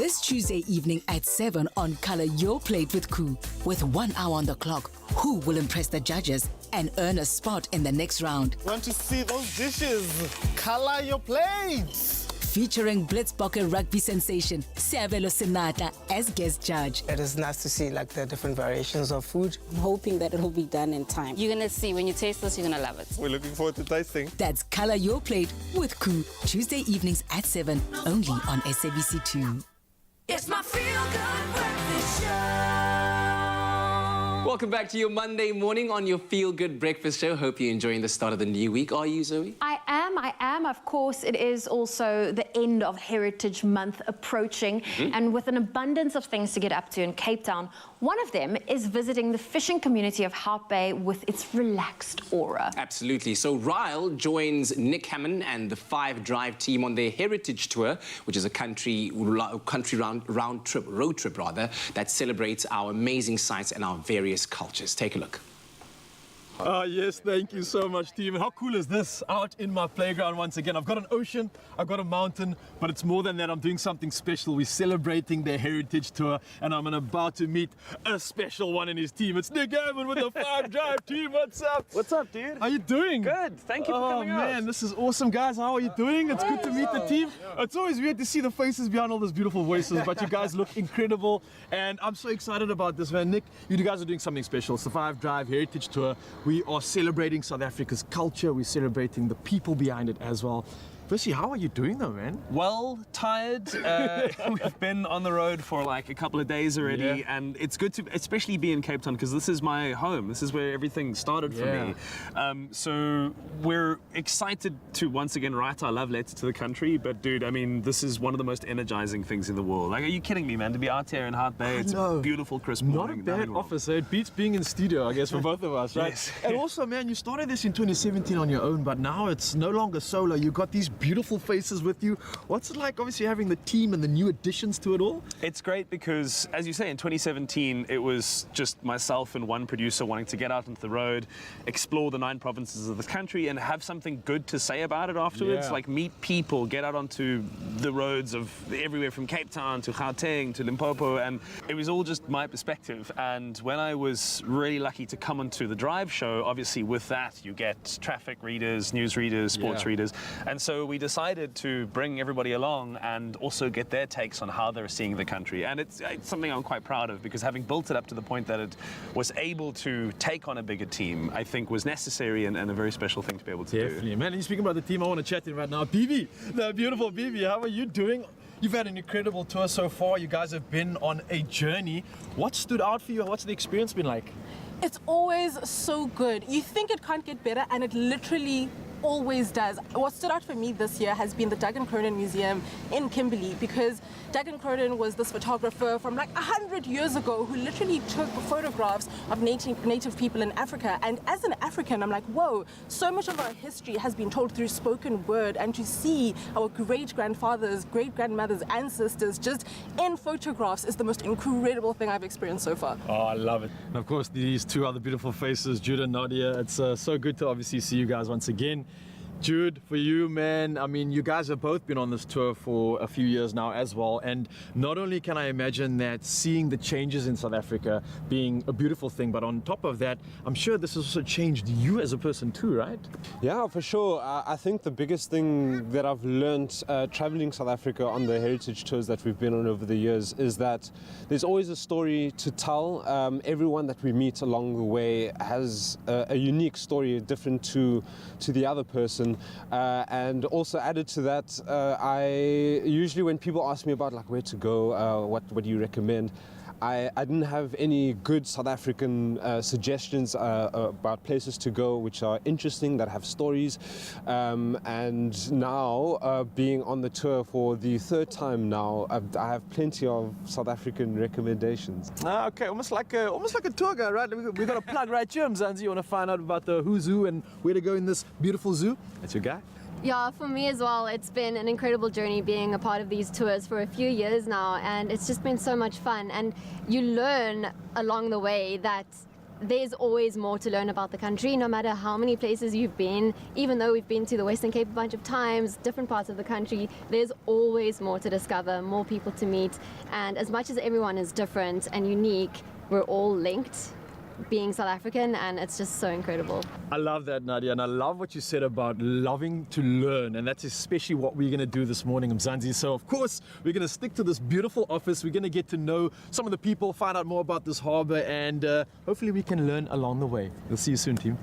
[SPEAKER 16] This Tuesday evening at 7 on Color Your Plate with Koo. With 1 hour on the clock, who will impress the judges and earn a spot in the next round?
[SPEAKER 15] Want to see those dishes? Color your plates!
[SPEAKER 16] Featuring Blitzbokke rugby sensation Seabelo Senatla as guest judge.
[SPEAKER 17] It is nice to see like the different variations of food. I'm hoping that it will be done in time. You're gonna see when you taste this, you're gonna love it.
[SPEAKER 15] We're looking forward to tasting.
[SPEAKER 16] That's Color Your Plate with Koo. Tuesday evenings at 7, only on SABC2.
[SPEAKER 1] It's my feel-good breakfast show.
[SPEAKER 3] Welcome back to your Monday morning on your Feel Good Breakfast Show. Hope you're enjoying the start of the new week. Are you, Zoe?
[SPEAKER 2] I am. Of course, it is also the end of Heritage Month approaching, and with an abundance of things to get up to in Cape Town, one of them is visiting the fishing community of Hout Bay with its relaxed aura.
[SPEAKER 3] Absolutely. So Ryle joins Nick Hammond and the 5 Drive team on their Heritage Tour, which is a road trip that celebrates our amazing sites and our various cultures. Take a look.
[SPEAKER 18] Yes, thank you so much, team. How cool is this? Out in my playground once again. I've got an ocean, I've got a mountain, but it's more than that. I'm doing something special. We're celebrating their Heritage Tour, and I'm about to meet a special one in his team. It's Nick Hammond with the 5 Drive team. What's up?
[SPEAKER 19] What's up, dude?
[SPEAKER 18] How you doing?
[SPEAKER 19] Good. Thank you for coming out.
[SPEAKER 18] Oh, man, this is awesome, guys. How are you doing? It's good to meet the team. It's always weird to see the faces behind all those beautiful voices, but you guys look incredible, and I'm so excited about this, man. Nick, you guys are doing something special. It's the 5 Drive Heritage Tour. We are celebrating South Africa's culture. We're celebrating the people behind it as well. Firstly, how are you doing though, man?
[SPEAKER 19] Well, tired. We've been on the road for like a couple of days already, and it's good to especially be in Cape Town because this is my home. This is where everything started for me. So we're excited to once again write our love letter to the country. But dude, I mean, this is one of the most energizing things in the world. Like, are you kidding me, man? To be out here in Hout Bay, it's a beautiful crisp morning.
[SPEAKER 18] Not a bad office. It beats being in studio, I guess, for both of us, right?
[SPEAKER 19] Yes.
[SPEAKER 18] And also, man, you started this in 2017 on your own, but now it's no longer solo. You got these beautiful faces with you. What's it like, obviously, having the team and the new additions to it all?
[SPEAKER 19] It's great because, as you say, in 2017, it was just myself and one producer wanting to get out into the road, explore the 9 provinces of the country, and have something good to say about it afterwards.
[SPEAKER 18] Yeah.
[SPEAKER 19] Like, meet people, get out onto the roads of everywhere from Cape Town to Gauteng to Limpopo, and it was all just my perspective. And when I was really lucky to come onto the Drive show, obviously with that, you get traffic readers, news readers, sports readers. And so we decided to bring everybody along and also get their takes on how they're seeing the country. And it's something I'm quite proud of, because having built it up to the point that it was able to take on a bigger team, I think was necessary and a very special thing to be able to do.
[SPEAKER 18] Definitely. Man, you're speaking about the team, I want to chat to you right now. Bibi, the beautiful Bibi, how are you doing? You've had an incredible tour so far. You guys have been on a journey. What stood out for you? What's the experience been like?
[SPEAKER 20] It's always so good. You think it can't get better, and it literally always does. What stood out for me this year has been the Doug and Cronin Museum in Kimberley, because Doug and Cronin was this photographer from like 100 years ago who literally took photographs of native people in Africa. And as an African, I'm like, whoa, so much of our history has been told through spoken word, and to see our great-grandfathers, great-grandmothers, ancestors just in photographs is the most incredible thing I've experienced so far.
[SPEAKER 18] Oh, I love it. And of course, these 2 other beautiful faces, Jude and Nadia. It's so good to obviously see you guys once again. Jude, for you, man, I mean, you guys have both been on this tour for a few years now as well, and not only can I imagine that seeing the changes in South Africa being a beautiful thing, but on top of that, I'm sure this has also changed you as a person too, right?
[SPEAKER 21] Yeah, for sure. I think the biggest thing that I've learned traveling South Africa on the heritage tours that we've been on over the years is that there's always a story to tell. Everyone that we meet along the way has a unique story, different to the other person. And also added to that, I usually, when people ask me about like where to go, what do you recommend, I didn't have any good South African suggestions about places to go which are interesting, that have stories. And now, being on the tour for the 3rd time now, I have plenty of South African recommendations.
[SPEAKER 18] Okay, almost like a tour guide, right? We've got a plug right here, Mzansi. You want to find out about the who's who and where to go in this beautiful zoo? That's your guy.
[SPEAKER 22] Yeah, for me as well, it's been an incredible journey being a part of these tours for a few years now, and it's just been so much fun. And you learn along the way that there's always more to learn about the country, no matter how many places you've been. Even though we've been to the Western Cape a bunch of times, different parts of the country, there's always more to discover, more people to meet. And as much as everyone is different and unique, we're all linked, being South African, and it's just so incredible.
[SPEAKER 18] I love that, Nadia, and I love what you said about loving to learn, and that's especially what we're going to do this morning, Mzansi. So, of course, we're going to stick to this beautiful office. We're going to get to know some of the people, find out more about this harbour, and hopefully we can learn along the way. We'll see you soon, team.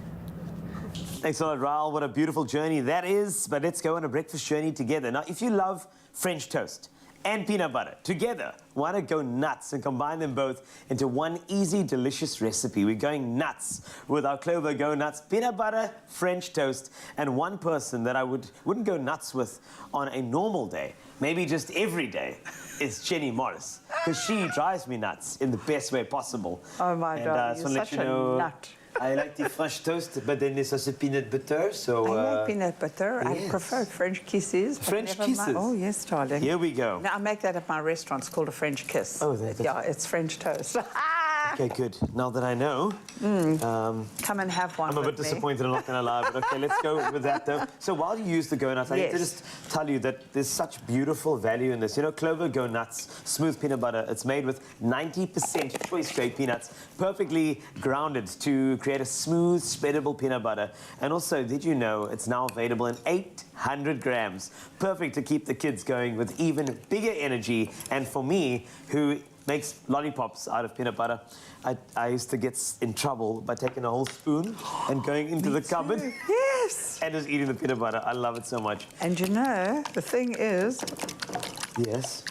[SPEAKER 4] Thanks a lot, Raul. What a beautiful journey that is. But let's go on a breakfast journey together. Now, if you love French toast and peanut butter together, why not go nuts and combine them both into one easy, delicious recipe? We're going nuts with our Clover Go Nuts peanut butter, French toast, and one person that I wouldn't go nuts with on a normal day, maybe just every day, is Jenny Morris, because she drives me nuts in the best way possible.
[SPEAKER 11] Oh my God, you're such a nut.
[SPEAKER 4] I like the French toast, but then there's also peanut butter, so...
[SPEAKER 11] I like peanut butter.
[SPEAKER 4] Yes.
[SPEAKER 11] I prefer French kisses.
[SPEAKER 4] French kisses?
[SPEAKER 11] Oh, yes, darling.
[SPEAKER 4] Here we go.
[SPEAKER 11] Now, I make that at my restaurant. It's called a French kiss.
[SPEAKER 4] Oh, that's...
[SPEAKER 11] Yeah, it's French toast.
[SPEAKER 4] Okay, good. Now that I know...
[SPEAKER 11] Come and have one.
[SPEAKER 4] I'm a bit disappointed, I'm not going to lie, but okay, let's go with that, though. So while you use the Go Nuts, I need to just tell you that there's such beautiful value in this. You know, Clover Go Nuts, smooth peanut butter, it's made with 90% choice-grade peanuts, perfectly grounded to create a smooth, spreadable peanut butter. And also, did you know it's now available in 800 grams? Perfect to keep the kids going with even bigger energy. And for me, who makes lollipops out of peanut butter, I used to get in trouble by taking a whole spoon and going into the cupboard.
[SPEAKER 11] Yes!
[SPEAKER 4] And just eating the peanut butter. I love it so much.
[SPEAKER 11] And you know, the thing is...
[SPEAKER 4] Yes?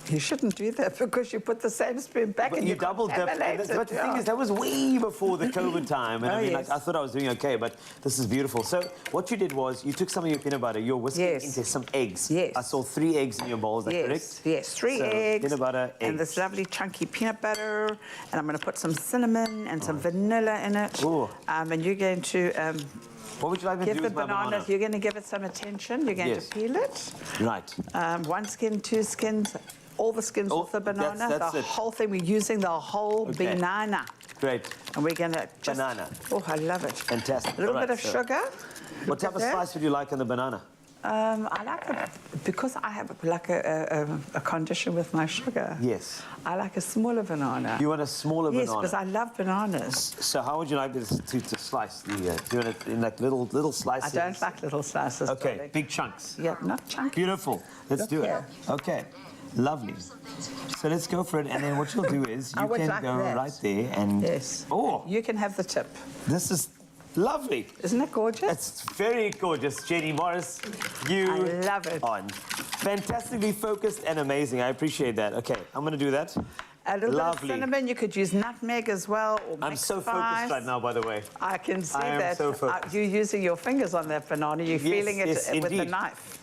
[SPEAKER 11] You shouldn't do that because you put the same spoon back and
[SPEAKER 4] you double dip. But the thing is, that was way before the COVID time. And I mean, like, I thought I was doing okay, but this is beautiful. So what you did was you took some of your peanut butter, you're whisking into some eggs.
[SPEAKER 11] Yes.
[SPEAKER 4] I saw 3 eggs in your bowl, is that correct?
[SPEAKER 11] Yes, 3 eggs.
[SPEAKER 4] Peanut butter, eggs.
[SPEAKER 11] And this lovely chunky peanut butter. And I'm going to put some cinnamon and some vanilla in it.
[SPEAKER 4] Ooh.
[SPEAKER 11] And you're going to...
[SPEAKER 4] what would you like me to do with my banana?
[SPEAKER 11] You're going to give it some attention. You're going to peel it.
[SPEAKER 4] Right.
[SPEAKER 11] 1 skin, 2 skins. All the skins off the banana,
[SPEAKER 4] that's
[SPEAKER 11] the whole thing. We're using the whole banana.
[SPEAKER 4] Great.
[SPEAKER 11] And we're going to just...
[SPEAKER 4] Banana.
[SPEAKER 11] Oh, I love it.
[SPEAKER 4] Fantastic.
[SPEAKER 11] A little bit of sugar.
[SPEAKER 4] What type of spice would you like on the banana?
[SPEAKER 11] I like it because I have like a condition with my sugar.
[SPEAKER 4] Yes.
[SPEAKER 11] I like a smaller banana.
[SPEAKER 4] You want a smaller banana?
[SPEAKER 11] Yes, because I love bananas.
[SPEAKER 4] So how would you like this to slice? Do you want it in like little slices?
[SPEAKER 11] I don't like little slices.
[SPEAKER 4] Okay,
[SPEAKER 11] darling.
[SPEAKER 4] big chunks.
[SPEAKER 11] Yeah, not chunky.
[SPEAKER 4] Beautiful. Let's do it. Okay. Lovely. So let's go for it, and then what you'll do is you can go right there and...
[SPEAKER 11] Yes.
[SPEAKER 4] Oh!
[SPEAKER 11] You can have the tip.
[SPEAKER 4] This is lovely.
[SPEAKER 11] Isn't it gorgeous?
[SPEAKER 4] It's very gorgeous, Jenny Morris. You
[SPEAKER 11] I love it.
[SPEAKER 4] are fantastically focused and amazing. I appreciate that. Okay, I'm going to do that.
[SPEAKER 11] A little bit of cinnamon. You could use nutmeg as well. Or
[SPEAKER 4] I'm so focused right now, by the way.
[SPEAKER 11] I can see
[SPEAKER 4] I am
[SPEAKER 11] that.
[SPEAKER 4] so focused.
[SPEAKER 11] You're using your fingers on that banana. You're feeling it with the knife.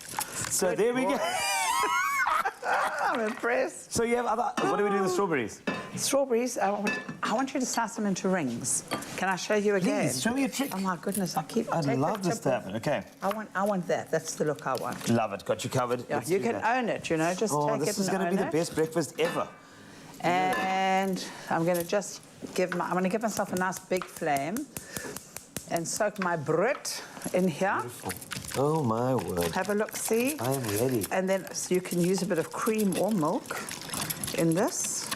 [SPEAKER 4] So there we go.
[SPEAKER 11] I'm impressed.
[SPEAKER 4] So you have other... What do we do with the strawberries?
[SPEAKER 11] Strawberries, I want you to slice them into rings. Can I show you again?
[SPEAKER 4] Please, show me a trick.
[SPEAKER 11] Oh, my goodness,
[SPEAKER 4] I'd love this to happen. Okay.
[SPEAKER 11] I want that. That's the look I want.
[SPEAKER 4] Love it. Got you covered.
[SPEAKER 11] Yeah, you can own it, you know. Just take it and own it.
[SPEAKER 4] This is going to be the best breakfast ever.
[SPEAKER 11] And I'm going to just give myself a nice big flame and soak my Brit in here.
[SPEAKER 4] Beautiful. Oh, my word.
[SPEAKER 11] Have a look, see?
[SPEAKER 4] I am ready.
[SPEAKER 11] And then so you can use a bit of cream or milk in this.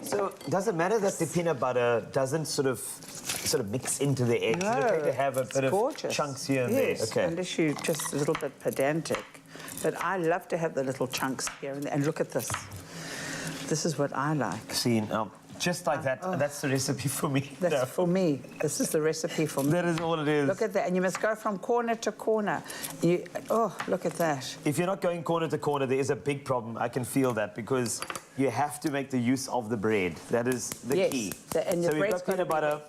[SPEAKER 4] So does it matter that the peanut butter doesn't sort of mix into the eggs?
[SPEAKER 11] No,
[SPEAKER 4] Is it okay to have a bit
[SPEAKER 11] gorgeous.
[SPEAKER 4] of chunks here and
[SPEAKER 11] yes,
[SPEAKER 4] there? Okay.
[SPEAKER 11] Unless you're just a little bit pedantic. But I love to have the little chunks here and there. And look at this. This is what I like.
[SPEAKER 4] See, just like that, that's the recipe for me.
[SPEAKER 11] That's for me. This is the recipe for me.
[SPEAKER 4] That is all it is.
[SPEAKER 11] Look at that. And you must go from corner to corner. Look at that.
[SPEAKER 4] If you're not going corner to corner, there is a big problem. I can feel that because you have to make the use of the bread. That is the key.
[SPEAKER 11] And
[SPEAKER 4] so
[SPEAKER 11] the
[SPEAKER 4] we've
[SPEAKER 11] bread's
[SPEAKER 4] got peanut butter.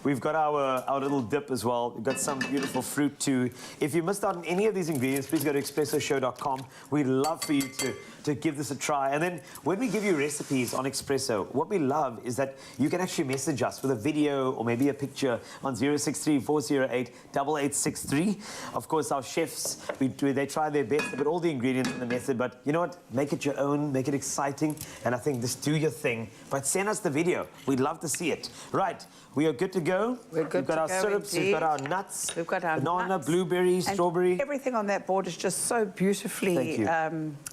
[SPEAKER 4] We've got our little dip as well. We've got some beautiful fruit too. If you missed out on any of these ingredients, please go to expressoshow.com. We'd love for you to give this a try. And then when we give you recipes on Expresso, what we love is that you can actually message us with a video or maybe a picture on 063-408-8863. Of course, our chefs, they try their best to put all the ingredients in the method, but you know what? Make it your own, make it exciting, and I think just do your thing. But send us the video. We'd love to see it. Right, we are good to go.
[SPEAKER 11] We're good
[SPEAKER 4] We've got
[SPEAKER 11] to
[SPEAKER 4] our
[SPEAKER 11] go
[SPEAKER 4] syrups,
[SPEAKER 11] indeed.
[SPEAKER 4] we've got our nuts,
[SPEAKER 11] We've got our
[SPEAKER 4] banana,
[SPEAKER 11] nuts,
[SPEAKER 4] blueberry,
[SPEAKER 11] and
[SPEAKER 4] strawberry.
[SPEAKER 11] Everything on that board is just so beautifully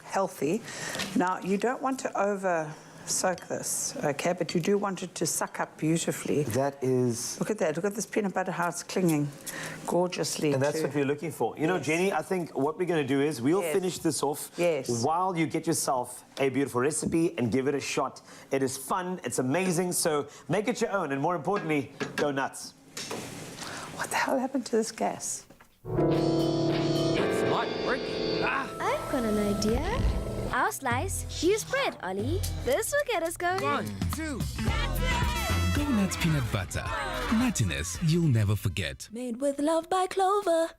[SPEAKER 11] healthy. Now, you don't want to over soak this, okay? But you do want it to suck up beautifully.
[SPEAKER 4] That is...
[SPEAKER 11] Look at that. Look at this peanut butter, how it's clinging gorgeously.
[SPEAKER 4] And that's what we're looking for. You know, Jenny, I think what we're going to do is we'll finish this off while you get yourself a beautiful recipe and give it a shot. It is fun. It's amazing. So make it your own. And more importantly, go nuts.
[SPEAKER 11] What the hell happened to this gas?
[SPEAKER 3] It's not working.
[SPEAKER 7] I've got an idea. Our slice, you spread, Ollie. This will get us going.
[SPEAKER 8] 1, 2. Go Nuts Peanut Butter. Nuttiness you'll never forget.
[SPEAKER 7] Made with love by Clover.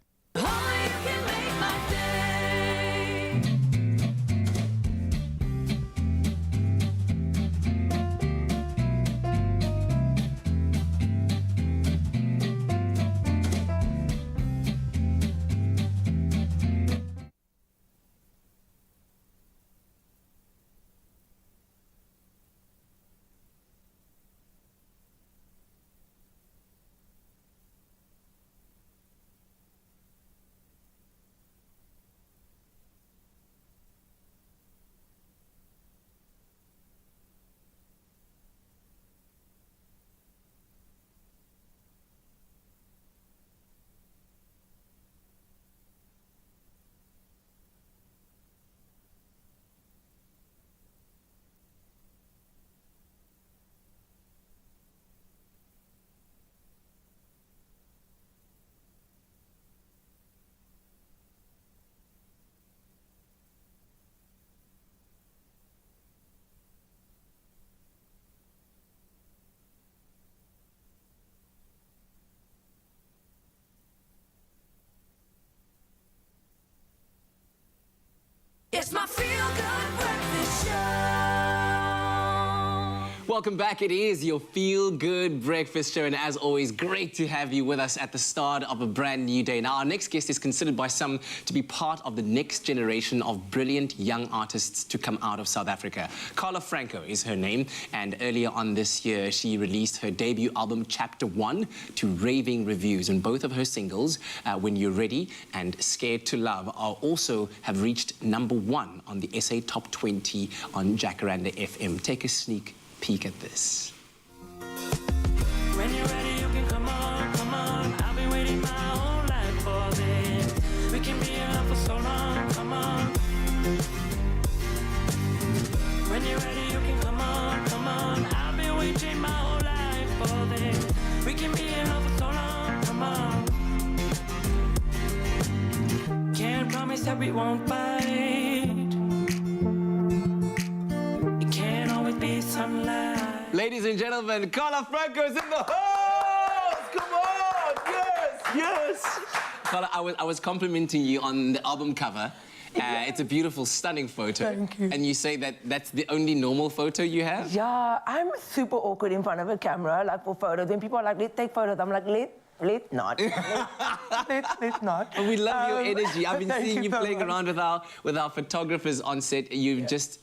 [SPEAKER 1] It's my feel-good breakfast show.
[SPEAKER 3] Welcome back. It is your feel-good breakfast show, and as always, great to have you with us at the start of a brand new day. Now, our next guest is considered by some to be part of the next generation of brilliant young artists to come out of South Africa. Carla Franco is her name, and earlier on this year, she released her debut album, Chapter 1, to raving reviews, and both of her singles, When You're Ready and Scared to Love, also have reached #1 on the SA Top 20 on Jacaranda FM. Take a sneak peek at this.
[SPEAKER 1] When you're ready, you can come on, come on. I've been waiting my whole life for this. We can be in love for so long, come on. When you're ready, you can come on, come on. I've been waiting my whole life for this. We can be in love for so long, come on. Can't promise that we won't fight. It can't always be sunlight.
[SPEAKER 3] Ladies and gentlemen, Carla Franco is in the house! Come on! Yes! Yes! Carla, I was complimenting you on the album cover. It's a beautiful, stunning photo.
[SPEAKER 23] Thank you.
[SPEAKER 3] And you say that that's the only normal photo you have?
[SPEAKER 23] Yeah, I'm super awkward in front of a camera, like for photos. When people are like, let's take photos, I'm like, let's not. Let's not.
[SPEAKER 3] And we love your energy. I've been
[SPEAKER 23] thank
[SPEAKER 3] seeing you
[SPEAKER 23] so
[SPEAKER 3] playing
[SPEAKER 23] much.
[SPEAKER 3] around with our photographers on set. You've just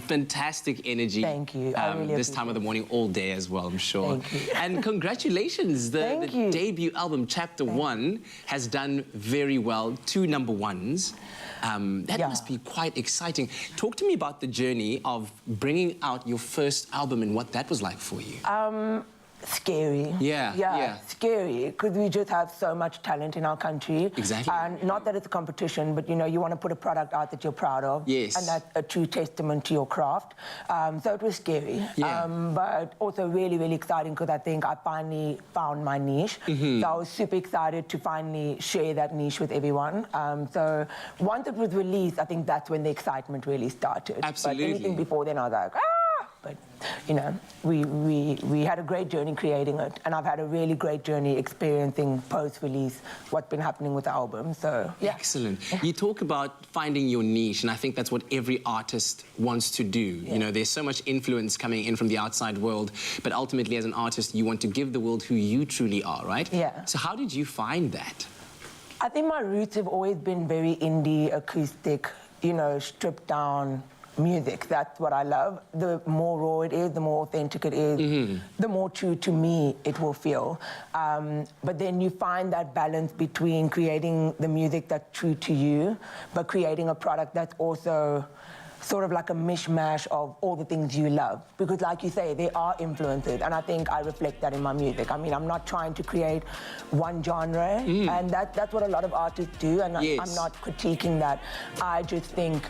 [SPEAKER 3] fantastic energy.
[SPEAKER 23] Thank you. I really
[SPEAKER 3] this time of the morning, all day as well, I'm sure.
[SPEAKER 23] Thank you.
[SPEAKER 3] And congratulations. The debut album, Chapter 1, has done very well. 2 #1s. That must be quite exciting. Talk to me about the journey of bringing out your first album and what that was like for you.
[SPEAKER 23] Scary.
[SPEAKER 3] Yeah.
[SPEAKER 23] Scary, because we just have so much talent in our country.
[SPEAKER 3] Exactly.
[SPEAKER 23] And not that it's a competition, but, you know, you want to put a product out that you're proud of.
[SPEAKER 3] Yes.
[SPEAKER 23] And that's a true testament to your craft. So it was scary.
[SPEAKER 3] Yeah.
[SPEAKER 23] But also really, really exciting, because I think I finally found my niche. So I was super excited to finally share that niche with everyone. So once it was released, I think that's when the excitement really started.
[SPEAKER 3] Absolutely.
[SPEAKER 23] But anything before then, I was like, but you know, we had a great journey creating it, and I've had a really great journey experiencing post-release what's been happening with the album. So yeah.
[SPEAKER 3] Excellent. You talk about finding your niche, and I think that's what every artist wants to do. You know, there's so much influence coming in from the outside world, but ultimately as an artist, you want to give the world who you truly are, right?
[SPEAKER 23] Yeah.
[SPEAKER 3] So how did you find that?
[SPEAKER 23] I think my roots have always been very indie, acoustic, you know, stripped down music. That's what I love. The more raw it is, the more authentic it is, the more true to me it will feel. But then you find that balance between creating the music that's true to you, but creating a product that's also sort of like a mishmash of all the things you love. Because like you say, they are influences, and I think I reflect that in my music. I mean, I'm not trying to create one genre, and that's what a lot of artists do, and I'm not critiquing that. I just think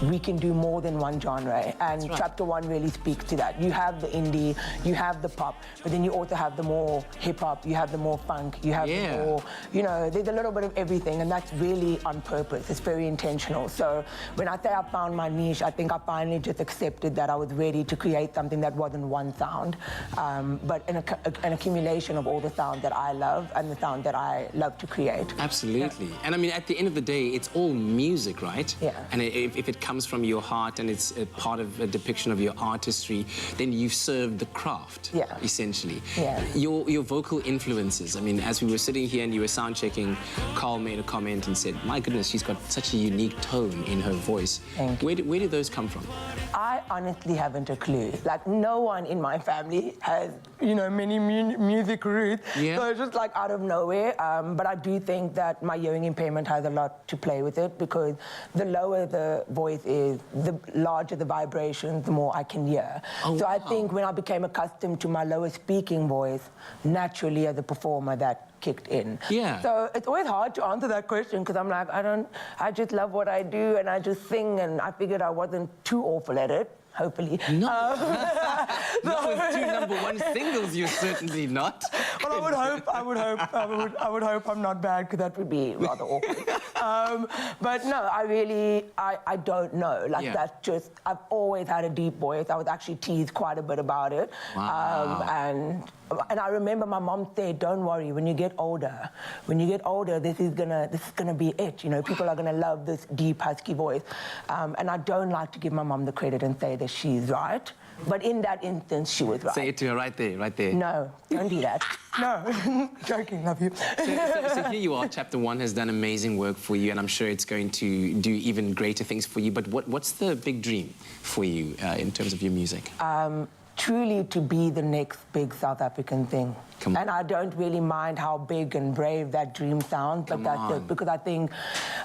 [SPEAKER 23] we can do more than one genre, and Chapter 1 really speaks to that. You have the indie, you have the pop, but then you also have the more hip-hop, you have the more funk, you have the more, you know, there's a little bit of everything, and that's really on purpose. It's very intentional. So when I say I found my niche, I think I finally just accepted that I was ready to create something that wasn't one sound, but an accumulation of all the sounds that I love and the sound that I love to create.
[SPEAKER 3] Absolutely. And I mean, at the end of the day, it's all music, right?
[SPEAKER 23] Yeah.
[SPEAKER 3] And if it comes from your heart and it's a part of a depiction of your artistry, then you've served the craft, essentially.
[SPEAKER 23] Yeah.
[SPEAKER 3] Your vocal influences, I mean, as we were sitting here and you were sound checking, Carl made a comment and said, my goodness, she's got such a unique tone in her voice.
[SPEAKER 23] Thank you.
[SPEAKER 3] Where did those come from?
[SPEAKER 23] I honestly haven't a clue. Like, no one in my family has, you know, many music roots.
[SPEAKER 3] Yeah.
[SPEAKER 23] So it's just like out of nowhere. But I do think that my hearing impairment has a lot to play with it, because the lower the voice is, the larger the vibrations, the more I can hear. So I think when I became accustomed to my lower speaking voice, naturally as a performer, that kicked in.
[SPEAKER 3] Yeah.
[SPEAKER 23] So it's always hard to answer that question, because I'm like, I just love what I do, and I just sing, and I figured I wasn't too awful at it. Hopefully.
[SPEAKER 3] No. Not with 2 #1 singles, you're certainly not.
[SPEAKER 23] Well, I would hope I'm not bad, because that would be rather awkward. But no, I don't know. Like, that's just, I've always had a deep voice. I was actually teased quite a bit about it.
[SPEAKER 3] Wow.
[SPEAKER 23] And I remember my mom said, don't worry, when you get older, this is gonna be it. You know, people are gonna love this deep, husky voice. And I don't like to give my mom the credit and say that she's right. But in that instance, she was right.
[SPEAKER 3] Say it to her right there, right there.
[SPEAKER 23] No, don't do that. No, joking, love you.
[SPEAKER 3] So here you are, Chapter 1 has done amazing work for you, and I'm sure it's going to do even greater things for you. But what's the big dream for you in terms of your music?
[SPEAKER 23] Truly to be the next big South African thing. And I don't really mind how big and brave that dream sounds, but that's it, because I think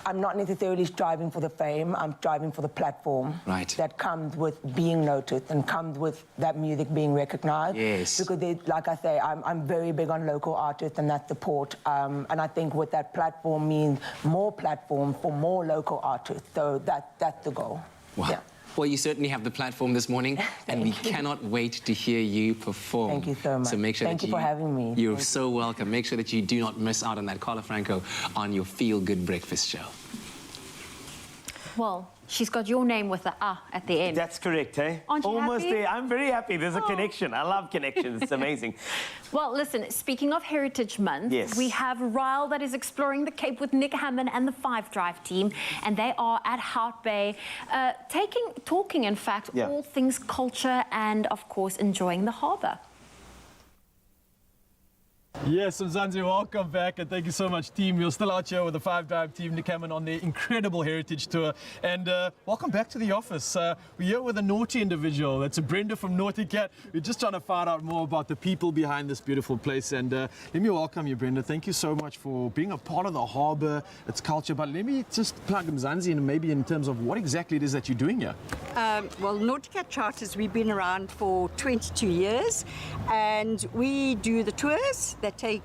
[SPEAKER 23] I'm not necessarily striving for the fame, I'm striving for the platform that comes with being noticed and comes with that music being recognized.
[SPEAKER 3] Yes.
[SPEAKER 23] Because, like I say, I'm very big on local artists and that support, and I think with that platform means more platform for more local artists, so that's the goal.
[SPEAKER 3] Wow.
[SPEAKER 23] Yeah.
[SPEAKER 3] Well, you certainly have the platform this morning, and we cannot wait to hear you perform.
[SPEAKER 23] Thank you so much.
[SPEAKER 3] So make sure
[SPEAKER 23] Thank you for having me.
[SPEAKER 3] You're so welcome. Make sure that you do not miss out on that Carla Franco on your Feel Good Breakfast show.
[SPEAKER 2] Well, she's got your name with the at the end.
[SPEAKER 4] That's correct, eh?
[SPEAKER 2] Aren't you
[SPEAKER 4] Almost
[SPEAKER 2] happy?
[SPEAKER 4] there. I'm very happy. There's a connection. I love connections. It's amazing.
[SPEAKER 2] Well, listen, speaking of Heritage Month,
[SPEAKER 4] Yes.
[SPEAKER 2] we have Ryle that is exploring the Cape with Nick Hammond and the 5 Drive team, and they are at Hout Bay, talking, in fact, all things culture and, of course, enjoying the harbour.
[SPEAKER 18] Yes, Mzansi, welcome back, and thank you so much, team. You're still out here with the 5 Drive team, Nick Hammond, on their incredible heritage tour. And welcome back to the office. We're here with a naughty individual. That's a Brenda from Naughty Cat. We're just trying to find out more about the people behind this beautiful place. And let me welcome you, Brenda. Thank you so much for being a part of the harbour, its culture. But let me just plug Mzansi in, maybe in terms of what exactly it is that you're doing here.
[SPEAKER 5] Well, Naughty Cat Charters, we've been around for 22 years, and we do the tours that take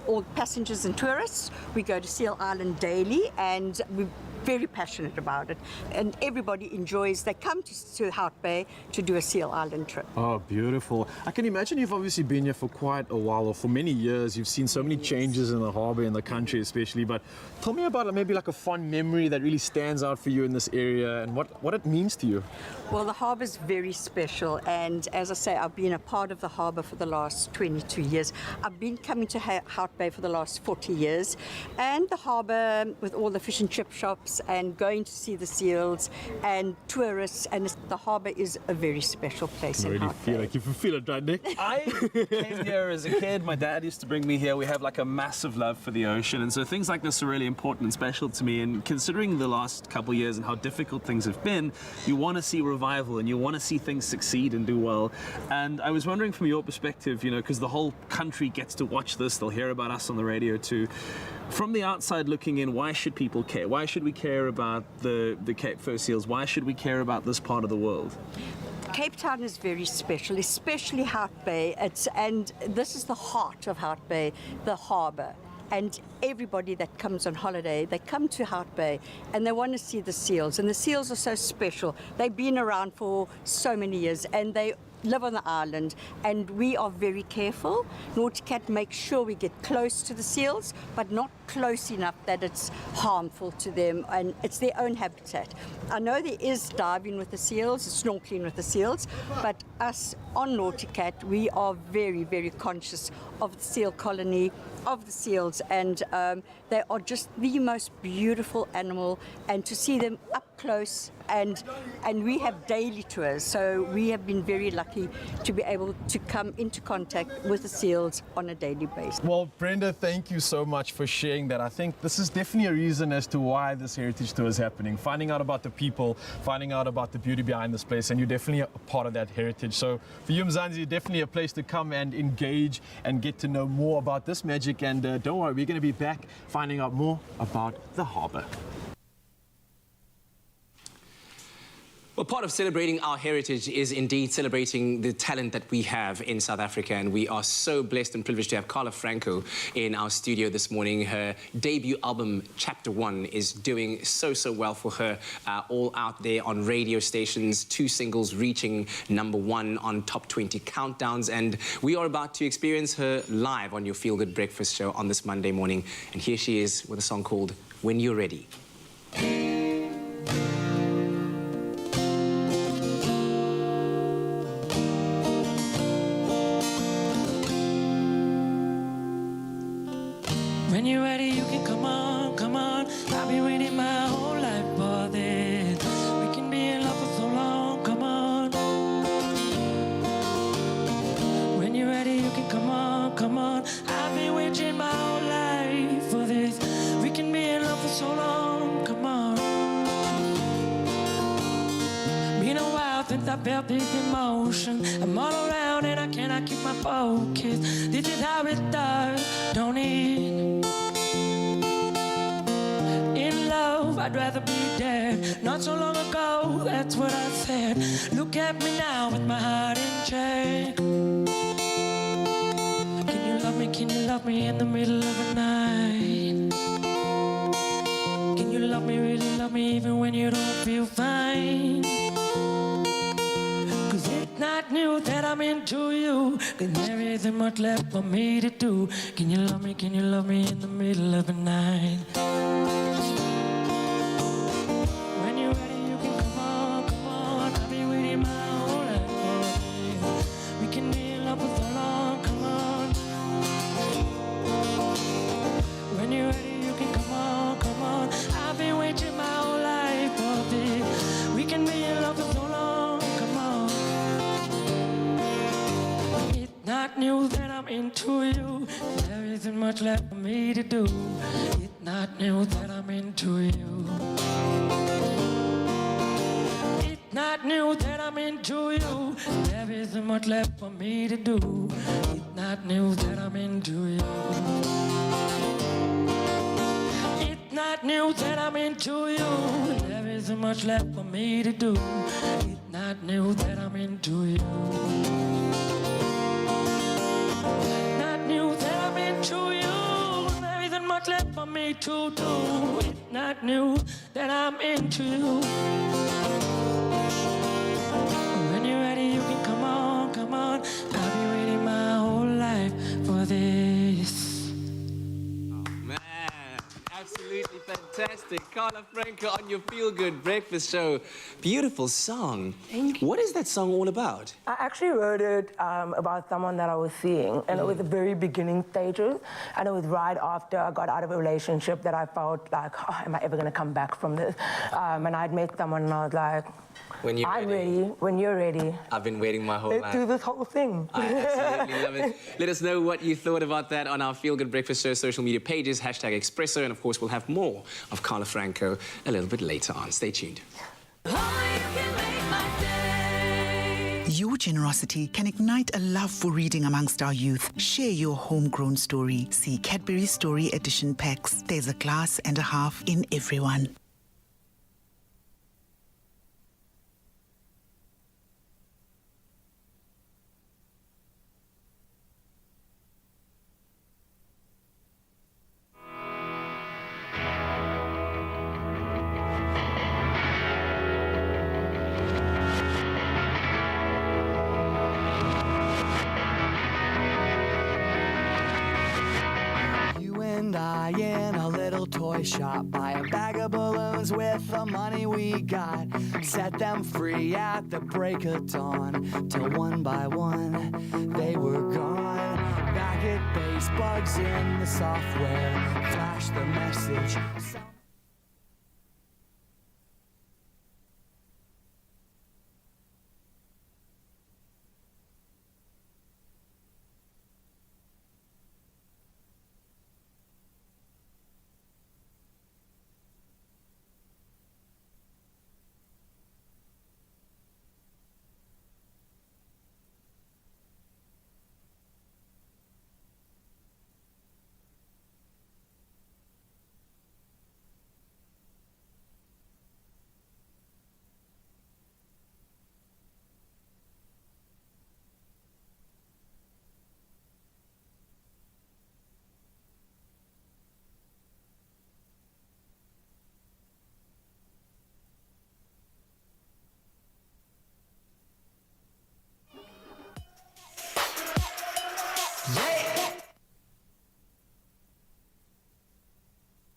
[SPEAKER 5] all passengers and tourists. We go to Seal Island daily, and we very passionate about it, and everybody enjoys. They come to Hout Bay to do a Seal Island trip.
[SPEAKER 18] Oh, beautiful. I can imagine you've obviously been here for quite a while, or for many years. You've seen so many changes in the harbour, in the country especially, but tell me about maybe like a fun memory that really stands out for you in this area and what it means to you.
[SPEAKER 5] Well, the harbour is very special, and as I say, I've been a part of the harbour for the last 22 years. I've been coming to Hout Bay for the last 40 years, and the harbour with all the fish and chip shops and going to see the seals and tourists, and the harbour is a very special place in Hout Bay.
[SPEAKER 18] Like you can feel it, right, Nick?
[SPEAKER 19] I came here as a kid. My dad used to bring me here. We have like a massive love for the ocean, and so things like this are really important and special to me. And considering the last couple of years and how difficult things have been, you want to see revival and you want to see things succeed and do well. And I was wondering from your perspective, you know, because the whole country gets to watch this, they'll hear about us on the radio too. From the outside looking in, why should people care? Why should we care about the Cape Fur seals? Why should we care about this part of the world?
[SPEAKER 5] Cape Town is very special, especially Hout Bay. And this is the heart of Hout Bay, the harbour. And everybody that comes on holiday, they come to Hout Bay and they want to see the seals. And the seals are so special. They've been around for so many years and they live on the island, and we are very careful. Nauticat makes sure we get close to the seals, but not close enough that it's harmful to them, and it's their own habitat. I know there is diving with the seals, snorkeling with the seals, but us on Nauticat, we are very, very conscious of the seal colony, of the seals, and they are just the most beautiful animal, and to see them up close, and we have daily tours, so we have been very lucky to be able to come into contact with the seals on a daily basis.
[SPEAKER 18] Well, Brenda, thank you so much for sharing that. I think this is definitely a reason as to why this heritage tour is happening. Finding out about the people, finding out about the beauty behind this place, and you're definitely a part of that heritage. So for you, Mzansi, definitely a place to come and engage and get to know more about this magic. And don't worry, we're going to be back finding out more about the harbour.
[SPEAKER 3] Well, part of celebrating our heritage is indeed celebrating the talent that we have in South Africa, and we are so blessed and privileged to have Carla Franco in our studio this morning. Her debut album, Chapter 1, is doing so well for her, all out there on radio stations, 2 singles reaching #1 on top 20 countdowns, and we are about to experience her live on your Feel Good Breakfast show on this Monday morning, and here she is with a song called When You're Ready.
[SPEAKER 6] When you're ready, you can come on, come on. I've been waiting my whole life for this. We can be in love for so long, come on. When you're ready, you can come on, come on. I've been waiting my whole life for this. We can be in love for so long, come on. Been a while since I felt this emotion. I'm all around and I cannot keep my focus. This is how it does, don't it? In love, I'd rather be dead. Not so long ago, that's what I said. Look at me now with my heart in check. Can you love me in the middle of the night? Can you love me, really love me even when you don't feel fine? Cause it's not new that I'm into you, cause there isn't much left for me to do. Can you love me in the middle of the night? When you're ready, you can come on, come on. I've been waiting my whole life for this. We can be in love for so long, come on. When you're ready, you can come on, come on. I've been waiting my whole life for this. We can be in love for so long, come on. It's not new that I'm into you. There isn't much left for me to do. It's not new that I'm into you. It's not new that I'm into you. There isn't much left for me to do. It's not new that I'm into you. It's not new that I'm into you. There isn't much left for me to do. It's not new that I'm into you. Not new that I'm into you. There isn't much left for me to do. It's not new that I'm into you. When you're ready, you can come on, come on. I've been waiting my whole life for this.
[SPEAKER 3] Man, absolutely fantastic. Carla Franco on your Feel Good Breakfast Show. Beautiful song.
[SPEAKER 23] Thank you.
[SPEAKER 3] What is that song all about?
[SPEAKER 23] I actually wrote it about someone that I was seeing, and it was the very beginning stages, and it was right after I got out of a relationship that I felt like, oh, am I ever going to come back from this? And I'd met someone, and I was like, I'm ready. When you're ready.
[SPEAKER 3] I've been waiting my whole
[SPEAKER 23] Let's
[SPEAKER 3] life.
[SPEAKER 23] do this whole thing.
[SPEAKER 3] I absolutely love it. Let us know what you thought about that on our Feel Good Breakfast Show social media pages, #Expresso, and of course we'll have more of Carla Franco a little bit later on. Stay tuned.
[SPEAKER 9] Your generosity can ignite a love for reading amongst our youth. Share your homegrown story. See Cadbury Story Edition packs. There's a glass and a half in everyone.
[SPEAKER 10] In a little toy shop, buy a bag of balloons with the money we got, set them free at the break of dawn, till one by one they were gone. Back at base, bugs in the software, flash the message.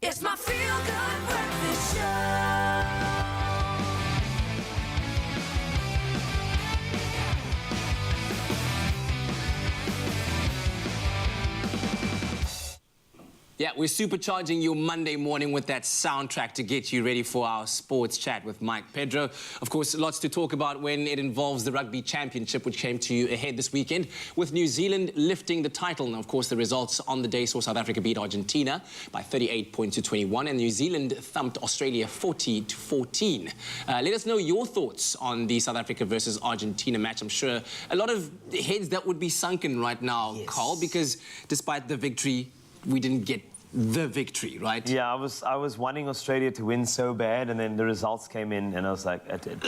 [SPEAKER 1] It's my Feel Good Breakfast Show.
[SPEAKER 3] Yeah, we're supercharging your Monday morning with that soundtrack to get you ready for our sports chat with Mike Pedro. Of course, lots to talk about when it involves the Rugby Championship, which came to a head this weekend, with New Zealand lifting the title. And of course, the results on the day saw South Africa beat Argentina by 38 points to 21, and New Zealand thumped Australia 40 to 14. Let us know your thoughts on the South Africa versus Argentina match. I'm sure a lot of heads that would be sunken right now, Carl, because despite the victory, we didn't get the victory, right?
[SPEAKER 4] Yeah, I was wanting Australia to win so bad, and then the results came in, and I was like, I did.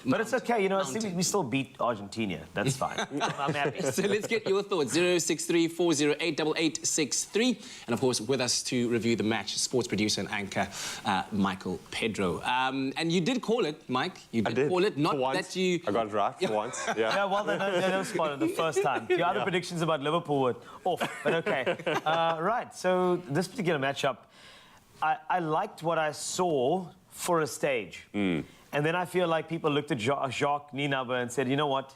[SPEAKER 4] But it's okay, you know, we still beat Argentina. That's fine. I'm happy.
[SPEAKER 3] So let's get your thoughts. 063-408-8863. And of course, with us to review the match, sports producer and anchor, Michael Pedro. And you did call it, Mike. You did call it. Not that you...
[SPEAKER 21] I got it right for once. Yeah.
[SPEAKER 4] Yeah, well, they don't spot it the first time. The other predictions about Liverpool were off, but okay. Right, so this particular matchup, I liked what I saw for a stage. And then I feel like people looked at Jacques Nienaber and said, you know what?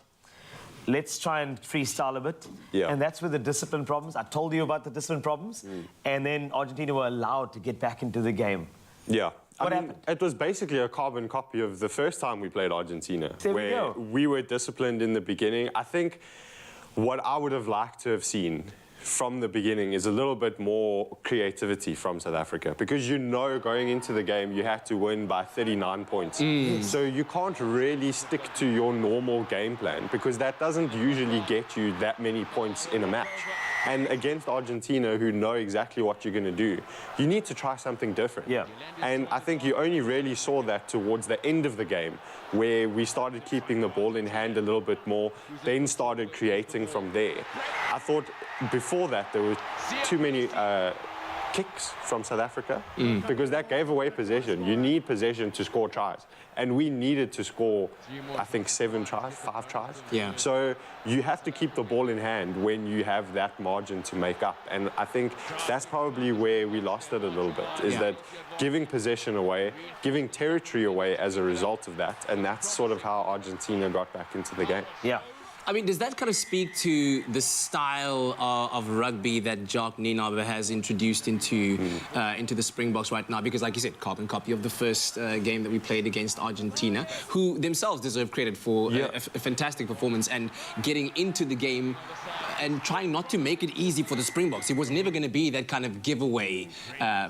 [SPEAKER 4] Let's try and freestyle a bit.
[SPEAKER 21] Yeah.
[SPEAKER 4] And that's where the discipline problems. I told you about the discipline problems. And then Argentina were allowed to get back into the game.
[SPEAKER 21] Yeah.
[SPEAKER 4] What happened?
[SPEAKER 21] It was basically a carbon copy of the first time we played Argentina,
[SPEAKER 4] There we
[SPEAKER 21] where
[SPEAKER 4] go.
[SPEAKER 21] we were disciplined in the beginning. I think what I would have liked to have seen from the beginning is a little bit more creativity from South Africa, because you know going into the game you have to win by 39 points. So you can't really stick to your normal game plan, because that doesn't usually get you that many points in a match. And against Argentina, who know exactly what you're going to do, you need to try something different.
[SPEAKER 4] Yeah.
[SPEAKER 21] And I think you only really saw that towards the end of the game, where we started keeping the ball in hand a little bit more, then started creating from there. I thought before that there were too many
[SPEAKER 12] kicks from South Africa because that gave away possession. You need possession to score tries. And we needed to score, I think, 7 tries, 5 tries.
[SPEAKER 3] Yeah.
[SPEAKER 12] So you have to keep the ball in hand when you have that margin to make up. And I think that's probably where we lost it a little bit, is that giving possession away, giving territory away as a result of that. And that's sort of how Argentina got back into the game.
[SPEAKER 4] Yeah.
[SPEAKER 3] I mean, does that kind of speak to the style of rugby that Jacques Nienaber has introduced into the Springboks right now? Because, like you said, carbon copy of the first game that we played against Argentina, who themselves deserve credit for a fantastic performance and getting into the game and trying not to make it easy for the Springboks. It was never going to be that kind of giveaway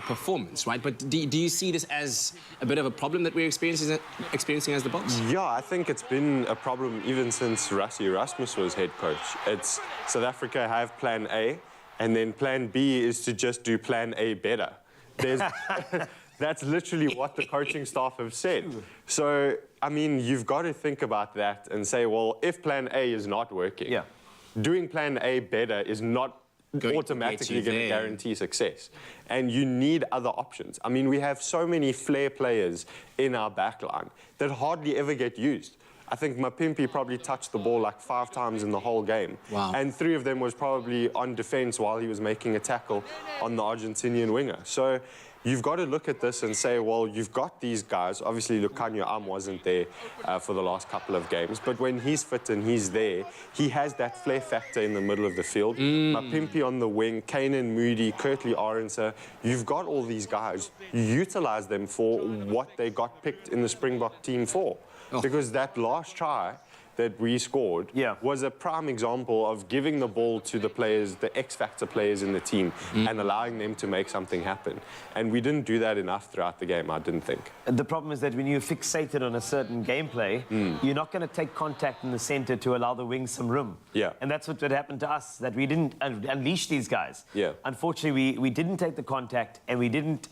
[SPEAKER 3] performance, right? But do you see this as a bit of a problem that we're experiencing as the Boks?
[SPEAKER 12] Yeah, I think it's been a problem even since Rassie Erasmus was head coach. It's South Africa have plan A, and then plan B is to just do plan A better. That's literally what the coaching staff have said. So, I mean, you've got to think about that and say, well, if plan A is not working, doing plan A better is not automatically going to guarantee success. And you need other options. I mean, we have so many flair players in our backline that hardly ever get used. I think Mapimpi probably touched the ball like 5 times in the whole game.
[SPEAKER 3] Wow.
[SPEAKER 12] And 3 of them was probably on defense while he was making a tackle on the Argentinian winger. So you've got to look at this and say, well, you've got these guys. Obviously, Lucanio wasn't there for the last couple of games. But when he's fit and he's there, he has that flair factor in the middle of the field. Mapimpi on the wing, Kanan Moody, Kurtley Arendse. You've got all these guys. You utilize them for what they got picked in the Springbok team for. Because that last try that we scored was a prime example of giving the ball to the players, the X-factor players in the team, and allowing them to make something happen. And we didn't do that enough throughout the game, I didn't think.
[SPEAKER 4] The problem is that when you're fixated on a certain gameplay, you're not going to take contact in the center to allow the wings some room. And that's what happened to us, that we didn't unleash these guys. Unfortunately, we didn't take the contact, and we didn't,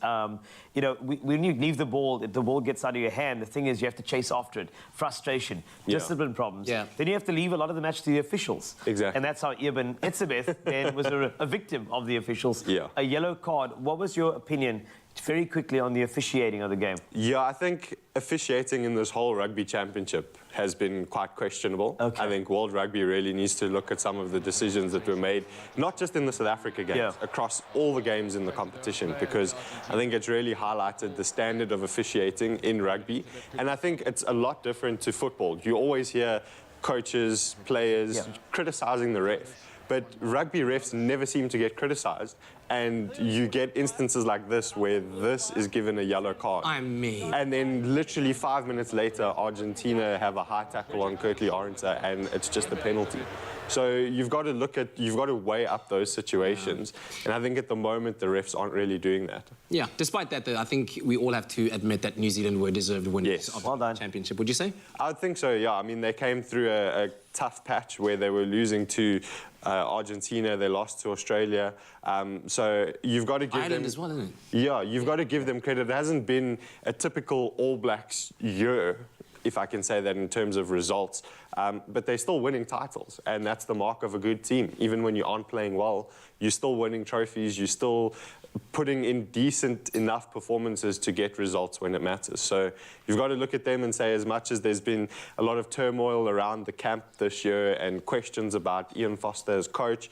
[SPEAKER 4] you know, when you leave the ball, if the ball gets out of your hand, the thing is you have to chase after it. Frustration, discipline problems. Then you have to leave a lot of the match to the officials.
[SPEAKER 12] Exactly.
[SPEAKER 4] And that's how Eben Etzebeth then was a victim of the officials. A yellow card. What was your opinion, very quickly, on the officiating of the game?
[SPEAKER 12] Yeah, I think officiating in this whole rugby championship has been quite questionable. I think World Rugby really needs to look at some of the decisions that were made, not just in the South Africa games, across all the games in the competition, because I think it's really highlighted the standard of officiating in rugby. And I think it's a lot different to football. You always hear coaches, players criticizing the ref. But rugby refs never seem to get criticised, and you get instances like this where this is given a yellow card. And then literally 5 minutes later, Argentina have a high tackle on Kurtley Arendse, and it's just a penalty. So you've got to weigh up those situations, and I think at the moment the refs aren't really doing that.
[SPEAKER 3] Yeah, despite that, though, I think we all have to admit that New Zealand were deserved winners of the championship. Would you say?
[SPEAKER 12] I would think so, yeah. I mean, they came through a tough patch where they were losing to Argentina, they lost to Australia. So you've got to give
[SPEAKER 3] Ireland
[SPEAKER 12] them...
[SPEAKER 3] as well, isn't it?
[SPEAKER 12] Yeah, you've got to give them credit. It hasn't been a typical All Blacks year, if I can say that in terms of results. But they're still winning titles, and that's the mark of a good team. Even when you aren't playing well, you're still winning trophies, you're still putting in decent enough performances to get results when it matters. So you've got to look at them and say, as much as there's been a lot of turmoil around the camp this year and questions about Ian Foster as coach,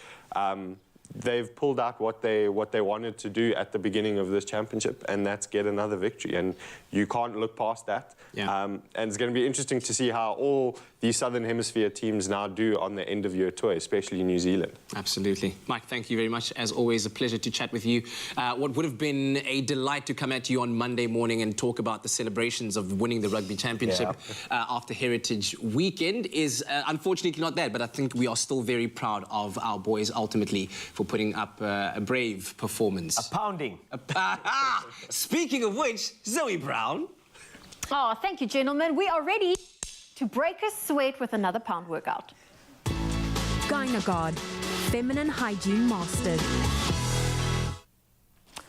[SPEAKER 12] they've pulled out what they wanted to do at the beginning of this championship, and that's get another victory. And you can't look past that. And it's going to be interesting to see how all these Southern Hemisphere teams now do on the end-of-year tour, especially New Zealand.
[SPEAKER 3] Absolutely. Mike, thank you very much. As always, a pleasure to chat with you. What would have been a delight to come at you on Monday morning and talk about the celebrations of winning the Rugby Championship after Heritage Weekend is unfortunately not there, but I think we are still very proud of our boys ultimately for putting up a brave performance.
[SPEAKER 4] A pounding.
[SPEAKER 3] Speaking of which, Zoe Brown.
[SPEAKER 2] Oh, thank you, gentlemen. We are ready to break a sweat with another pound workout.
[SPEAKER 13] Gynagard, feminine hygiene mastered.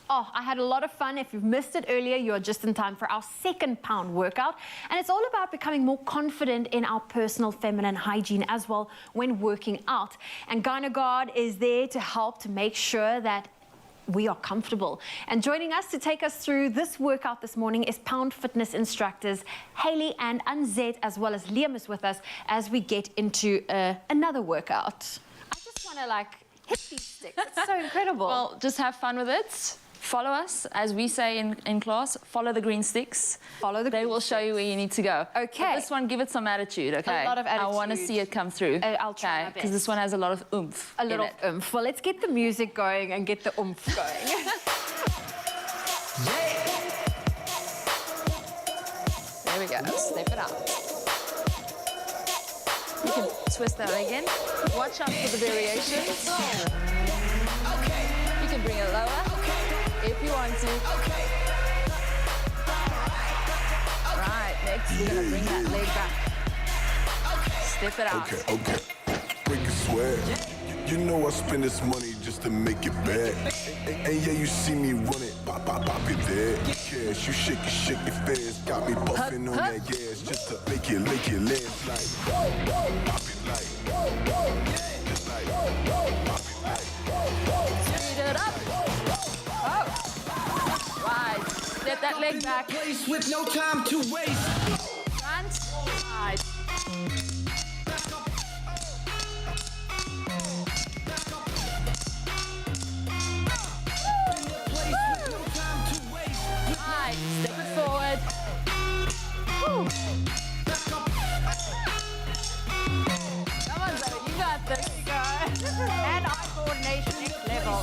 [SPEAKER 2] Oh, I had a lot of fun. If you've missed it earlier, you're just in time for our second pound workout. And it's all about becoming more confident in our personal feminine hygiene as well when working out. And Gynagard is there to help to make sure that we are comfortable. And joining us to take us through this workout this morning is Pound Fitness instructors Hayley and Anzet, as well as Liam is with us as we get into another workout. I just want to like hit these sticks. It's so incredible.
[SPEAKER 14] Well, just have fun with it. Follow us, as we say in class, follow the green sticks. They will show you where you need to go.
[SPEAKER 2] Okay.
[SPEAKER 14] But this one, give it some attitude, okay?
[SPEAKER 2] A lot of attitude.
[SPEAKER 14] I want to see it come through.
[SPEAKER 2] I'll try my best.
[SPEAKER 14] Because this one has a lot of oomph.
[SPEAKER 2] A little oomph. Well, let's get the music going and get the oomph going.
[SPEAKER 14] There we go. Step it up. You can twist that again. Watch out for the variations. You can bring it lower if you want to. Right, next we're gonna bring that leg back. Step it out.
[SPEAKER 15] Okay. Break a sweat. You know I spend this money just to make it back. And yeah, you see me run it, pop it there. Cash, you shake it fast. Got me puffing on that gas just to make it last like. Pop it like. Just like. Pop it like.
[SPEAKER 14] Speed it up. Oh. Right. Step that leg back.
[SPEAKER 10] Place with no time to waste.
[SPEAKER 14] Front. Side. Right. Step it forward. Woo. Come on, Zoe. You got this.
[SPEAKER 2] There you go. Hand-eye coordination next level.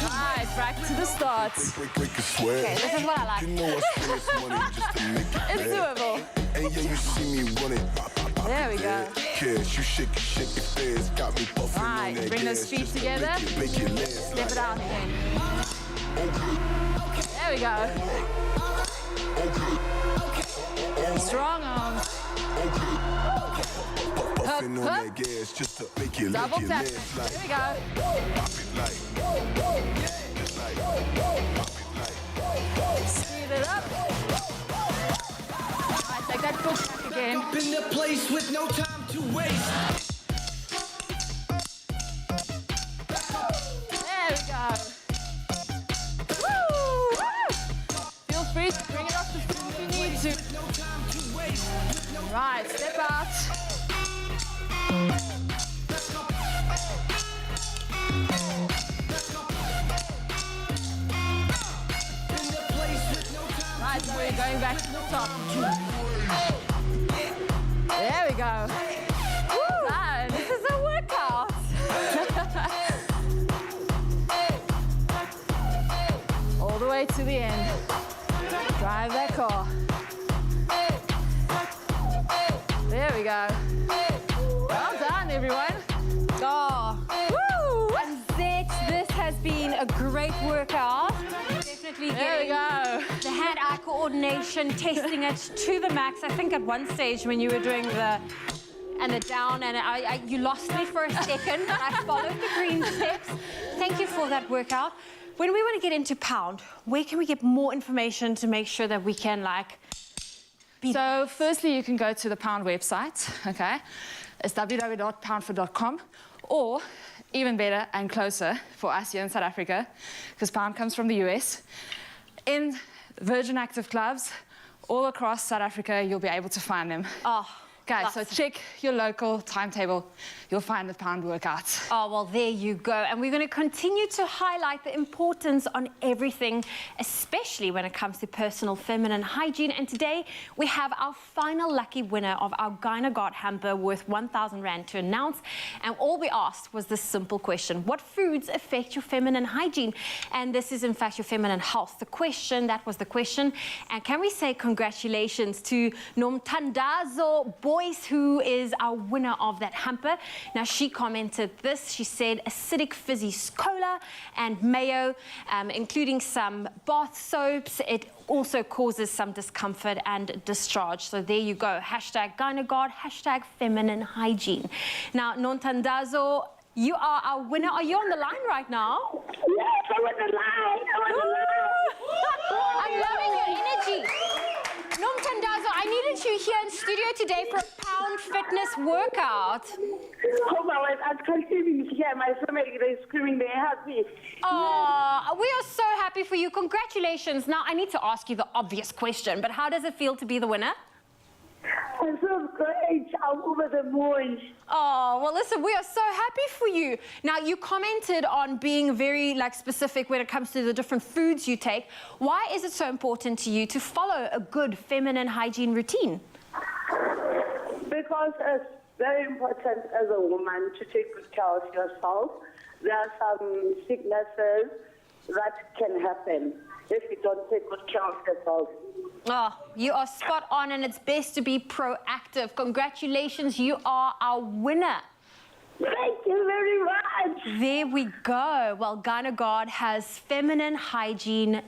[SPEAKER 14] Right, back to the start.
[SPEAKER 15] Break a sweat.
[SPEAKER 2] Okay, this is what I like.
[SPEAKER 15] You know I spend this money just to make it back.
[SPEAKER 14] It's doable.
[SPEAKER 15] And yeah, you see me run it, pop
[SPEAKER 14] There we
[SPEAKER 15] it
[SPEAKER 14] go.
[SPEAKER 15] there. Cash, you shake it fast. Got me puffing on
[SPEAKER 14] Right,
[SPEAKER 15] that
[SPEAKER 14] bring
[SPEAKER 15] gas
[SPEAKER 14] those feet
[SPEAKER 15] just to
[SPEAKER 14] together.
[SPEAKER 15] Make it last
[SPEAKER 14] Step
[SPEAKER 15] like.
[SPEAKER 14] it out again. There we go. Strong arms.
[SPEAKER 15] Puffing on that gas just to make it
[SPEAKER 14] Double tap.
[SPEAKER 15] last like.
[SPEAKER 14] There we go.
[SPEAKER 15] Pop it like. Just like.
[SPEAKER 14] Speed it up. Right, take that foot back again.
[SPEAKER 10] Up in the place with no time to waste.
[SPEAKER 14] There we go. Woo! Feel free to bring it up to speed if you need to. Right, step out. Right, so we're going back to the top. There we go. Woo! Done. This is a workout. All the way to the end. Drive that car. There we go. Well done, everyone.
[SPEAKER 2] Oh. Woo! Anzet, this has been a great workout. Definitely
[SPEAKER 14] There we
[SPEAKER 2] getting
[SPEAKER 14] go.
[SPEAKER 2] the hand-eye coordination, testing it to the max. I think at one stage when you were doing the down, and you lost me for a second, but I followed the green steps. Thank you for that workout. When we want to get into Pound, where can we get more information to make sure that we can
[SPEAKER 14] So firstly, you can go to the Pound website, okay? It's www.poundfit.com, or even better and closer for us here in South Africa, because Pound comes from the US. In Virgin Active clubs all across South Africa, you'll be able to find them.
[SPEAKER 2] Oh,
[SPEAKER 14] okay, so check your local timetable. You'll find the Pound workouts.
[SPEAKER 2] Oh, well, there you go. And we're going to continue to highlight the importance on everything, especially when it comes to personal feminine hygiene. And today, we have our final lucky winner of our GynaGuard hamper worth 1,000 Rand to announce. And all we asked was this simple question: what foods affect your feminine hygiene? And this is, in fact, your feminine health. That was the question. And can we say congratulations to Nomtandazo Boyce, who is our winner of that hamper. Now, she commented this. She said acidic fizzy cola and mayo, including some bath soaps. It also causes some discomfort and discharge. So there you go. Hashtag GynaGuard, hashtag feminine hygiene. Now, Nomtandazo, you are our winner. Are you on the line right now?
[SPEAKER 17] Yes, I'm on the line. I'm on the line.
[SPEAKER 2] I'm loving your energy. Nomtandazo, I needed you here in studio today for a Pound Fitness workout.
[SPEAKER 17] Oh my word, I can't even hear my family. They're screaming, they're happy.
[SPEAKER 2] Oh, we are so happy for you. Congratulations. Now, I need to ask you the obvious question, but how does it feel to be the winner?
[SPEAKER 17] I feel great. I'm over the moon.
[SPEAKER 2] Oh, well, listen, we are so happy for you. Now, you commented on being very, specific when it comes to the different foods you take. Why is it so important to you to follow a good feminine hygiene routine?
[SPEAKER 17] Because it's very important as a woman to take good care of yourself. There are some sicknesses that can happen if you don't take good care of yourself.
[SPEAKER 2] Oh, you are spot on, and it's best to be proactive. Congratulations, you are our winner.
[SPEAKER 17] Thank you very much.
[SPEAKER 2] There we go. Well, Gynagard has feminine hygiene.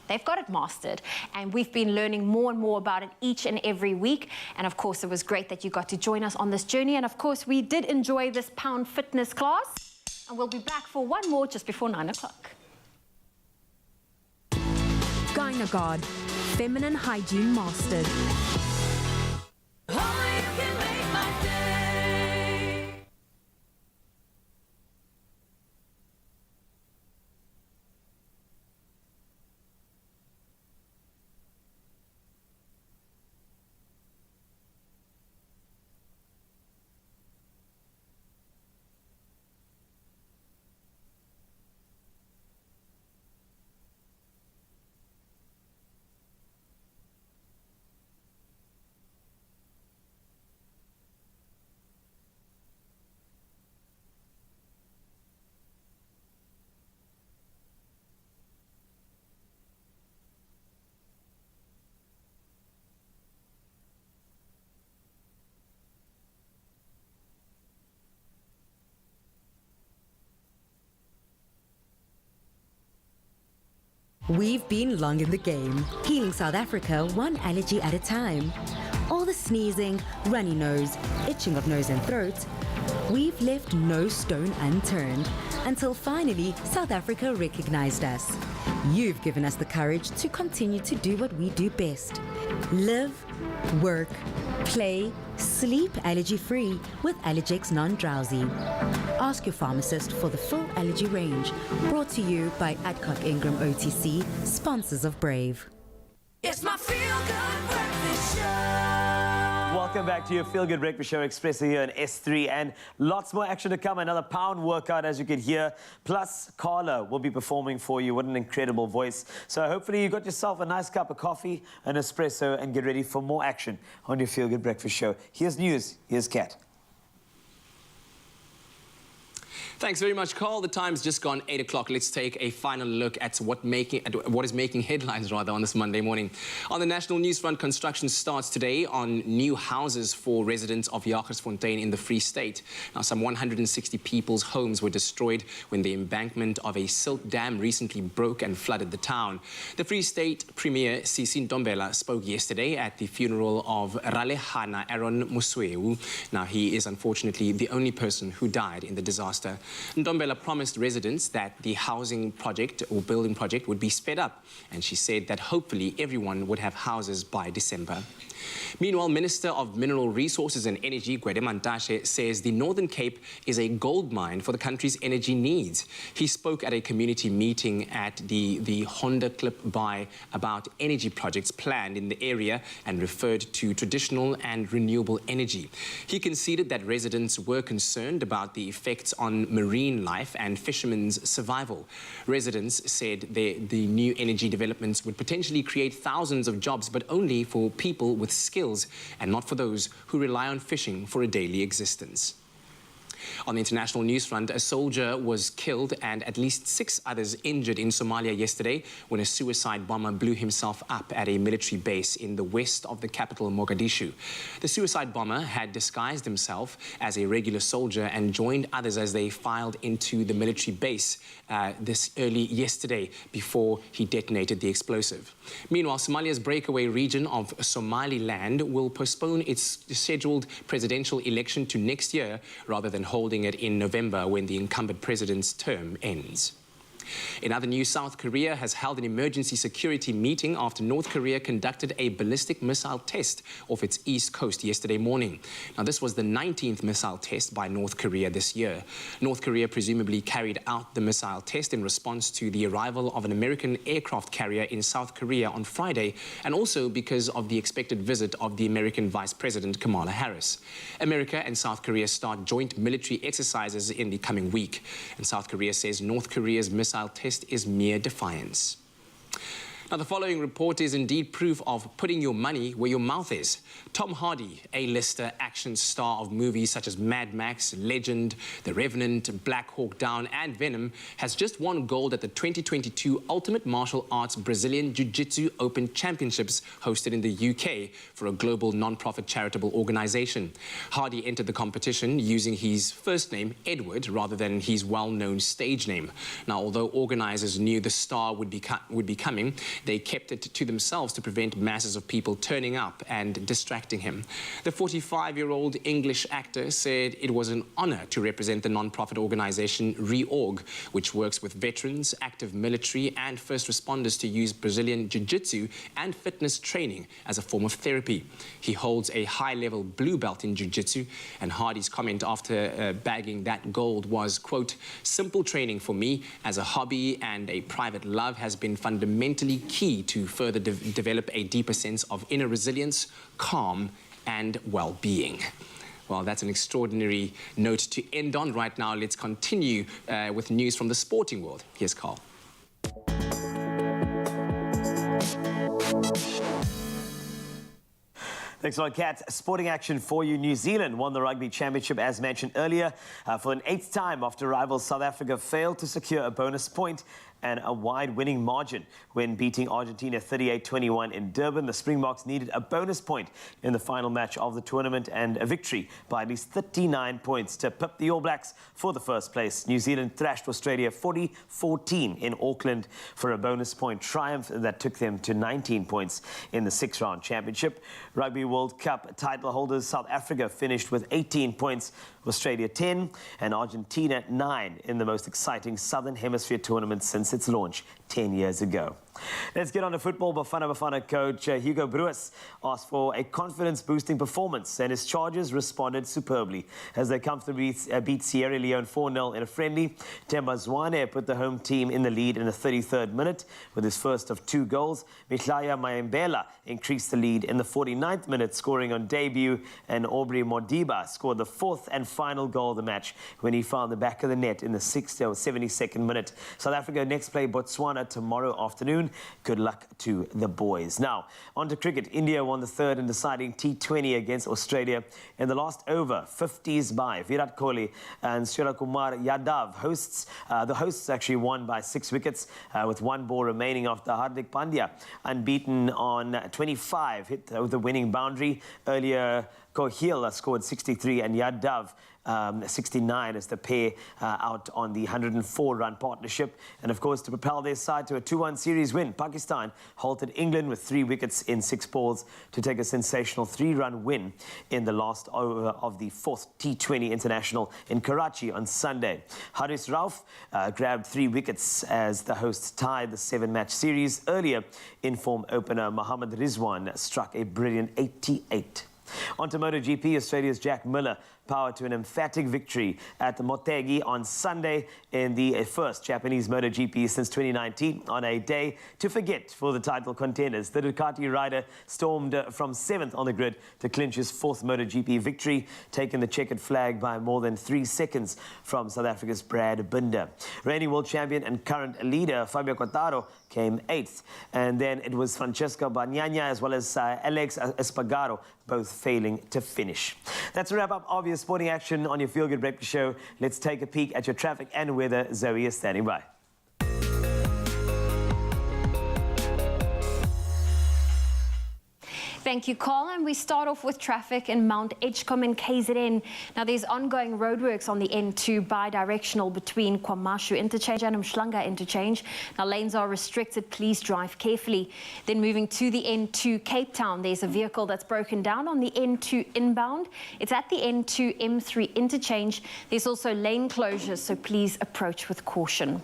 [SPEAKER 2] They've got it mastered, and we've been learning more and more about it each and every week. And of course, it was great that you got to join us on this journey. And of course, we did enjoy this Pound Fitness class, and we'll be back for one more just before 9 o'clock.
[SPEAKER 13] Gynagard, feminine hygiene mastered.
[SPEAKER 16] We've been long in the game, healing South Africa one allergy at a time. All the sneezing, runny nose, itching of nose and throat, we've left no stone unturned until finally South Africa recognized us. You've given us the courage to continue to do what we do best. Live, work, play, sleep allergy-free with Allergex Non-Drowsy. Ask your pharmacist for the full allergy range. Brought to you by Adcock Ingram OTC, sponsors of Brave.
[SPEAKER 1] It's my feel-good breakfast show.
[SPEAKER 4] Welcome back to your Feel Good Breakfast Show, Expresso here on S3, and lots more action to come. Another pound workout, as you could hear. Plus, Carla will be performing for you. What an incredible voice. So hopefully you got yourself a nice cup of coffee, an espresso, and get ready for more action on your Feel Good Breakfast Show. Here's news. Here's Kat.
[SPEAKER 3] Thanks very much, Carl. The time's just gone 8 o'clock. Let's take a final look at what is making headlines on this Monday morning. On the national news front, construction starts today on new houses for residents of Jagersfontein in the Free State. Now, some 160 people's homes were destroyed when the embankment of a silt dam recently broke and flooded the town. The Free State Premier, Sisi Ntombela, spoke yesterday at the funeral of Ralehana Aaron Musweu. Now, he is unfortunately the only person who died in the disaster. Ntombela promised residents that the housing project or building project would be sped up, and she said that hopefully everyone would have houses by December. Meanwhile, Minister of Mineral Resources and Energy, Gwede Mantashe, says the Northern Cape is a gold mine for the country's energy needs. He spoke at a community meeting at the Honda Klip Bay about energy projects planned in the area and referred to traditional and renewable energy. He conceded that residents were concerned about the effects on marine life and fishermen's survival. Residents said the new energy developments would potentially create thousands of jobs, but only for people with skills and not for those who rely on fishing for a daily existence. On the international news front, a soldier was killed and at least 6 others injured in Somalia yesterday when a suicide bomber blew himself up at a military base in the west of the capital, Mogadishu. The suicide bomber had disguised himself as a regular soldier and joined others as they filed into the military base this early yesterday before he detonated the explosive. Meanwhile, Somalia's breakaway region of Somaliland will postpone its scheduled presidential election to next year rather than holding it in November when the incumbent president's term ends. In other news, South Korea has held an emergency security meeting after North Korea conducted a ballistic missile test off its east coast yesterday morning. Now, this was the 19th missile test by North Korea this year. North Korea presumably carried out the missile test in response to the arrival of an American aircraft carrier in South Korea on Friday, and also because of the expected visit of the American Vice President Kamala Harris. America and South Korea start joint military exercises in the coming week, and South Korea says North Korea's missile test is mere defiance. Now, the following report is indeed proof of putting your money where your mouth is. Tom Hardy, A-lister action star of movies such as Mad Max, Legend, The Revenant, Black Hawk Down and Venom, has just won gold at the 2022 Ultimate Martial Arts Brazilian Jiu-Jitsu Open Championships hosted in the UK for a global non-profit charitable organization. Hardy entered the competition using his first name, Edward, rather than his well-known stage name. Now, although organizers knew the star would be coming, they kept it to themselves to prevent masses of people turning up and distracting him. The 45-year-old English actor said it was an honor to represent the non-profit organization Reorg, which works with veterans, active military and first responders to use Brazilian jiu-jitsu and fitness training as a form of therapy. He holds a high-level blue belt in jiu-jitsu, and Hardy's comment after bagging that gold was, quote, "Simple training for me as a hobby and a private love has been fundamentally key to further develop a deeper sense of inner resilience, calm and well-being." Well, that's an extraordinary note to end on. Right now, let's continue with news from the sporting world. Here's Carl.
[SPEAKER 4] Thanks a lot, Kat. Sporting action for you. New Zealand won the Rugby Championship, as mentioned earlier, for an 8th time after rival South Africa failed to secure a bonus point and a wide winning margin when beating Argentina 38-21 in Durban. The Springboks needed a bonus point in the final match of the tournament and a victory by at least 39 points to pip the All Blacks for the first place. New Zealand thrashed Australia 40-14 in Auckland for a bonus point triumph that took them to 19 points in the 6-round championship. Rugby World Cup title holders South Africa finished with 18 points, Australia 10 and Argentina 9 in the most exciting Southern Hemisphere tournament since its launch 10 years ago. Let's get on to football. Bafana coach Hugo Broos asked for a confidence-boosting performance, and his Chargers responded superbly as they comfortably beat Sierra Leone 4-0 in a friendly. Themba Zwane put the home team in the lead in the 33rd minute with his first of 2 goals. Mihlaya Mayembela increased the lead in the 49th minute, scoring on debut, and Aubrey Modiba scored the 4th and final goal of the match when he found the back of the net in the 72nd minute. South Africa next play Botswana tomorrow afternoon. Good luck to the boys. Now, on to cricket. India won the 3rd and deciding T20 against Australia in the last over, 50s by Virat Kohli and Suryakumar Yadav. The hosts actually won by 6 wickets with 1 ball remaining after Hardik Pandya, unbeaten on 25, hit with the winning boundary. Earlier, Kohli scored 63 and Yadav 69 as the pair out on the 104-run partnership. And of course, to propel their side to a 2-1 series win, Pakistan halted England with 3 wickets in 6 balls to take a sensational 3-run win in the last over of the 4th T20 International in Karachi on Sunday. Haris Rauf grabbed 3 wickets as the hosts tied the 7-match series. Earlier, in-form opener Mohammad Rizwan struck a brilliant 88. On to MotoGP, Australia's Jack Miller powered to an emphatic victory at the Motegi on Sunday in the first Japanese MotoGP since 2019 on a day to forget for the title contenders. The Ducati rider stormed from 7th on the grid to clinch his 4th MotoGP victory, taking the checkered flag by more than 3 seconds from South Africa's Brad Binder. Reigning world champion and current leader Fabio Quartararo came 8th, and then it was Francesco Bagnaia as well as Alex Espargaro both failing to finish. That's a wrap up of your sporting action on your Feel Good Breakfast Show. Let's take a peek at your traffic and weather. Zoe is standing by.
[SPEAKER 2] Thank you, Carl. And we start off with traffic in Mount Edgecombe in KZN. Now, there's ongoing roadworks on the N2 bi-directional between Kwamashu Interchange and Mshlanga Interchange. Now, lanes are restricted. Please drive carefully. Then moving to the N2 Cape Town, there's a vehicle that's broken down on the N2 inbound. It's at the N2 M3 interchange. There's also lane closures, so please approach with caution.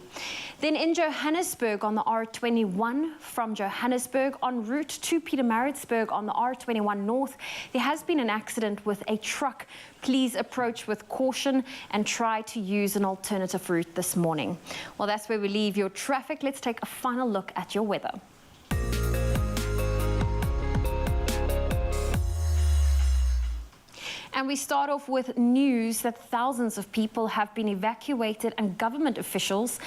[SPEAKER 2] Then in Johannesburg on the R21 from Johannesburg en route to Pietermaritzburg on the R21 North, there has been an accident with a truck. Please approach with caution and try to use an alternative route this morning. Well, that's where we leave your traffic. Let's take a final look at your weather. And we start off with news that thousands of people have been evacuated and government offices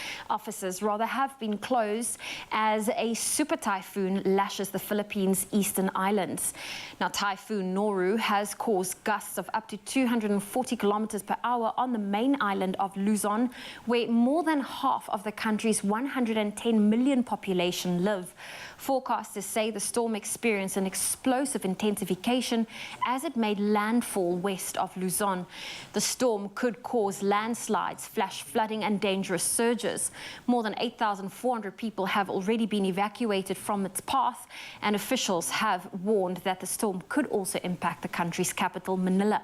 [SPEAKER 2] have been closed as a super typhoon lashes the Philippines' eastern islands. Now, Typhoon Noru has caused gusts of up to 240 kilometers per hour on the main island of Luzon, where more than half of the country's 110 million population live. Forecasters say the storm experienced an explosive intensification as it made landfall west of Luzon. The storm could cause landslides, flash flooding and dangerous surges. More than 8,400 people have already been evacuated from its path, and officials have warned that the storm could also impact the country's capital, Manila.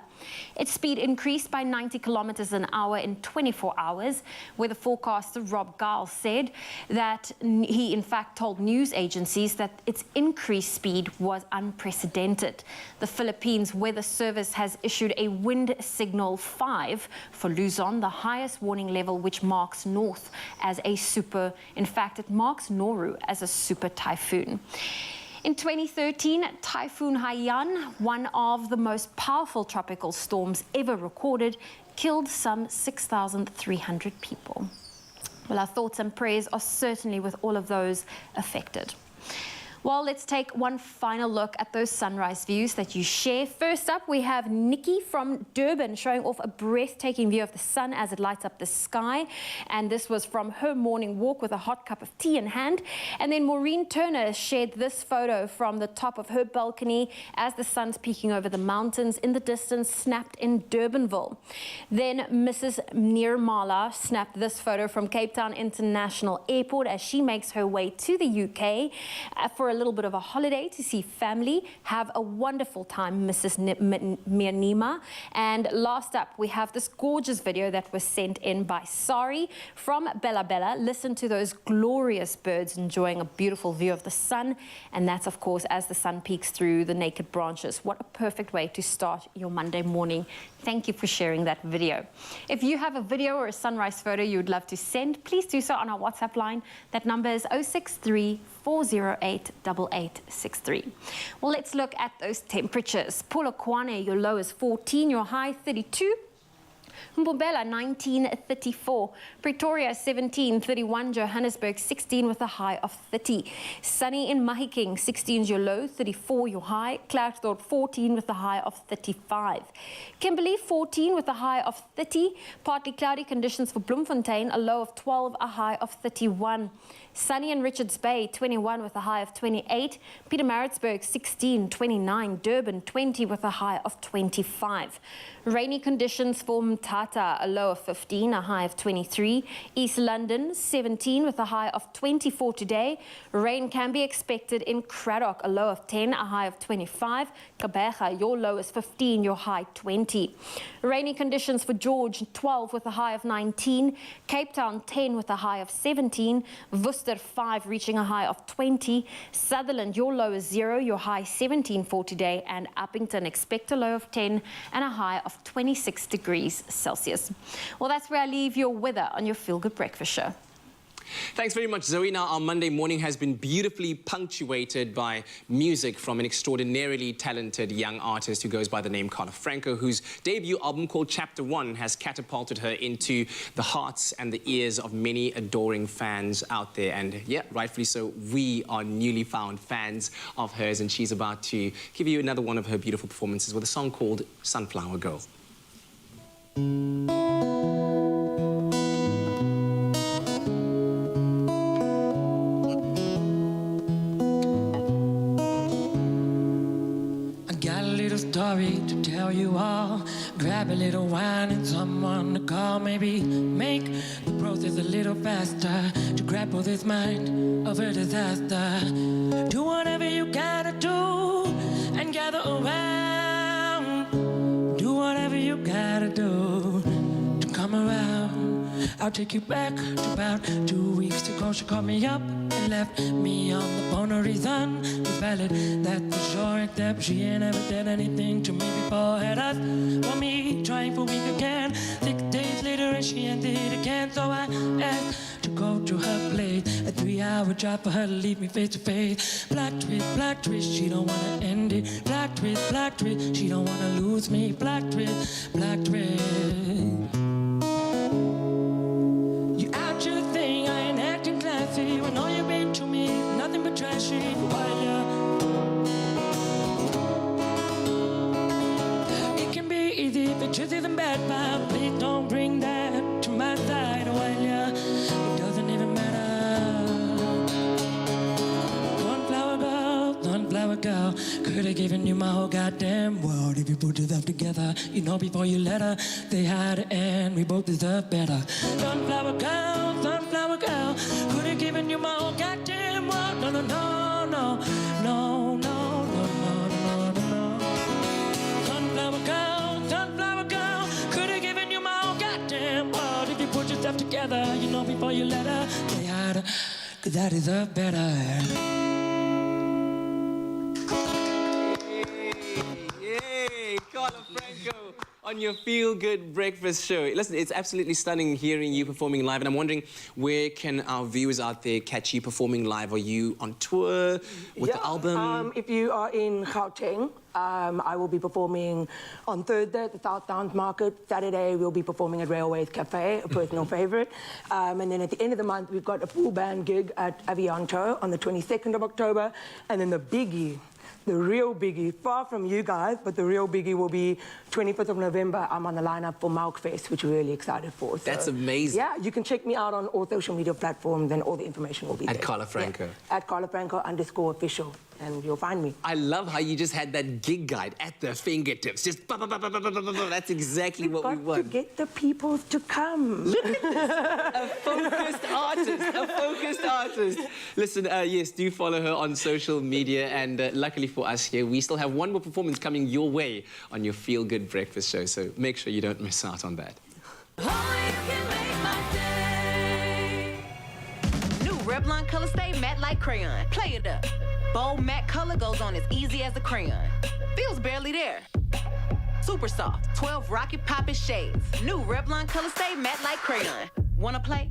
[SPEAKER 2] Its speed increased by 90 kilometers an hour in 24 hours, where the forecaster Rob Gall said that he in fact told news agencies that its increased speed was unprecedented. The Philippines Weather Service has issued a wind signal 5 for Luzon, the highest warning level, which marks north as a super, in fact it marks Noru as a super typhoon. In 2013, Typhoon Haiyan, one of the most powerful tropical storms ever recorded, killed some 6,300 people. Well, our thoughts and prayers are certainly with all of those affected. Well, let's take one final look at those sunrise views that you share. First up, we have Nikki from Durban showing off a breathtaking view of the sun as it lights up the sky. And this was from her morning walk with a hot cup of tea in hand. And then Maureen Turner shared this photo from the top of her balcony as the sun's peeking over the mountains in the distance, snapped in Durbanville. Then Mrs. Nirmala snapped this photo from Cape Town International Airport as she makes her way to the UK for a little bit of a holiday to see family. Have a wonderful time, Mrs. Mirnima. And last up, we have this gorgeous video that was sent in by Sari from Bella Bella. Listen to those glorious birds enjoying a beautiful view of the sun. And that's, of course, as the sun peeks through the naked branches. What a perfect way to start your Monday morning. Thank you for sharing that video. If you have a video or a sunrise photo you would love to send, please do so on our WhatsApp line. That number is 063 408 8863. Well, let's look at those temperatures. Polokwane, your low is 14, your high 32. Mbombela 19:34, Pretoria 17:31, Johannesburg 16 with a high of 30. Sunny in Mahikeng, 16 is your low, 34 your high. Klerksdorp 14 with a high of 35. Kimberley 14 with a high of 30. Partly cloudy conditions for Bloemfontein, a low of 12, a high of 31. Sunny in Richards Bay, 21 with a high of 28. Pietermaritzburg 16, 29. Durban 20 with a high of 25. Rainy conditions for Mthatha, a low of 15, a high of 23. East London 17 with a high of 24 today. Rain can be expected in Cradock, a low of 10, a high of 25. Gqeberha, your low is 15, your high 20. Rainy conditions for George, 12 with a high of 19. Cape Town 10 with a high of 17. Worcester 5 reaching a high of 20. Sutherland, your low is 0, your high 17 for today. And Uppington, expect a low of 10 and a high of 26 degrees Celsius. Well, that's where I leave your weather on your Feel Good Breakfast Show.
[SPEAKER 3] Thanks very much, Zoe. Now, our Monday morning has been beautifully punctuated by music from an extraordinarily talented young artist who goes by the name Carla Franco, whose debut album called Chapter 1 has catapulted her into the hearts and the ears of many adoring fans out there. And yeah, rightfully so, we are newly found fans of hers, and she's about to give you another one of her beautiful performances with a song called Sunflower Girl.
[SPEAKER 6] story to tell you all. Grab a little wine and someone to call. Maybe make the process a little faster to grapple this mind of a disaster. Do whatever you gotta do and gather around. Do whatever you gotta do to come around. I'll take you back to about 2 weeks ago. She called me up and left me on the phone. No reason was valid, that's for sure. Except she ain't ever said anything to me before. Had us for me trying for a week again. 6 days later and she ended again. So I asked to go to her place. A 3-hour drive for her to leave me face to face. Black twist, she don't wanna end it. Black twist, she don't wanna lose me. Black twist. You out your thing, I ain't acting classy. When all you've been to me is nothing but trashy. While it can be easy if it just isn't bad vibe. Please don't bring that to my side. While it doesn't even matter. Sunflower girl, could have given you my whole goddamn world if you put yourself together. You know before you let her say hi to Anne, we both deserve better. Sunflower girl, could have given you my whole goddamn world. No. Sunflower girl, could have given you my whole goddamn world if you put yourself together. You know before you let her say hi to, 'cause I deserve better.
[SPEAKER 3] Carla Franco on your Feel Good Breakfast show. Listen, it's absolutely stunning hearing you performing live, and I'm wondering, where can our viewers out there catch you performing live? Are you on tour with the album?
[SPEAKER 23] If you are in Gauteng, I will be performing on Thursday at the South Downs Market. Saturday, we'll be performing at Railways Cafe, a personal favourite. And then at the end of the month, we've got a full band gig at Avianto on the 22nd of October. And then the biggie, the real biggie, far from you guys, but the real biggie will be 25th of November. I'm on the lineup for Milkfest, which we're really excited for. So,
[SPEAKER 3] that's amazing.
[SPEAKER 23] Yeah, you can check me out on all social media platforms and all the information will be there.
[SPEAKER 3] At Carla Franco.
[SPEAKER 23] Yeah, at Carla Franco _official, and you'll find me.
[SPEAKER 3] I love how you just had that gig guide at the fingertips. Just that's exactly what we want.
[SPEAKER 23] To get the people to come.
[SPEAKER 3] Look at this. A focused artist. Listen, yes, do follow her on social media, and luckily for us here, we still have one more performance coming your way on your Feel Good Breakfast show, so make sure you don't miss out on that.
[SPEAKER 11] New Revlon Color Stay Matte Like Crayon. Play it up. Bold matte color goes on as easy as a crayon. Feels barely there. Super soft, 12 rocket poppin' shades. New Revlon Color Stay Matte Like Crayon. Wanna play?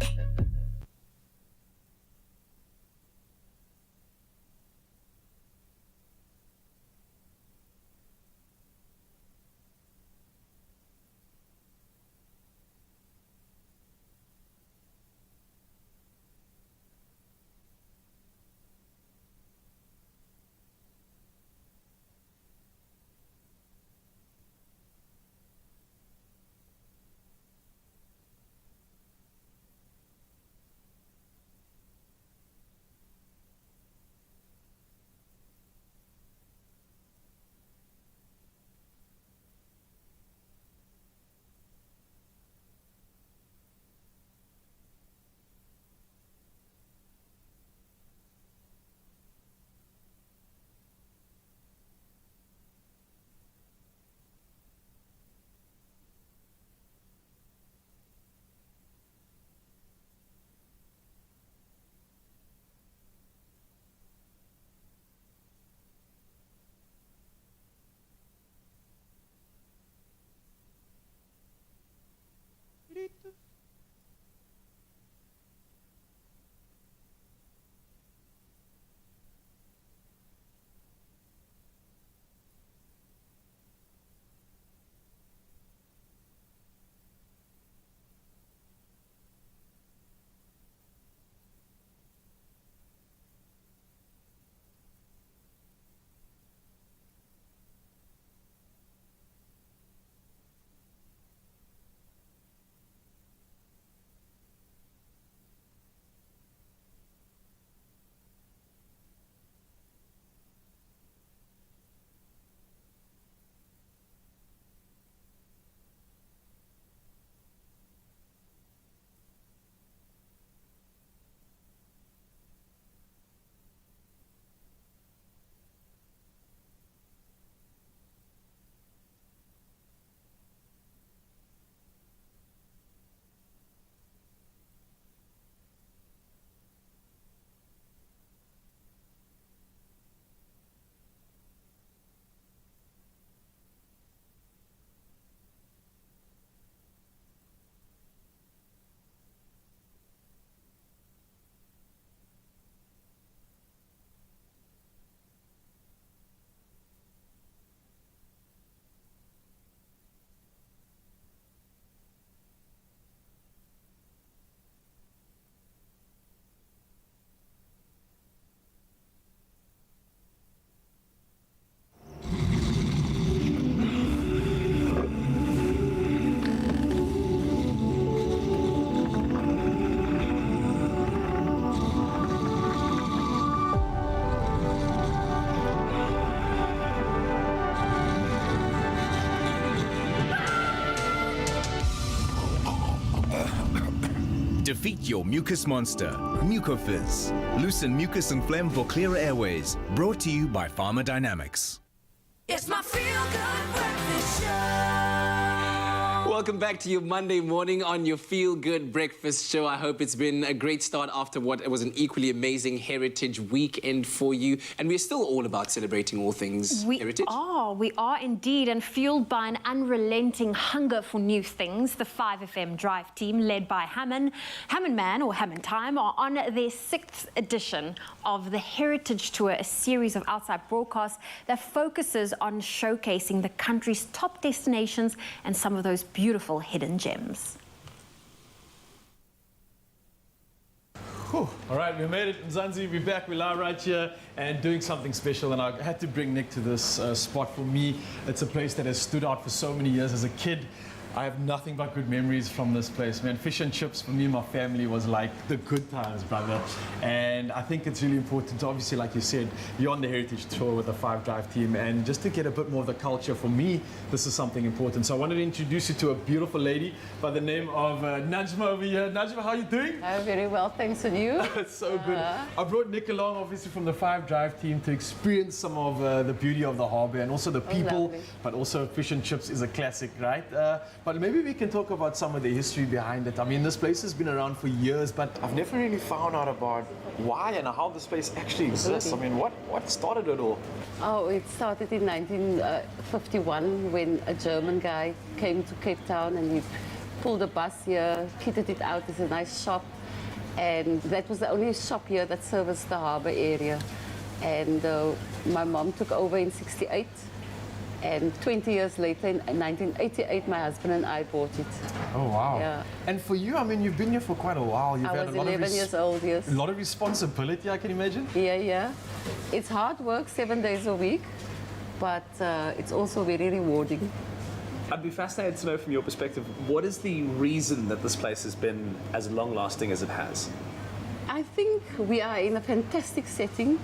[SPEAKER 8] Defeat your mucus monster. Mucofizz. Loosen mucus and phlegm for clearer airways. Brought to you by Pharmacodynamics.
[SPEAKER 1] It's my feel-good breakfast show.
[SPEAKER 3] Welcome back to your Monday morning on your Feel Good Breakfast Show. I hope it's been a great start after what was an equally amazing Heritage Weekend for you. And we're still all about celebrating all things heritage.
[SPEAKER 2] We are indeed, and fueled by an unrelenting hunger for new things, the 5FM Drive team, led by Hammond Man or Hammond Time, are on their 6th edition of the Heritage Tour, a series of outside broadcasts that focuses on showcasing the country's top destinations and some of those beautiful hidden gems.
[SPEAKER 18] Whew. All right, we made it, Mzansi. We're back. We're live right here and doing something special. And I had to bring Nick to this spot. For me, it's a place that has stood out for so many years. As a kid, I have nothing but good memories from this place, man. Fish and chips for me and my family was like the good times, brother. And I think it's really important, obviously, like you said, you're on the Heritage Tour with the 5 Drive team, and just to get a bit more of the culture, for me, this is something important. So I wanted to introduce you to a beautiful lady by the name of Najma over here. Najma, how are you doing?
[SPEAKER 20] Very well, thanks, and you?
[SPEAKER 18] It's so good. I brought Nick along, obviously, from the 5 Drive team to experience some of the beauty of the harbour and also the people, but also fish and chips is a classic, right? But maybe we can talk about some of the history behind it. I mean, this place has been around for years, but I've never really found out about why and how this place actually exists. I mean, what started it all?
[SPEAKER 20] Oh, it started in 1951 when a German guy came to Cape Town and he pulled a bus here, kitted it out as a nice shop, and that was the only shop here that serviced the harbour area. And my mom took over in '68. And 20 years later, in 1988, my husband and I bought it.
[SPEAKER 18] Oh, wow.
[SPEAKER 20] Yeah.
[SPEAKER 18] And for you, I mean, you've been here for quite a while. You've
[SPEAKER 20] I
[SPEAKER 18] had
[SPEAKER 20] was
[SPEAKER 18] a lot
[SPEAKER 20] 11 years old, yes.
[SPEAKER 18] A lot of responsibility, I can imagine.
[SPEAKER 20] Yeah. It's hard work, 7 days a week, but it's also very rewarding.
[SPEAKER 19] I'd be fascinated to know from your perspective, what is the reason that this place has been as long-lasting as it has?
[SPEAKER 20] I think we are in a fantastic setting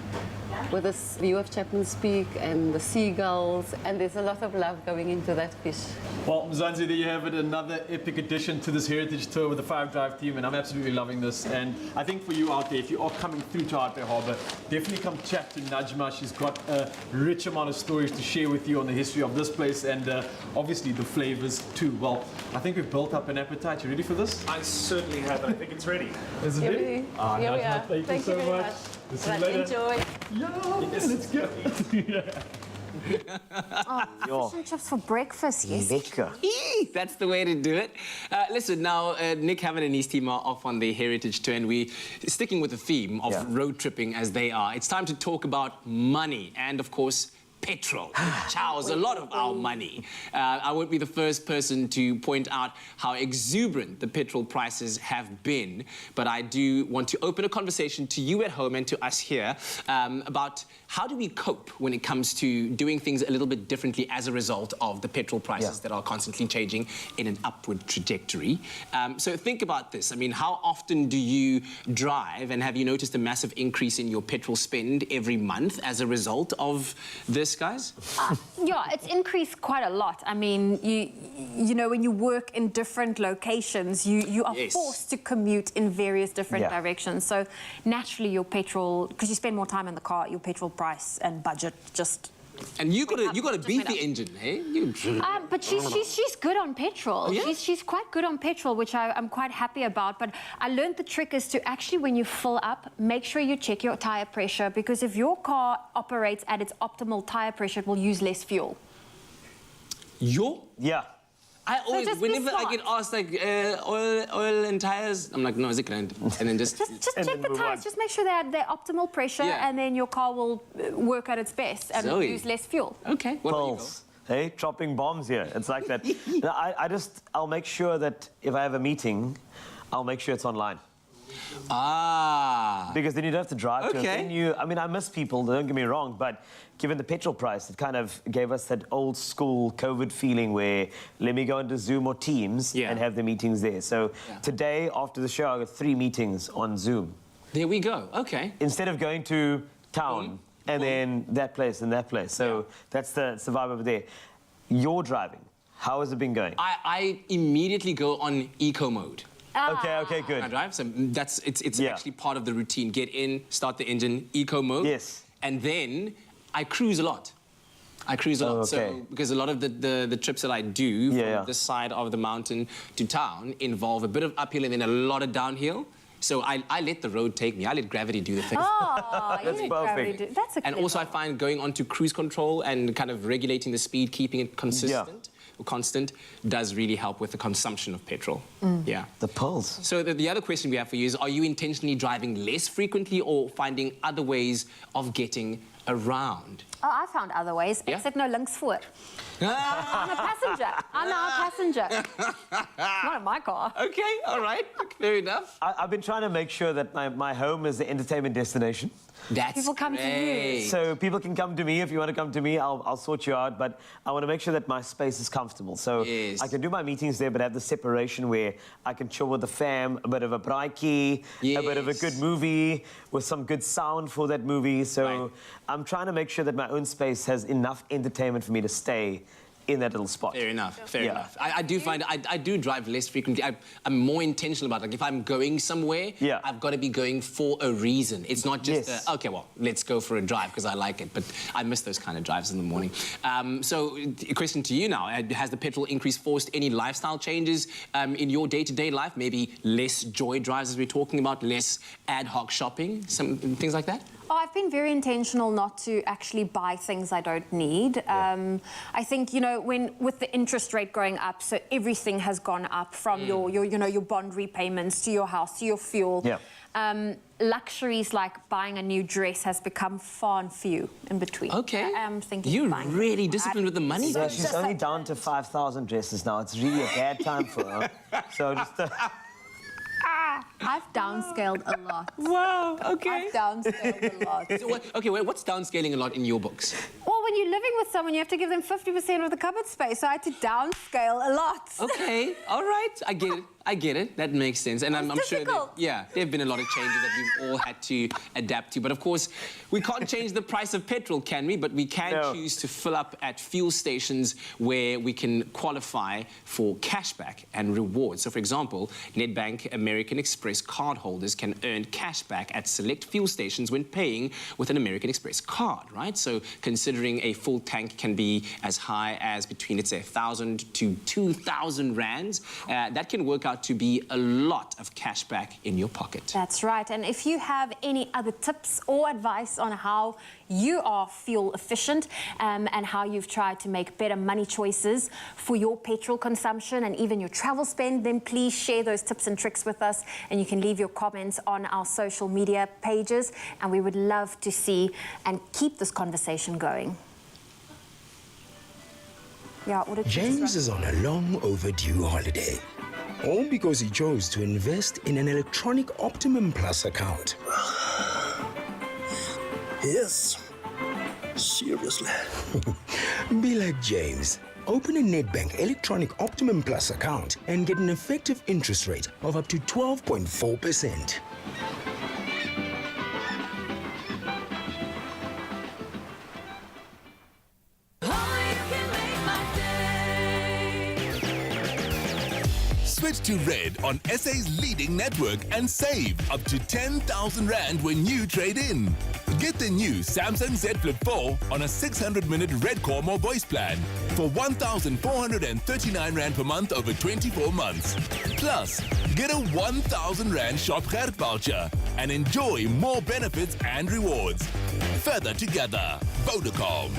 [SPEAKER 20] with this view of Chapman's Peak and the seagulls, and there's a lot of love going into that fish.
[SPEAKER 18] Well, Mzansi, there you have it, another epic addition to this Heritage Tour with the 5 Drive team, and I'm absolutely loving this. And I think for you out there, if you are coming through to Hout Bay Harbour, definitely come chat to Najma. She's got a rich amount of stories to share with you on the history of this place and obviously the flavours too. Well, I think we've built up an appetite. You ready for this?
[SPEAKER 19] I certainly have. I think it's ready.
[SPEAKER 18] Is it ready?
[SPEAKER 20] Here we
[SPEAKER 18] Najma,
[SPEAKER 20] are.
[SPEAKER 18] thank you so
[SPEAKER 20] very
[SPEAKER 18] much. See you
[SPEAKER 20] Right,
[SPEAKER 18] later.
[SPEAKER 20] enjoy.
[SPEAKER 18] Yes, let's go.
[SPEAKER 2] Fish and chips for breakfast, yes.
[SPEAKER 3] That's the way to do it. Listen, now, Nick Hammond and his team are off on the Heritage Tour, and we're sticking with the theme of road tripping as they are. It's time to talk about money and, of course, petrol, which chows a lot of our money. I won't be the first person to point out how exuberant the petrol prices have been, but I do want to open a conversation to you at home and to us here about how do we cope when it comes to doing things a little bit differently as a result of the petrol prices that are constantly changing in an upward trajectory. So think about this. I mean, how often do you drive, and have you noticed a massive increase in your petrol spend every month as a result of this, guys?
[SPEAKER 2] Yeah, it's increased quite a lot. I mean, you know, when you work in different locations, you are forced to commute in various different directions. So naturally, your petrol, because you spend more time in the car, your petrol price and budget just.
[SPEAKER 3] And you gotta beat the engine, hey?
[SPEAKER 2] But she's good on petrol.
[SPEAKER 3] Oh, yeah?
[SPEAKER 2] She's quite good on petrol, which I'm quite happy about. But I learned the trick is to actually, when you fill up, make sure you check your tire pressure, because if your car operates at its optimal tire pressure, it will use less fuel.
[SPEAKER 4] Yeah.
[SPEAKER 3] I always,
[SPEAKER 2] just be
[SPEAKER 3] whenever I
[SPEAKER 2] smart.
[SPEAKER 3] get asked like oil and tires, I'm like, no, is it grand? And then just
[SPEAKER 2] Just check the tires. Just make sure they're at their optimal pressure, and then your car will work at its best and use less fuel.
[SPEAKER 3] Okay.
[SPEAKER 4] Pulse. Hey, dropping bombs here. It's like that. I'll make sure that if I have a meeting, I'll make sure it's online. Because then you don't have to drive to a venue. I mean, I miss people, don't get me wrong, but given the petrol price, it kind of gave us that old school COVID feeling where let me go into Zoom or Teams and have the meetings there. So today, after the show, I got 3 meetings on Zoom.
[SPEAKER 3] There we go. Okay.
[SPEAKER 4] Instead of going to town and then that place and that place. So that's the vibe over there. You're driving. How has it been going?
[SPEAKER 3] I immediately go on eco mode.
[SPEAKER 4] Okay, good.
[SPEAKER 3] I drive, so it's actually part of the routine. Get in, start the engine, eco mode.
[SPEAKER 4] Yes.
[SPEAKER 3] And then I cruise a lot. So because a lot of the trips that I do from this side of the mountain to town involve a bit of uphill and then a lot of downhill. So I let the road take me. I let gravity do the thing.
[SPEAKER 2] Oh,
[SPEAKER 4] That's perfect.
[SPEAKER 2] That's a
[SPEAKER 3] And also I find going onto cruise control and kind of regulating the speed, keeping it consistent or constant, does really help with the consumption of petrol. Yeah.
[SPEAKER 4] The pulse.
[SPEAKER 3] So the other question we have for you is, are you intentionally driving less frequently or finding other ways of getting around?
[SPEAKER 2] Oh, I found other ways, except no linksvoor. I'm a passenger. I'm now a passenger. Not in my car.
[SPEAKER 3] Okay, all right, fair enough.
[SPEAKER 4] I've been trying to make sure that my home is the entertainment destination.
[SPEAKER 3] That's
[SPEAKER 2] People come to you.
[SPEAKER 4] So people can come to me. If you want to come to me, I'll sort you out. But I want to make sure that my space is comfortable. So I can do my meetings there, but have the separation where I can chill with the fam, a bit of a braaitjie, a bit of a good movie with some good sound for that movie. So I'm trying to make sure that my own space has enough entertainment for me to stay in that little spot.
[SPEAKER 3] Fair enough, fair enough. I do find I do drive less frequently. I'm more intentional about it. Like if I'm going somewhere, I've got to be going for a reason. It's not just, okay, well, let's go for a drive because I like it. But I miss those kind of drives in the morning. So a question to you now. Has the petrol increase forced any lifestyle changes in your day-to-day life? Maybe less joy drives as we're talking about, less ad hoc shopping, some things like that?
[SPEAKER 2] Oh, I've been very intentional not to actually buy things I don't need. I think, you know, with the interest rate going up, so everything has gone up from your bond repayments to your house to your fuel. Luxuries like buying a new dress has become far and few in between.
[SPEAKER 3] Okay.
[SPEAKER 2] I am thinking
[SPEAKER 3] You're
[SPEAKER 2] of buying
[SPEAKER 3] really disciplined with the money.
[SPEAKER 4] Yeah, she's only down to 5,000 dresses now. It's really a bad time for her. So just...
[SPEAKER 2] I've downscaled a lot.
[SPEAKER 3] Wow, okay.
[SPEAKER 2] I've downscaled a lot.
[SPEAKER 3] So what's downscaling a lot in your books?
[SPEAKER 2] Well, when you're living with someone, you have to give them 50% of the cupboard space, so I had to downscale a lot.
[SPEAKER 3] Okay, all right, I get it. That makes sense. And I'm sure that, there have been a lot of changes that we've all had to adapt to. But of course, we can't change the price of petrol, can we? But we can choose to fill up at fuel stations where we can qualify for cashback and rewards. So for example, Nedbank American Express cardholders can earn cashback at select fuel stations when paying with an American Express card, right? So considering a full tank can be as high as between, let's say, 1,000 to 2,000 rands, that can work out to be a lot of cash back in your pocket.
[SPEAKER 2] That's right. And if you have any other tips or advice on how you are fuel efficient and how you've tried to make better money choices for your petrol consumption and even your travel spend, then please share those tips and tricks with us, and you can leave your comments on our social media pages, and we would love to see and keep this conversation going.
[SPEAKER 5] James is on a long overdue holiday, all because he chose to invest in an electronic Optimum Plus account.
[SPEAKER 7] Yes, seriously.
[SPEAKER 5] Be like James. Open a Nedbank Electronic Optimum Plus account and get an effective interest rate of up to 12.4%.
[SPEAKER 22] Switch to Red on SA's leading network and save up to 10,000 Rand when you trade in. Get the new Samsung Z Flip 4 on a 600-minute Red Core More voice plan for 1,439 Rand per month over 24 months. Plus, get a 1,000 Rand Shop Gert voucher and enjoy more benefits and rewards. Further together, Vodacom.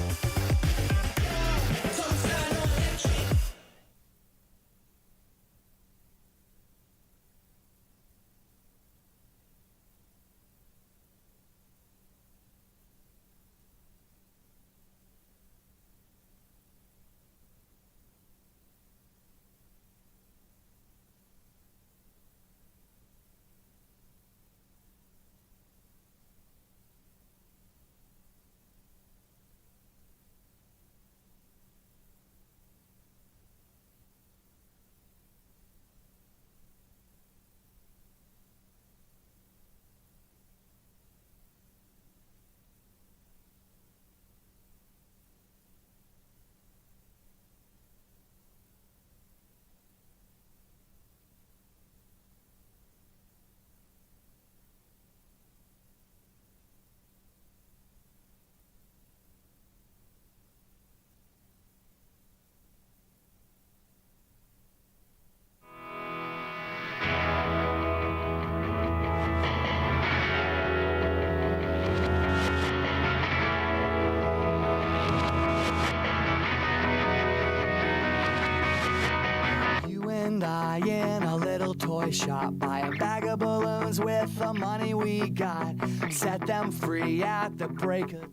[SPEAKER 10] shop, buy a bag of balloons with the money we got, set them free at the break of dawn.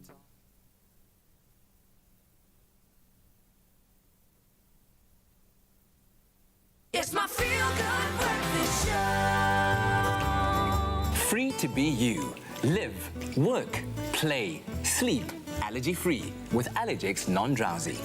[SPEAKER 1] It's my feel-good breakfast show.
[SPEAKER 3] Free to be you. Live, work, play, sleep, allergy-free with Allergex Non-Drowsy.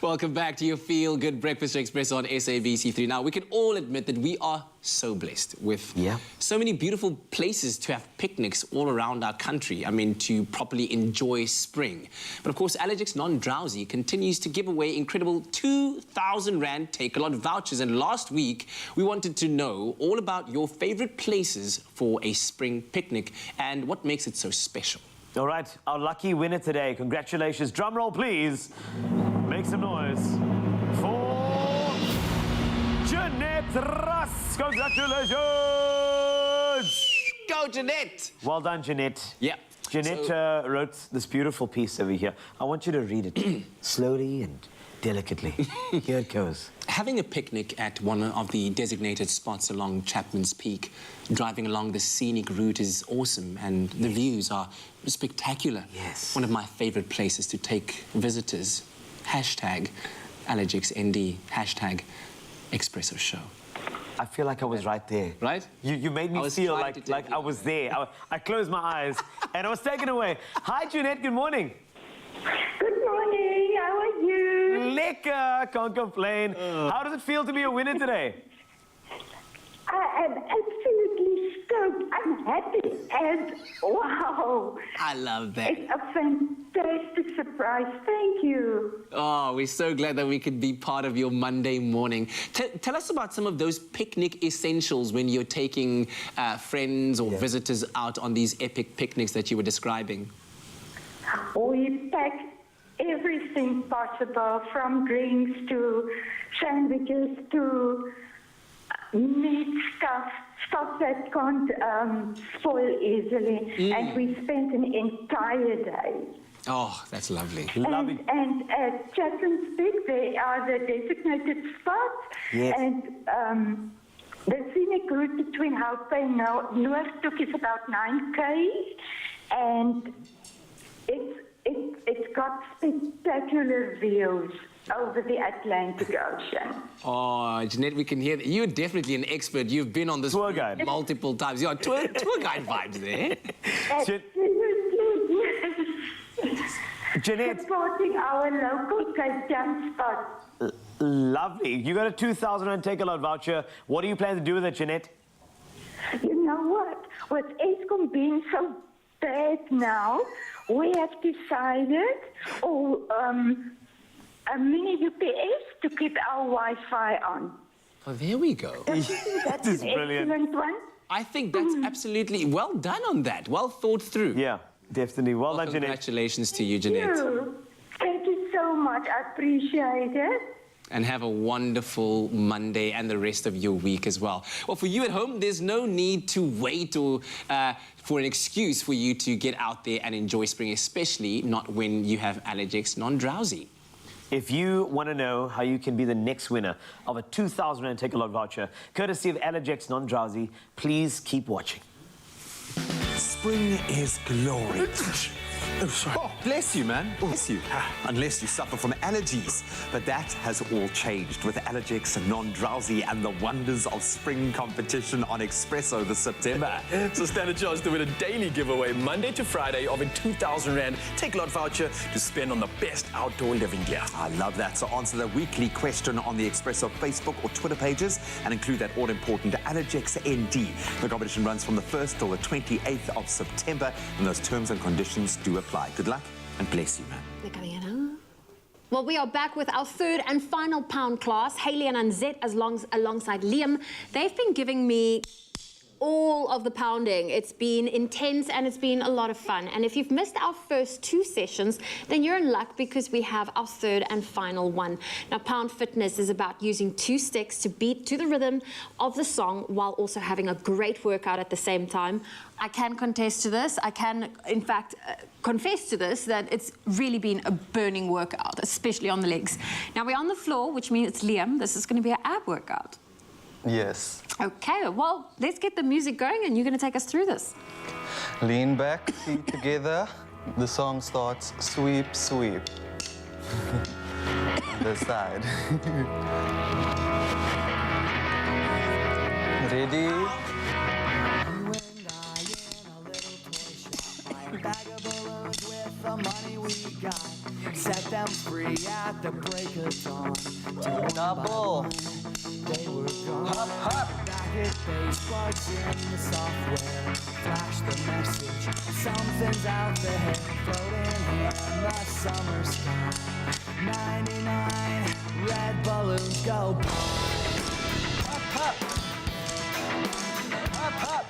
[SPEAKER 3] Welcome back to your Feel Good Breakfast Expresso on SABC3. Now, we can all admit that we are so blessed with so many beautiful places to have picnics all around our country. I mean, to properly enjoy spring. But of course, Allergex Non-Drowsy continues to give away incredible 2,000 Rand Take-A-Lot vouchers. And last week, we wanted to know all about your favorite places for a spring picnic and what makes it so special.
[SPEAKER 4] All right, our lucky winner today. Congratulations. Drum roll, please. Make some noise for Jeanette Russ. Congratulations!
[SPEAKER 3] Go, Jeanette!
[SPEAKER 4] Well done, Jeanette.
[SPEAKER 3] Yeah.
[SPEAKER 4] Jeanette wrote this beautiful piece over here. I want you to read it slowly and delicately. Here it goes.
[SPEAKER 3] Having a picnic at one of the designated spots along Chapman's Peak, driving along the scenic route is awesome, and the views are spectacular.
[SPEAKER 4] Yes.
[SPEAKER 3] One of my favorite places to take visitors. Hashtag AllergexND, hashtag Expresso Show.
[SPEAKER 4] I feel like I was right there.
[SPEAKER 3] Right?
[SPEAKER 4] You made me feel like I was there. I closed my eyes and I was taken away. Hi, Jeanette. Good morning.
[SPEAKER 9] Good morning. How are you?
[SPEAKER 4] Lekker. Can't complain. How does it feel to be a winner today?
[SPEAKER 9] I am absolutely stoked. I'm happy. And wow.
[SPEAKER 3] I love that.
[SPEAKER 9] It's a fantastic surprise. Thank you.
[SPEAKER 3] Oh, we're so glad that we could be part of your Monday morning. Tell us about some of those picnic essentials when you're taking friends or visitors out on these epic picnics that you were describing.
[SPEAKER 9] We pack everything possible, from drinks to sandwiches to meat stuff that can't spoil easily. And we spent an entire day.
[SPEAKER 3] Oh, that's lovely.
[SPEAKER 9] And at Chapman's Peak, they are the designated spots.
[SPEAKER 3] Yes.
[SPEAKER 9] And the scenic route between Haupe and Noordhoek is about 9 km. And it's got spectacular views over the Atlantic Ocean.
[SPEAKER 3] Oh, Jeanette, we can hear that. You're definitely an expert. You've been on this tour guide multiple times. You're tour guide vibes there.
[SPEAKER 4] Jeanette.
[SPEAKER 9] Supporting our local Cape Town spot.
[SPEAKER 4] Lovely. You got a 2,000 Rand Take-A-Lot voucher. What do you plan to do with it, Jeanette?
[SPEAKER 9] You know what? With Eskom being so bad now, we have decided a mini UPS to keep our Wi-Fi on.
[SPEAKER 3] Oh, there we go.
[SPEAKER 9] That's an excellent one.
[SPEAKER 3] I think that's absolutely well done on that. Well thought through.
[SPEAKER 4] Yeah, definitely. Well done, Jeanette.
[SPEAKER 3] Congratulations to you, Jeanette.
[SPEAKER 9] Thank you so much. I appreciate it.
[SPEAKER 3] And have a wonderful Monday and the rest of your week as well. Well, for you at home, there's no need to wait or for an excuse for you to get out there and enjoy spring, especially not when you have Allergex Non-Drowsy.
[SPEAKER 4] If you want to know how you can be the next winner of a 2,000 Rand Take-A-Lot voucher, courtesy of Allergex Non-Drowsy, please keep watching.
[SPEAKER 12] Spring is glory. Oh, bless you, man. Bless you. Unless you suffer from allergies. But that has all changed with Allergex Non-Drowsy and the wonders of spring competition on Expresso this September.
[SPEAKER 18] So stand a chance to win a daily giveaway Monday to Friday of a 2,000 Rand Take-A-Lot voucher to spend on the best outdoor living gear.
[SPEAKER 12] I love that. So answer the weekly question on the Expresso Facebook or Twitter pages and include that all-important Allergex ND. The competition runs from the 1st till the 28th of September, and those terms and conditions do apply. Good luck and bless you, man.
[SPEAKER 2] Well, we are back with our third and final pound class, Haley and Anzette alongside Liam. They've been giving me all of the pounding. It's been intense and it's been a lot of fun. And if you've missed our first 2 sessions, then you're in luck because we have our 3rd and final one. Now, Pound Fitness is about using 2 sticks to beat to the rhythm of the song while also having a great workout at the same time. I can contest to this. I can, in fact, confess to this, that it's really been a burning workout, especially on the legs. Now, we're on the floor, which means it's Liam. This is going to be an ab workout.
[SPEAKER 14] Yes.
[SPEAKER 2] Okay, well, let's get the music going and you're going to take us through this.
[SPEAKER 14] Lean back, feet together. The song starts, sweep, sweep. The side. Ready?
[SPEAKER 10] Bag of balloons with the money we got. Set them free at the break of dawn.
[SPEAKER 14] Double.
[SPEAKER 10] They were gone. Hop, hop. Back at base, plugs in the software. Flash the message. Something's out there, floating in the summer sky. 99 red balloons go pop. Hop, hop. Hop, hop.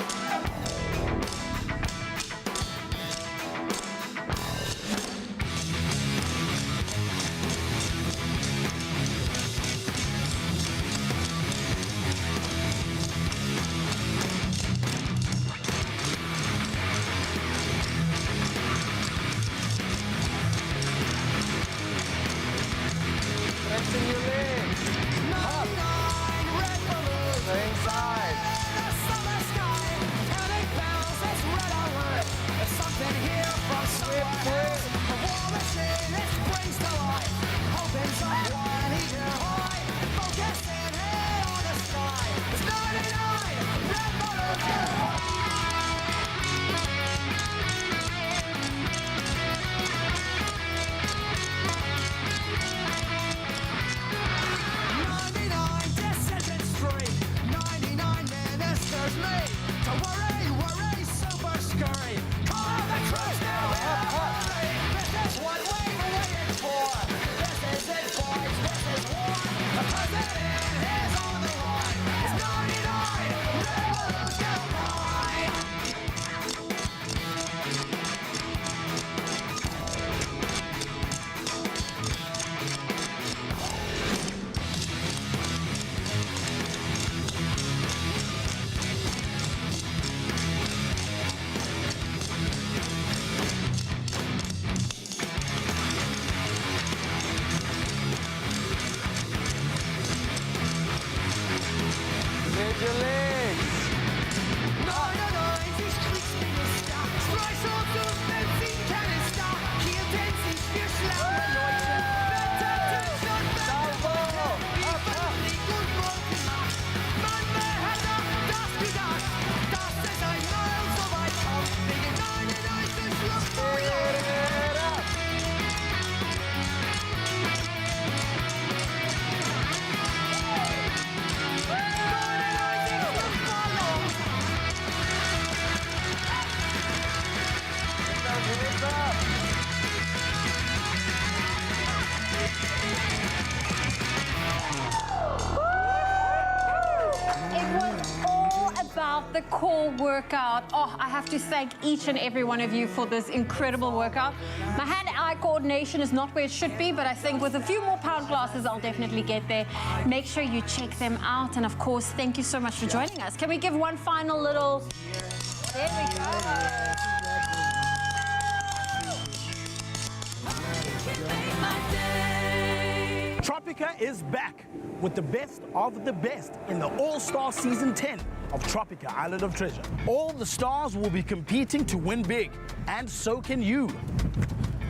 [SPEAKER 14] Stretching your legs. Up. Same side.
[SPEAKER 10] Something here from someone else. A war machine, it springs to life. Opens up one eager eye. Focusing head on the sky. It's 99 red balloons go high. Decision Street, 99 ministers meet to worry, super scurry. Call out the troops now in a hurry. This is what we were waiting for. This is it, boys. This is war. The president is on the run. It's 99 red balloons go high.
[SPEAKER 14] Spread your legs.
[SPEAKER 10] These Kriegs bin ich da. Streichholz und Benzinkanister. Hier denn sich wir schlaue Leute. Wettertisch und Wetterwoche. Wie Fabrik und Wolkenmacht. Man, wer hätte das gedacht? Dass es einmal so weit kommt. Wegen 99 Luftballons.
[SPEAKER 2] It was all about the core workout. Oh, I have to thank each and every one of you for this incredible workout. My hand-eye coordination is not where it should be, but I think with a few more pound classes, I'll definitely get there. Make sure you check them out. And of course, thank you so much for joining us. Can we give one final little... There we go.
[SPEAKER 15] Tropica is back with the best of the best in the All-Star Season 10 of Tropica Island of Treasure. All the stars will be competing to win big, and so can you.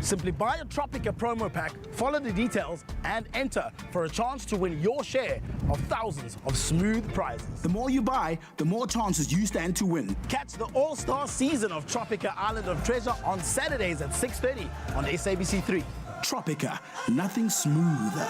[SPEAKER 15] Simply buy a Tropica promo pack, follow the details, and enter for a chance to win your share of thousands of smooth prizes.
[SPEAKER 5] The more you buy, the more chances you stand to win.
[SPEAKER 15] Catch the All-Star Season of Tropica Island of Treasure on Saturdays at 6:30 on SABC3.
[SPEAKER 5] Tropica, nothing smoother.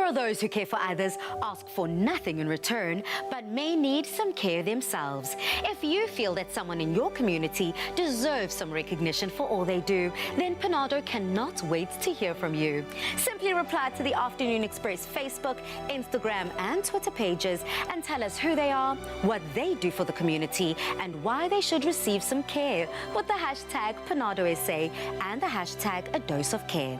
[SPEAKER 16] are those who care for others, ask for nothing in return, but may need some care themselves. If you feel that someone in your community deserves some recognition for all they do, then Panado cannot wait to hear from you. Simply reply to the Afternoon Express Facebook, Instagram and Twitter pages and tell us who they are, what they do for the community and why they should receive some care with the hashtag PanadoSA and the hashtag A Dose of Care.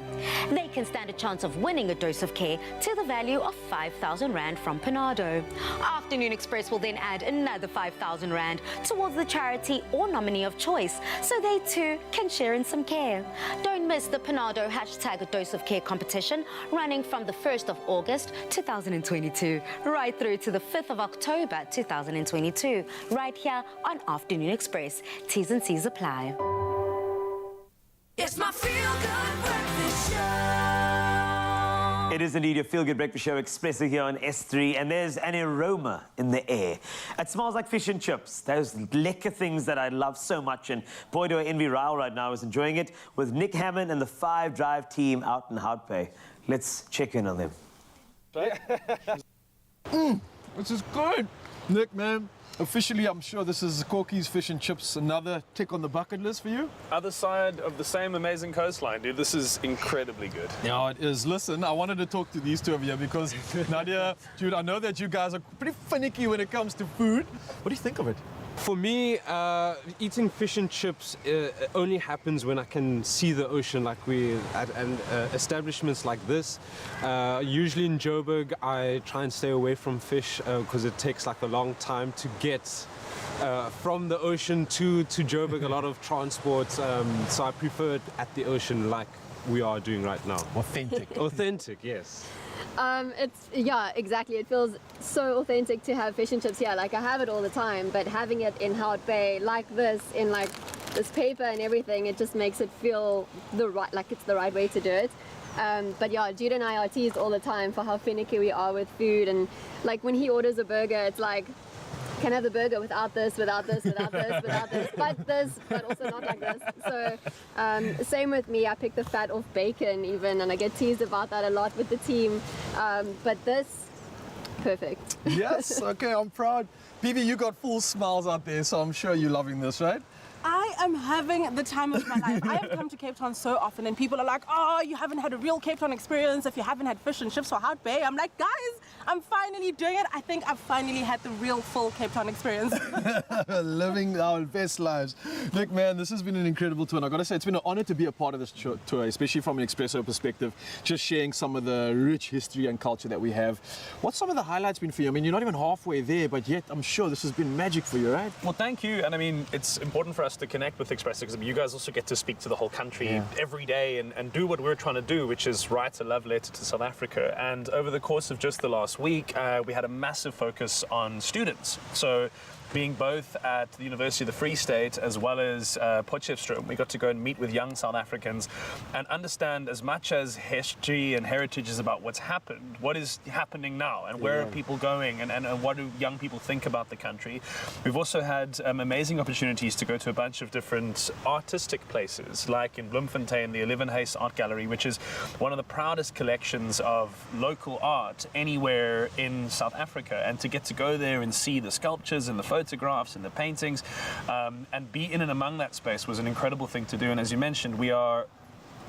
[SPEAKER 16] They can stand a chance of winning a dose of care to the value of 5,000 Rand from Panado. Afternoon Express will then add another 5,000 Rand towards the charity or nominee of choice, so they too can share in some care. Don't miss the Panado hashtag A Dose of Care competition running from the 1st of August 2022 right through to the 5th of October 2022, right here on Afternoon Express. T's and C's apply.
[SPEAKER 1] It's my feel-good breakfast show.
[SPEAKER 4] It is indeed your feel-good breakfast show, Expresso here on S3, and there's an aroma in the air. It smells like fish and chips, those lekker things that I love so much, and boy, do I envy Raul right now who's enjoying it with Nick Hammond and the 5 Drive team out in Hout Bay. Let's check in on them.
[SPEAKER 18] This is good. Nick, man, officially, I'm sure this is Corky's Fish and Chips, another tick on the bucket list for you.
[SPEAKER 19] Other side of the same amazing coastline, dude. This is incredibly good.
[SPEAKER 18] Yeah, it is. Listen, I wanted to talk to these two of you because Nadia, Jude, I know that you guys are pretty finicky when it comes to food. What do you think of it?
[SPEAKER 13] For me, eating fish and chips only happens when I can see the ocean, like we at establishments like this. Usually in Joburg, I try and stay away from fish because it takes like a long time to get from the ocean to Joburg, a lot of transport. So I prefer it at the ocean like we are doing right now.
[SPEAKER 18] Authentic.
[SPEAKER 13] Authentic, yes.
[SPEAKER 17] Yeah, exactly. It feels so authentic to have fish and chips here. Like I have it all the time, but having it in Hout Bay like this, in like this paper and everything, it just makes it feel it's the right way to do it. But yeah, Jude and I are teased all the time for how finicky we are with food, and like when he orders a burger, it's like, can I have the burger without this, without this, without this, without this, but also not like this. So same with me, I pick the fat off bacon even, and I get teased about that a lot with the team. But this, perfect.
[SPEAKER 18] Yes, okay, I'm proud. Bibi, you got full smiles out there, so I'm sure you're loving this, right?
[SPEAKER 21] I am having the time of my life. I have come to Cape Town so often and people are like, oh, you haven't had a real Cape Town experience if you haven't had fish and chips or Hout Bay. I'm like, guys, I'm finally doing it. I think I've finally had the real full Cape Town experience.
[SPEAKER 18] Living our best lives. Nick, man, this has been an incredible tour. And I've got to say, it's been an honor to be a part of this tour, especially from an Expresso perspective, just sharing some of the rich history and culture that we have. What's some of the highlights been for you? I mean, you're not even halfway there, but yet I'm sure this has been magic for you, right?
[SPEAKER 19] Well, thank you. And I mean, it's important for us to connect with Expresso because you guys also get to speak to the whole country every day and do what we're trying to do, which is write a love letter to South Africa. And over the course of just the last week, we had a massive focus on students. So being both at the University of the Free State as well as Potchefstroom, we got to go and meet with young South Africans and understand as much as history and heritage is about what's happened, what is happening now and where are people going and what do young people think about the country. We've also had amazing opportunities to go to a bunch of different artistic places, like in Bloemfontein, the 11 Hays Art Gallery, which is one of the proudest collections of local art anywhere in South Africa, and to get to go there and see the sculptures and the photographs and the paintings and be in and among that space was an incredible thing to do. And as you mentioned, we are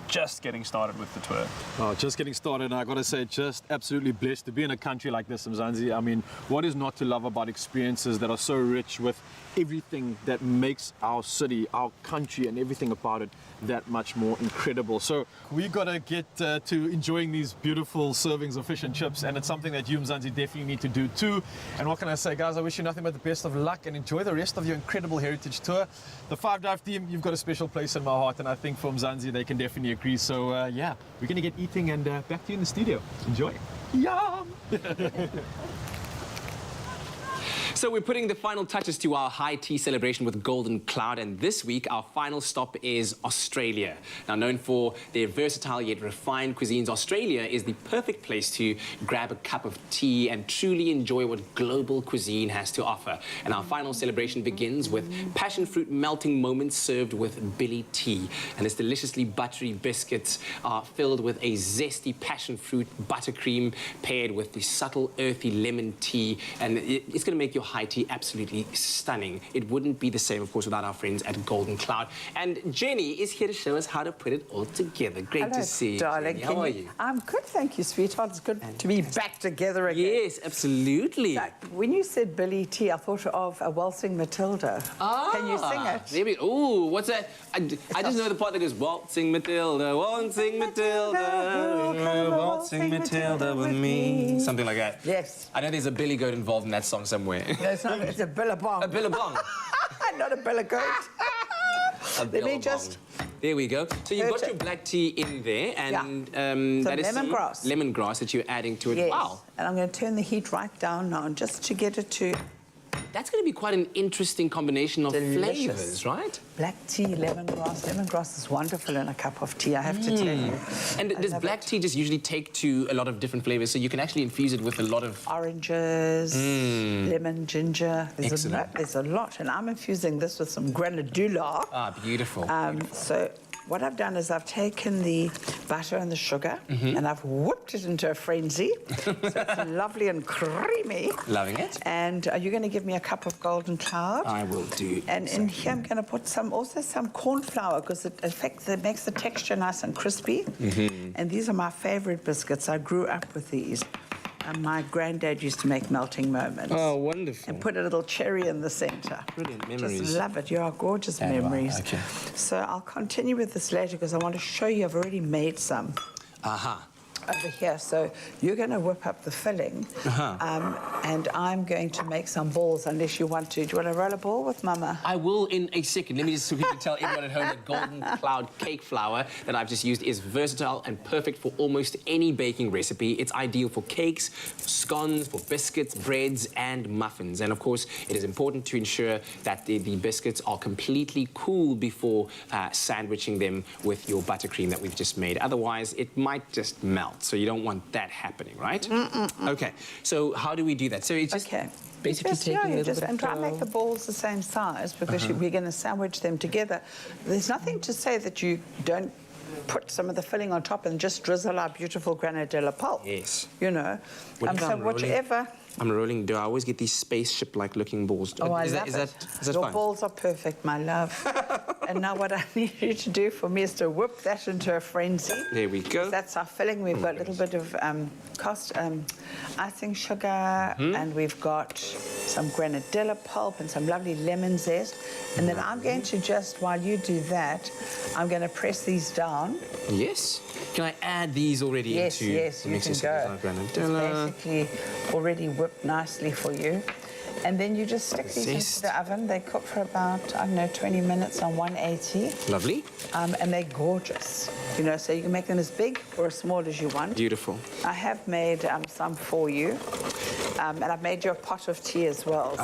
[SPEAKER 19] just getting started with the tour.
[SPEAKER 18] Oh, just getting started, and I got to say, just absolutely blessed to be in a country like this, Mzansi. I mean, what is not to love about experiences that are so rich with everything that makes our city, our country, and everything about it that much more incredible. So we got to get to enjoying these beautiful servings of fish and chips, and it's something that you, Mzansi, definitely need to do too. And what can I say, guys? I wish you nothing but the best of luck and enjoy the rest of your incredible heritage tour. The 5 Drive team, you've got a special place in my heart, and I think for Mzansi, they can definitely agree. So yeah, we're going to get eating and back to you in the studio. Enjoy. Yum!
[SPEAKER 3] So we're putting the final touches to our high tea celebration with Golden Cloud, and this week our final stop is Australia. Now known for their versatile yet refined cuisines, Australia is the perfect place to grab a cup of tea and truly enjoy what global cuisine has to offer. And our final celebration begins with passion fruit melting moments served with Billy tea. And this deliciously buttery biscuits are filled with a zesty passion fruit buttercream paired with the subtle earthy lemon tea, and it's going to make your high tea absolutely stunning. It wouldn't be the same, of course, without our friends at Golden Cloud. And Jenny is here to show us how to put it all together. Great to see you,
[SPEAKER 6] darling.
[SPEAKER 3] Jenny. How are you?
[SPEAKER 6] I'm good, thank you, sweetheart. It's good to be back together again.
[SPEAKER 3] Yes, absolutely.
[SPEAKER 6] So, when you said Billy tea, I thought of a waltzing Matilda. Can you sing it?
[SPEAKER 3] Maybe. Oh, what's that? I just know the part that goes waltzing Matilda, waltzing Matilda, waltzing Matilda with me. Something like that.
[SPEAKER 6] Yes.
[SPEAKER 3] I know there's a billy goat involved in that song somewhere.
[SPEAKER 6] No, it's not. It's a billabong.
[SPEAKER 3] A billabong.
[SPEAKER 6] Not a billagoat. Let me just...
[SPEAKER 3] There we go. So you've got your black tea in there, and that is
[SPEAKER 6] lemongrass.
[SPEAKER 3] Lemongrass that you're adding to it.
[SPEAKER 6] Yes.
[SPEAKER 3] Wow.
[SPEAKER 6] And I'm going to turn the heat right down now just to get it to...
[SPEAKER 3] That's going to be quite an interesting combination of
[SPEAKER 6] Delicious.
[SPEAKER 3] flavors, right?
[SPEAKER 6] Black tea, lemongrass. Lemongrass is wonderful in a cup of tea, I have to tell you.
[SPEAKER 3] And does black tea just usually take to a lot of different flavors? So you can actually infuse it with a lot of...
[SPEAKER 6] Oranges, lemon, ginger.
[SPEAKER 3] Excellent.
[SPEAKER 6] There's a lot. And I'm infusing this with some granadilla.
[SPEAKER 3] Ah, beautiful.
[SPEAKER 6] So what I've done is I've taken the butter and the sugar and I've whipped it into a frenzy. So it's lovely and creamy.
[SPEAKER 3] Loving it.
[SPEAKER 6] And are you going to give me a cup of Golden Cloud?
[SPEAKER 3] I will do.
[SPEAKER 6] And in here I'm going to put also some corn flour because it makes the texture nice and crispy. And these are my favorite biscuits. I grew up with these. And my granddad used to make melting moments.
[SPEAKER 3] Oh, wonderful.
[SPEAKER 6] And put a little cherry in the center.
[SPEAKER 3] Brilliant memories.
[SPEAKER 6] Just love it. You are gorgeous memories.
[SPEAKER 3] Okay.
[SPEAKER 6] So I'll continue with this later because I want to show you I've already made some. Over here, so you're going to whip up the filling, and I'm going to make some balls unless you want to. Do you want to roll a ball with Mama?
[SPEAKER 3] I will in a second. Let me just quickly tell everyone at home that Golden Cloud cake flour that I've just used is versatile and perfect for almost any baking recipe. It's ideal for cakes, scones, for biscuits, breads, and muffins. And of course, it is important to ensure that the biscuits are completely cool before sandwiching them with your buttercream that we've just made. Otherwise, it might just melt. So you don't want that happening, right? Okay. So how do we do that? So it's just basically taking a little bit of
[SPEAKER 6] and try and make the balls the same size because we're going to sandwich them together. There's nothing to say that you don't put some of the filling on top and just drizzle our beautiful granadilla pulp.
[SPEAKER 3] Yes.
[SPEAKER 6] You know. So whichever.
[SPEAKER 3] I'm rolling. Do I always get these spaceship-like looking balls?
[SPEAKER 6] Oh, I
[SPEAKER 3] is
[SPEAKER 6] love
[SPEAKER 3] that
[SPEAKER 6] Your
[SPEAKER 3] fine?
[SPEAKER 6] balls are perfect, my love. And now what I need you to do for me is to whip that into a frenzy.
[SPEAKER 3] There we go.
[SPEAKER 6] That's our filling. We've got a little bit of icing sugar, and we've got some granadilla pulp and some lovely lemon zest. And then I'm going to just, while you do that, I'm going to press these down.
[SPEAKER 3] Yes. Can I add these already into the mixer?
[SPEAKER 6] You can go. It's basically already whipped nicely for you. And then you just stick these into the oven. They cook for about, I don't know, 20 minutes on 180.
[SPEAKER 3] Lovely.
[SPEAKER 6] And they're gorgeous. You know, so you can make them as big or as small as you want.
[SPEAKER 3] Beautiful.
[SPEAKER 6] I have made some for you. And I've made you a pot of tea as well.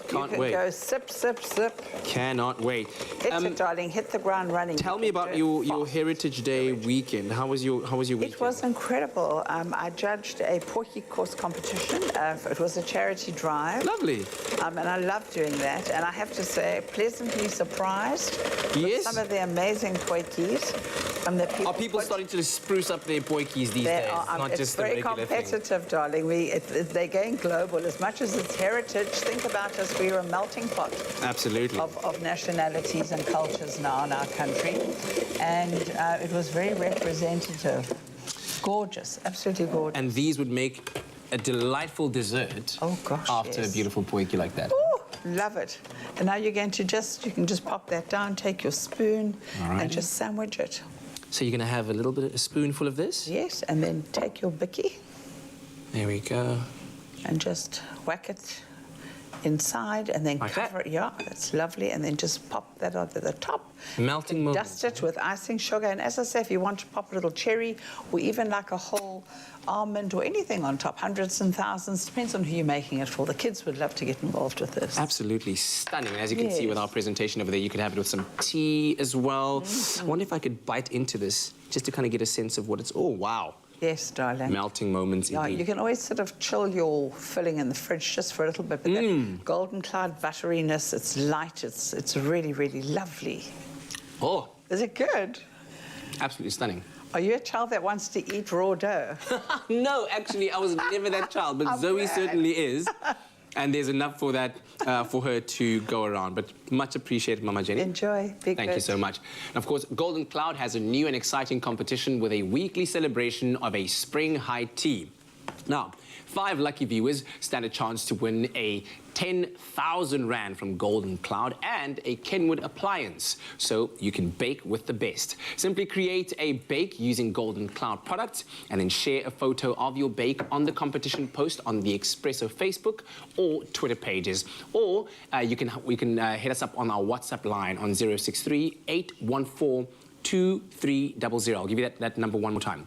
[SPEAKER 3] Can't
[SPEAKER 6] you
[SPEAKER 3] wait.
[SPEAKER 6] can go sip, sip, sip.
[SPEAKER 3] Cannot wait.
[SPEAKER 6] Hit it, darling. Hit the ground running.
[SPEAKER 3] Tell me about your Heritage Day weekend. How was your weekend?
[SPEAKER 6] It was incredible. I judged a porky course competition. It was a charity drive.
[SPEAKER 3] Lovely.
[SPEAKER 6] And I love doing that. And I have to say, pleasantly surprised with some of the amazing porkies.
[SPEAKER 3] Are people starting to spruce up their porkies these days? Not
[SPEAKER 6] it's
[SPEAKER 3] just the
[SPEAKER 6] very
[SPEAKER 3] regular
[SPEAKER 6] competitive,
[SPEAKER 3] thing.
[SPEAKER 6] darling. They're going global. As much as it's heritage, think about us. We're a melting pot.
[SPEAKER 3] Absolutely.
[SPEAKER 6] Of nationalities and cultures now in our country. And it was very representative. Gorgeous. Absolutely gorgeous.
[SPEAKER 3] And these would make a delightful dessert after a beautiful potjie like that.
[SPEAKER 6] Ooh, love it. And now you're going to you can just pop that down, take your spoon, and just sandwich it.
[SPEAKER 3] So you're going to have a spoonful of this?
[SPEAKER 6] Yes, and then take your bicky.
[SPEAKER 3] There we go.
[SPEAKER 6] And just whack it inside and then
[SPEAKER 3] like
[SPEAKER 6] cover it. Yeah, that's lovely. And then just pop that onto the top.
[SPEAKER 3] Melting moment.
[SPEAKER 6] Dust it with icing sugar. And as I say, if you want to pop a little cherry or even like a whole almond or anything on top, hundreds and thousands, depends on who you're making it for. The kids would love to get involved with this.
[SPEAKER 3] Absolutely stunning. And as you can see
[SPEAKER 6] Yes.
[SPEAKER 3] with our presentation over there, you could have it with some tea as well.
[SPEAKER 6] Mm-hmm.
[SPEAKER 3] I wonder if I could bite into this just to kind of get a sense of what it's... Oh, wow.
[SPEAKER 6] Yes, darling.
[SPEAKER 3] Melting moments
[SPEAKER 6] Yeah,
[SPEAKER 3] indeed.
[SPEAKER 6] you can always sort of chill your filling in the fridge just for a little bit. But that golden cloud butteriness, it's light, it's really, really lovely.
[SPEAKER 3] Oh.
[SPEAKER 6] Is it good?
[SPEAKER 3] Absolutely stunning.
[SPEAKER 6] Are you a child that wants to eat raw dough?
[SPEAKER 3] No, actually, I was never that child, but Zoe certainly is. And there's enough for that, for her to go around. But much appreciated, Mama Jenny.
[SPEAKER 6] Enjoy.
[SPEAKER 3] Thank you so much. And of course, Golden Cloud has a new and exciting competition with a weekly celebration of a spring high tea. Now, 5 lucky viewers stand a chance to win a 10,000 Rand from Golden Cloud and a Kenwood appliance, so you can bake with the best. Simply create a bake using Golden Cloud products and then share a photo of your bake on the competition post on the Expresso Facebook or Twitter pages. Or we can hit us up on our WhatsApp line on 063 814 2300. I'll give you that number one more time.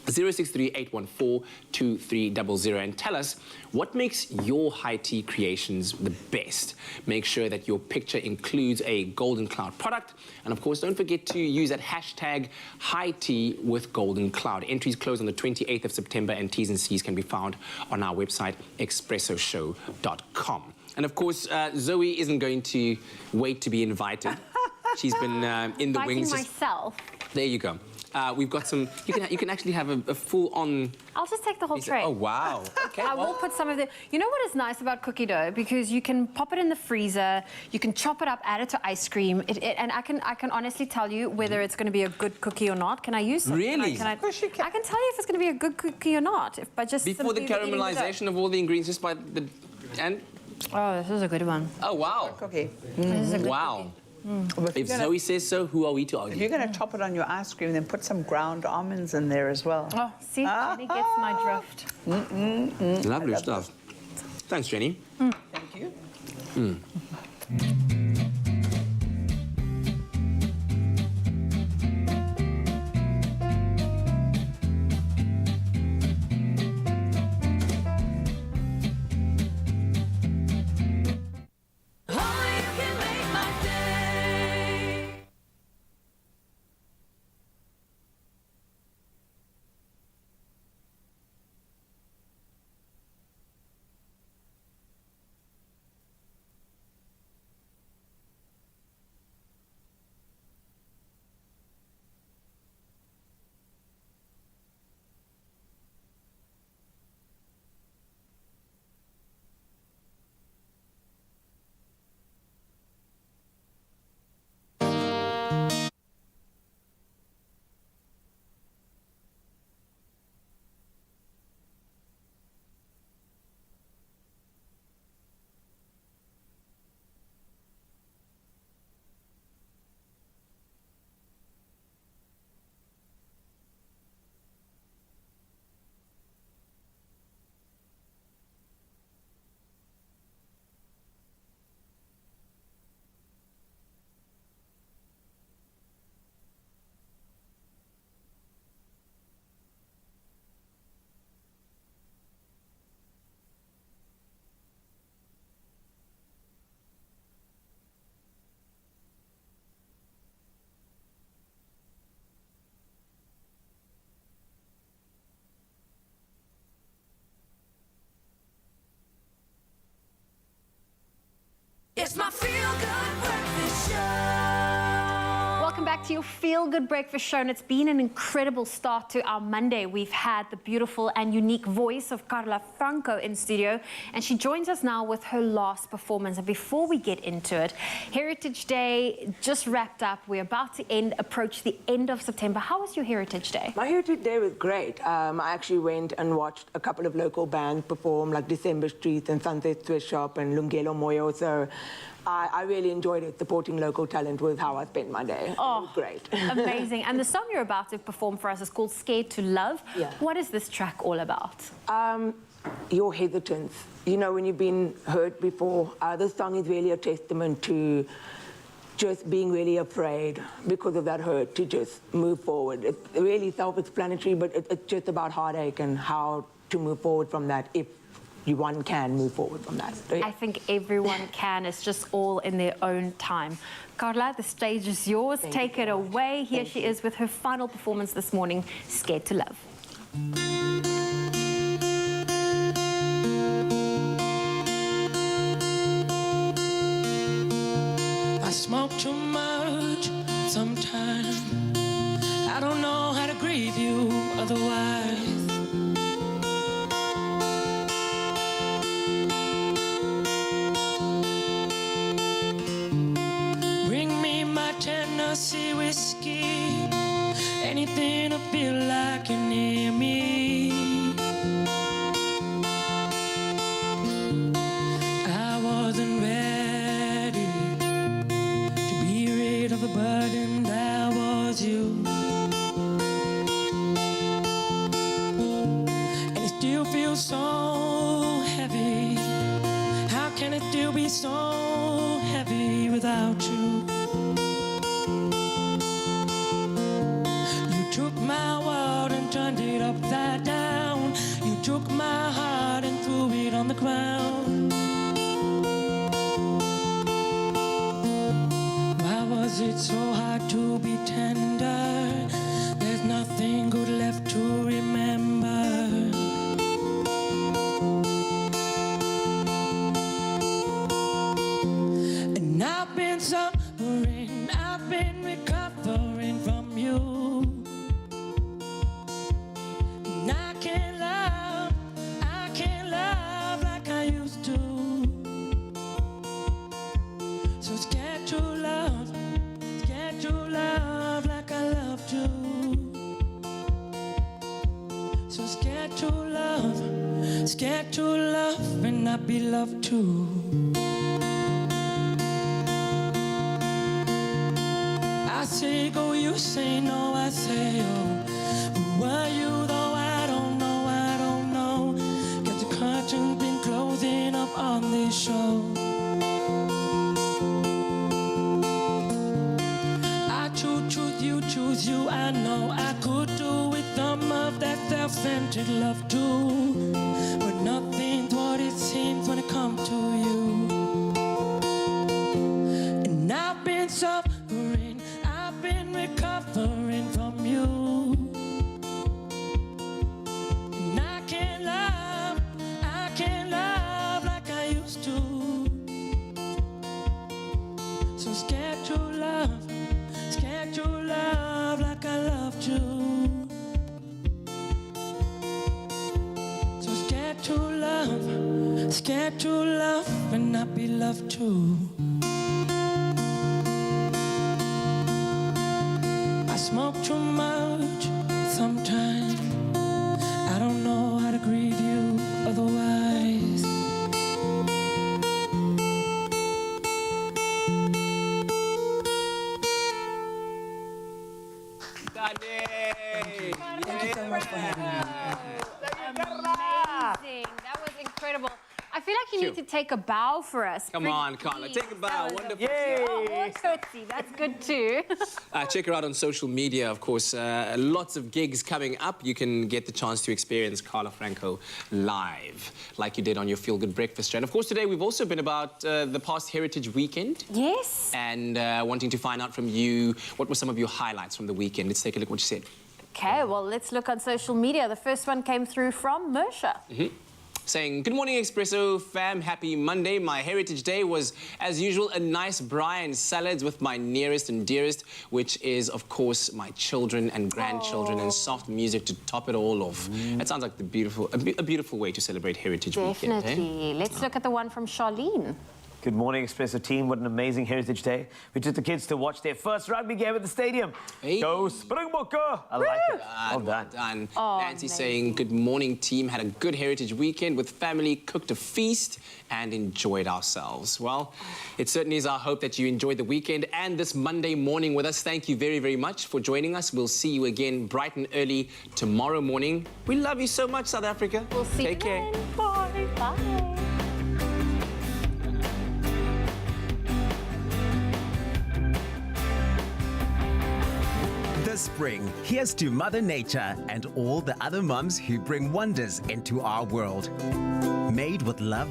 [SPEAKER 3] 063-814-2300 and tell us what makes your high tea creations the best. Make sure that your picture includes a Golden Cloud product, and of course don't forget to use that hashtag high tea with Golden Cloud. Entries close on the 28th of September and T's and C's can be found on our website expressoshow.com. And of course Zoe isn't going to wait to be invited. She's been in the wings.
[SPEAKER 2] myself.
[SPEAKER 3] There you go. We've got some... You can actually have a full-on...
[SPEAKER 2] I'll just take the whole tray.
[SPEAKER 3] Oh, wow. Okay.
[SPEAKER 2] I will put some of the... You know what is nice about cookie dough? Because you can pop it in the freezer, you can chop it up, add it to ice cream, and I can honestly tell you whether it's going to be a good cookie or not. Can I use some?
[SPEAKER 3] Really?
[SPEAKER 2] I can tell you if it's going to be a good cookie or not. If by just
[SPEAKER 3] Before the
[SPEAKER 2] simply eating
[SPEAKER 3] caramelization of all the ingredients, just by the... And...
[SPEAKER 2] Oh, this is a good one.
[SPEAKER 3] Oh, wow.
[SPEAKER 6] Cookie.
[SPEAKER 2] This is a good
[SPEAKER 3] Wow.
[SPEAKER 6] But
[SPEAKER 3] If Zoe says so, who are we to argue?
[SPEAKER 6] If you're going to top it on your ice cream, then put some ground almonds in there as well.
[SPEAKER 2] Oh, see, Jenny gets my drift.
[SPEAKER 3] Lovely stuff. Thanks, Jenny.
[SPEAKER 6] Thank you.
[SPEAKER 1] It's my feel-good breakfast show.
[SPEAKER 2] Welcome back to your Feel Good Breakfast Show, and it's been an incredible start to our Monday. We've had the beautiful and unique voice of Carla Franco in studio, and she joins us now with her last performance. And before we get into it, Heritage Day just wrapped up. We're about to approach the end of September. How was your Heritage Day?
[SPEAKER 8] My Heritage Day was great. I actually went and watched a couple of local bands perform, like December Street and Sunset Swiss Shop and Lungelo Moyo. So I really enjoyed it. Supporting local talent was how I spent my day.
[SPEAKER 2] Oh,
[SPEAKER 8] it was great.
[SPEAKER 2] Amazing. And the song you're about to perform for us is called Scared to Love.
[SPEAKER 8] Yeah.
[SPEAKER 2] What is this track all about?
[SPEAKER 8] your hesitance. You know, when you've been hurt before, this song is really a testament to just being really afraid because of that hurt to just move forward. It's really self-explanatory, but it's just about heartache and how to move forward from that if one can move forward from that. So, yeah.
[SPEAKER 2] I think everyone can. It's just all in their own time. Carla, the stage is yours. Take it away. Here she is with her final performance this morning, Scared to Love.
[SPEAKER 11] I smoke too much sometimes. I don't know how to grieve you otherwise. Bring me my Tennessee whiskey, anything to feel like you're near me. I wasn't ready to be rid of the burden that was you. And it still feels so heavy. How can it still be so heavy without you? You took my world and turned it upside down. You took my heart and threw it on the ground. Why was it so hard to be tender? There's nothing good left to remember. And I've been suffering, I've been recovering from you. And I can't love like I used to. So scared to love like I loved you. So scared to love and not be loved too. I say go, you say no, I say oh. Who were you though? I don't know. Got the curtains been closing up on this show. I choose you, choose you. I know I could do with some of that self-centered love too, but nothing's what it seems when it comes to you. And I've been suffering, I've been recovering from you. And I can't love like I used to. So scared to love like I loved you. So scared to love and not be loved too. I smoke too much sometimes. I don't know how to grieve you otherwise.
[SPEAKER 6] Thank you so much for having me.
[SPEAKER 2] Amazing. That was incredible. I feel like you need to take a bow for us.
[SPEAKER 3] Come on, Carla, take a bow. Wonderful.
[SPEAKER 2] Oh, or curtsy. That's good too.
[SPEAKER 3] Check her out on social media, of course. Lots of gigs coming up. You can get the chance to experience Carla Franco live, like you did on your Feel Good Breakfast show. And of course, today we've also been about the past Heritage Weekend.
[SPEAKER 2] Yes.
[SPEAKER 3] And wanting to find out from you, what were some of your highlights from the weekend? Let's take a look at what you said.
[SPEAKER 2] Okay, well, let's look on social media. The first one came through from Mersha.
[SPEAKER 3] Saying, good morning, Expresso fam. Happy Monday. My Heritage Day was, as usual, a nice braai and salads with my nearest and dearest, which is, of course, my children and grandchildren, and soft music to top it all off. That sounds like a beautiful way to celebrate Heritage Weekend.
[SPEAKER 2] Definitely. Let's look at the one from Charlene.
[SPEAKER 4] Good morning, Expresso team. What an amazing Heritage Day. We took the kids to watch their first rugby game at the stadium.
[SPEAKER 3] Hey.
[SPEAKER 4] Go Springbokke! I like it. Well done.
[SPEAKER 3] Nancy saying, good morning, team. Had a good Heritage weekend with family, cooked a feast, and enjoyed ourselves. Well, it certainly is our hope that you enjoyed the weekend and this Monday morning with us. Thank you very, very much for joining us. We'll see you again bright and early tomorrow morning. We love you so much, South Africa.
[SPEAKER 2] We'll see
[SPEAKER 3] Take
[SPEAKER 2] you
[SPEAKER 3] care.
[SPEAKER 2] then. Bye. Bye.
[SPEAKER 7] This spring, here's to Mother Nature and all the other mums who bring wonders into our world. Made with love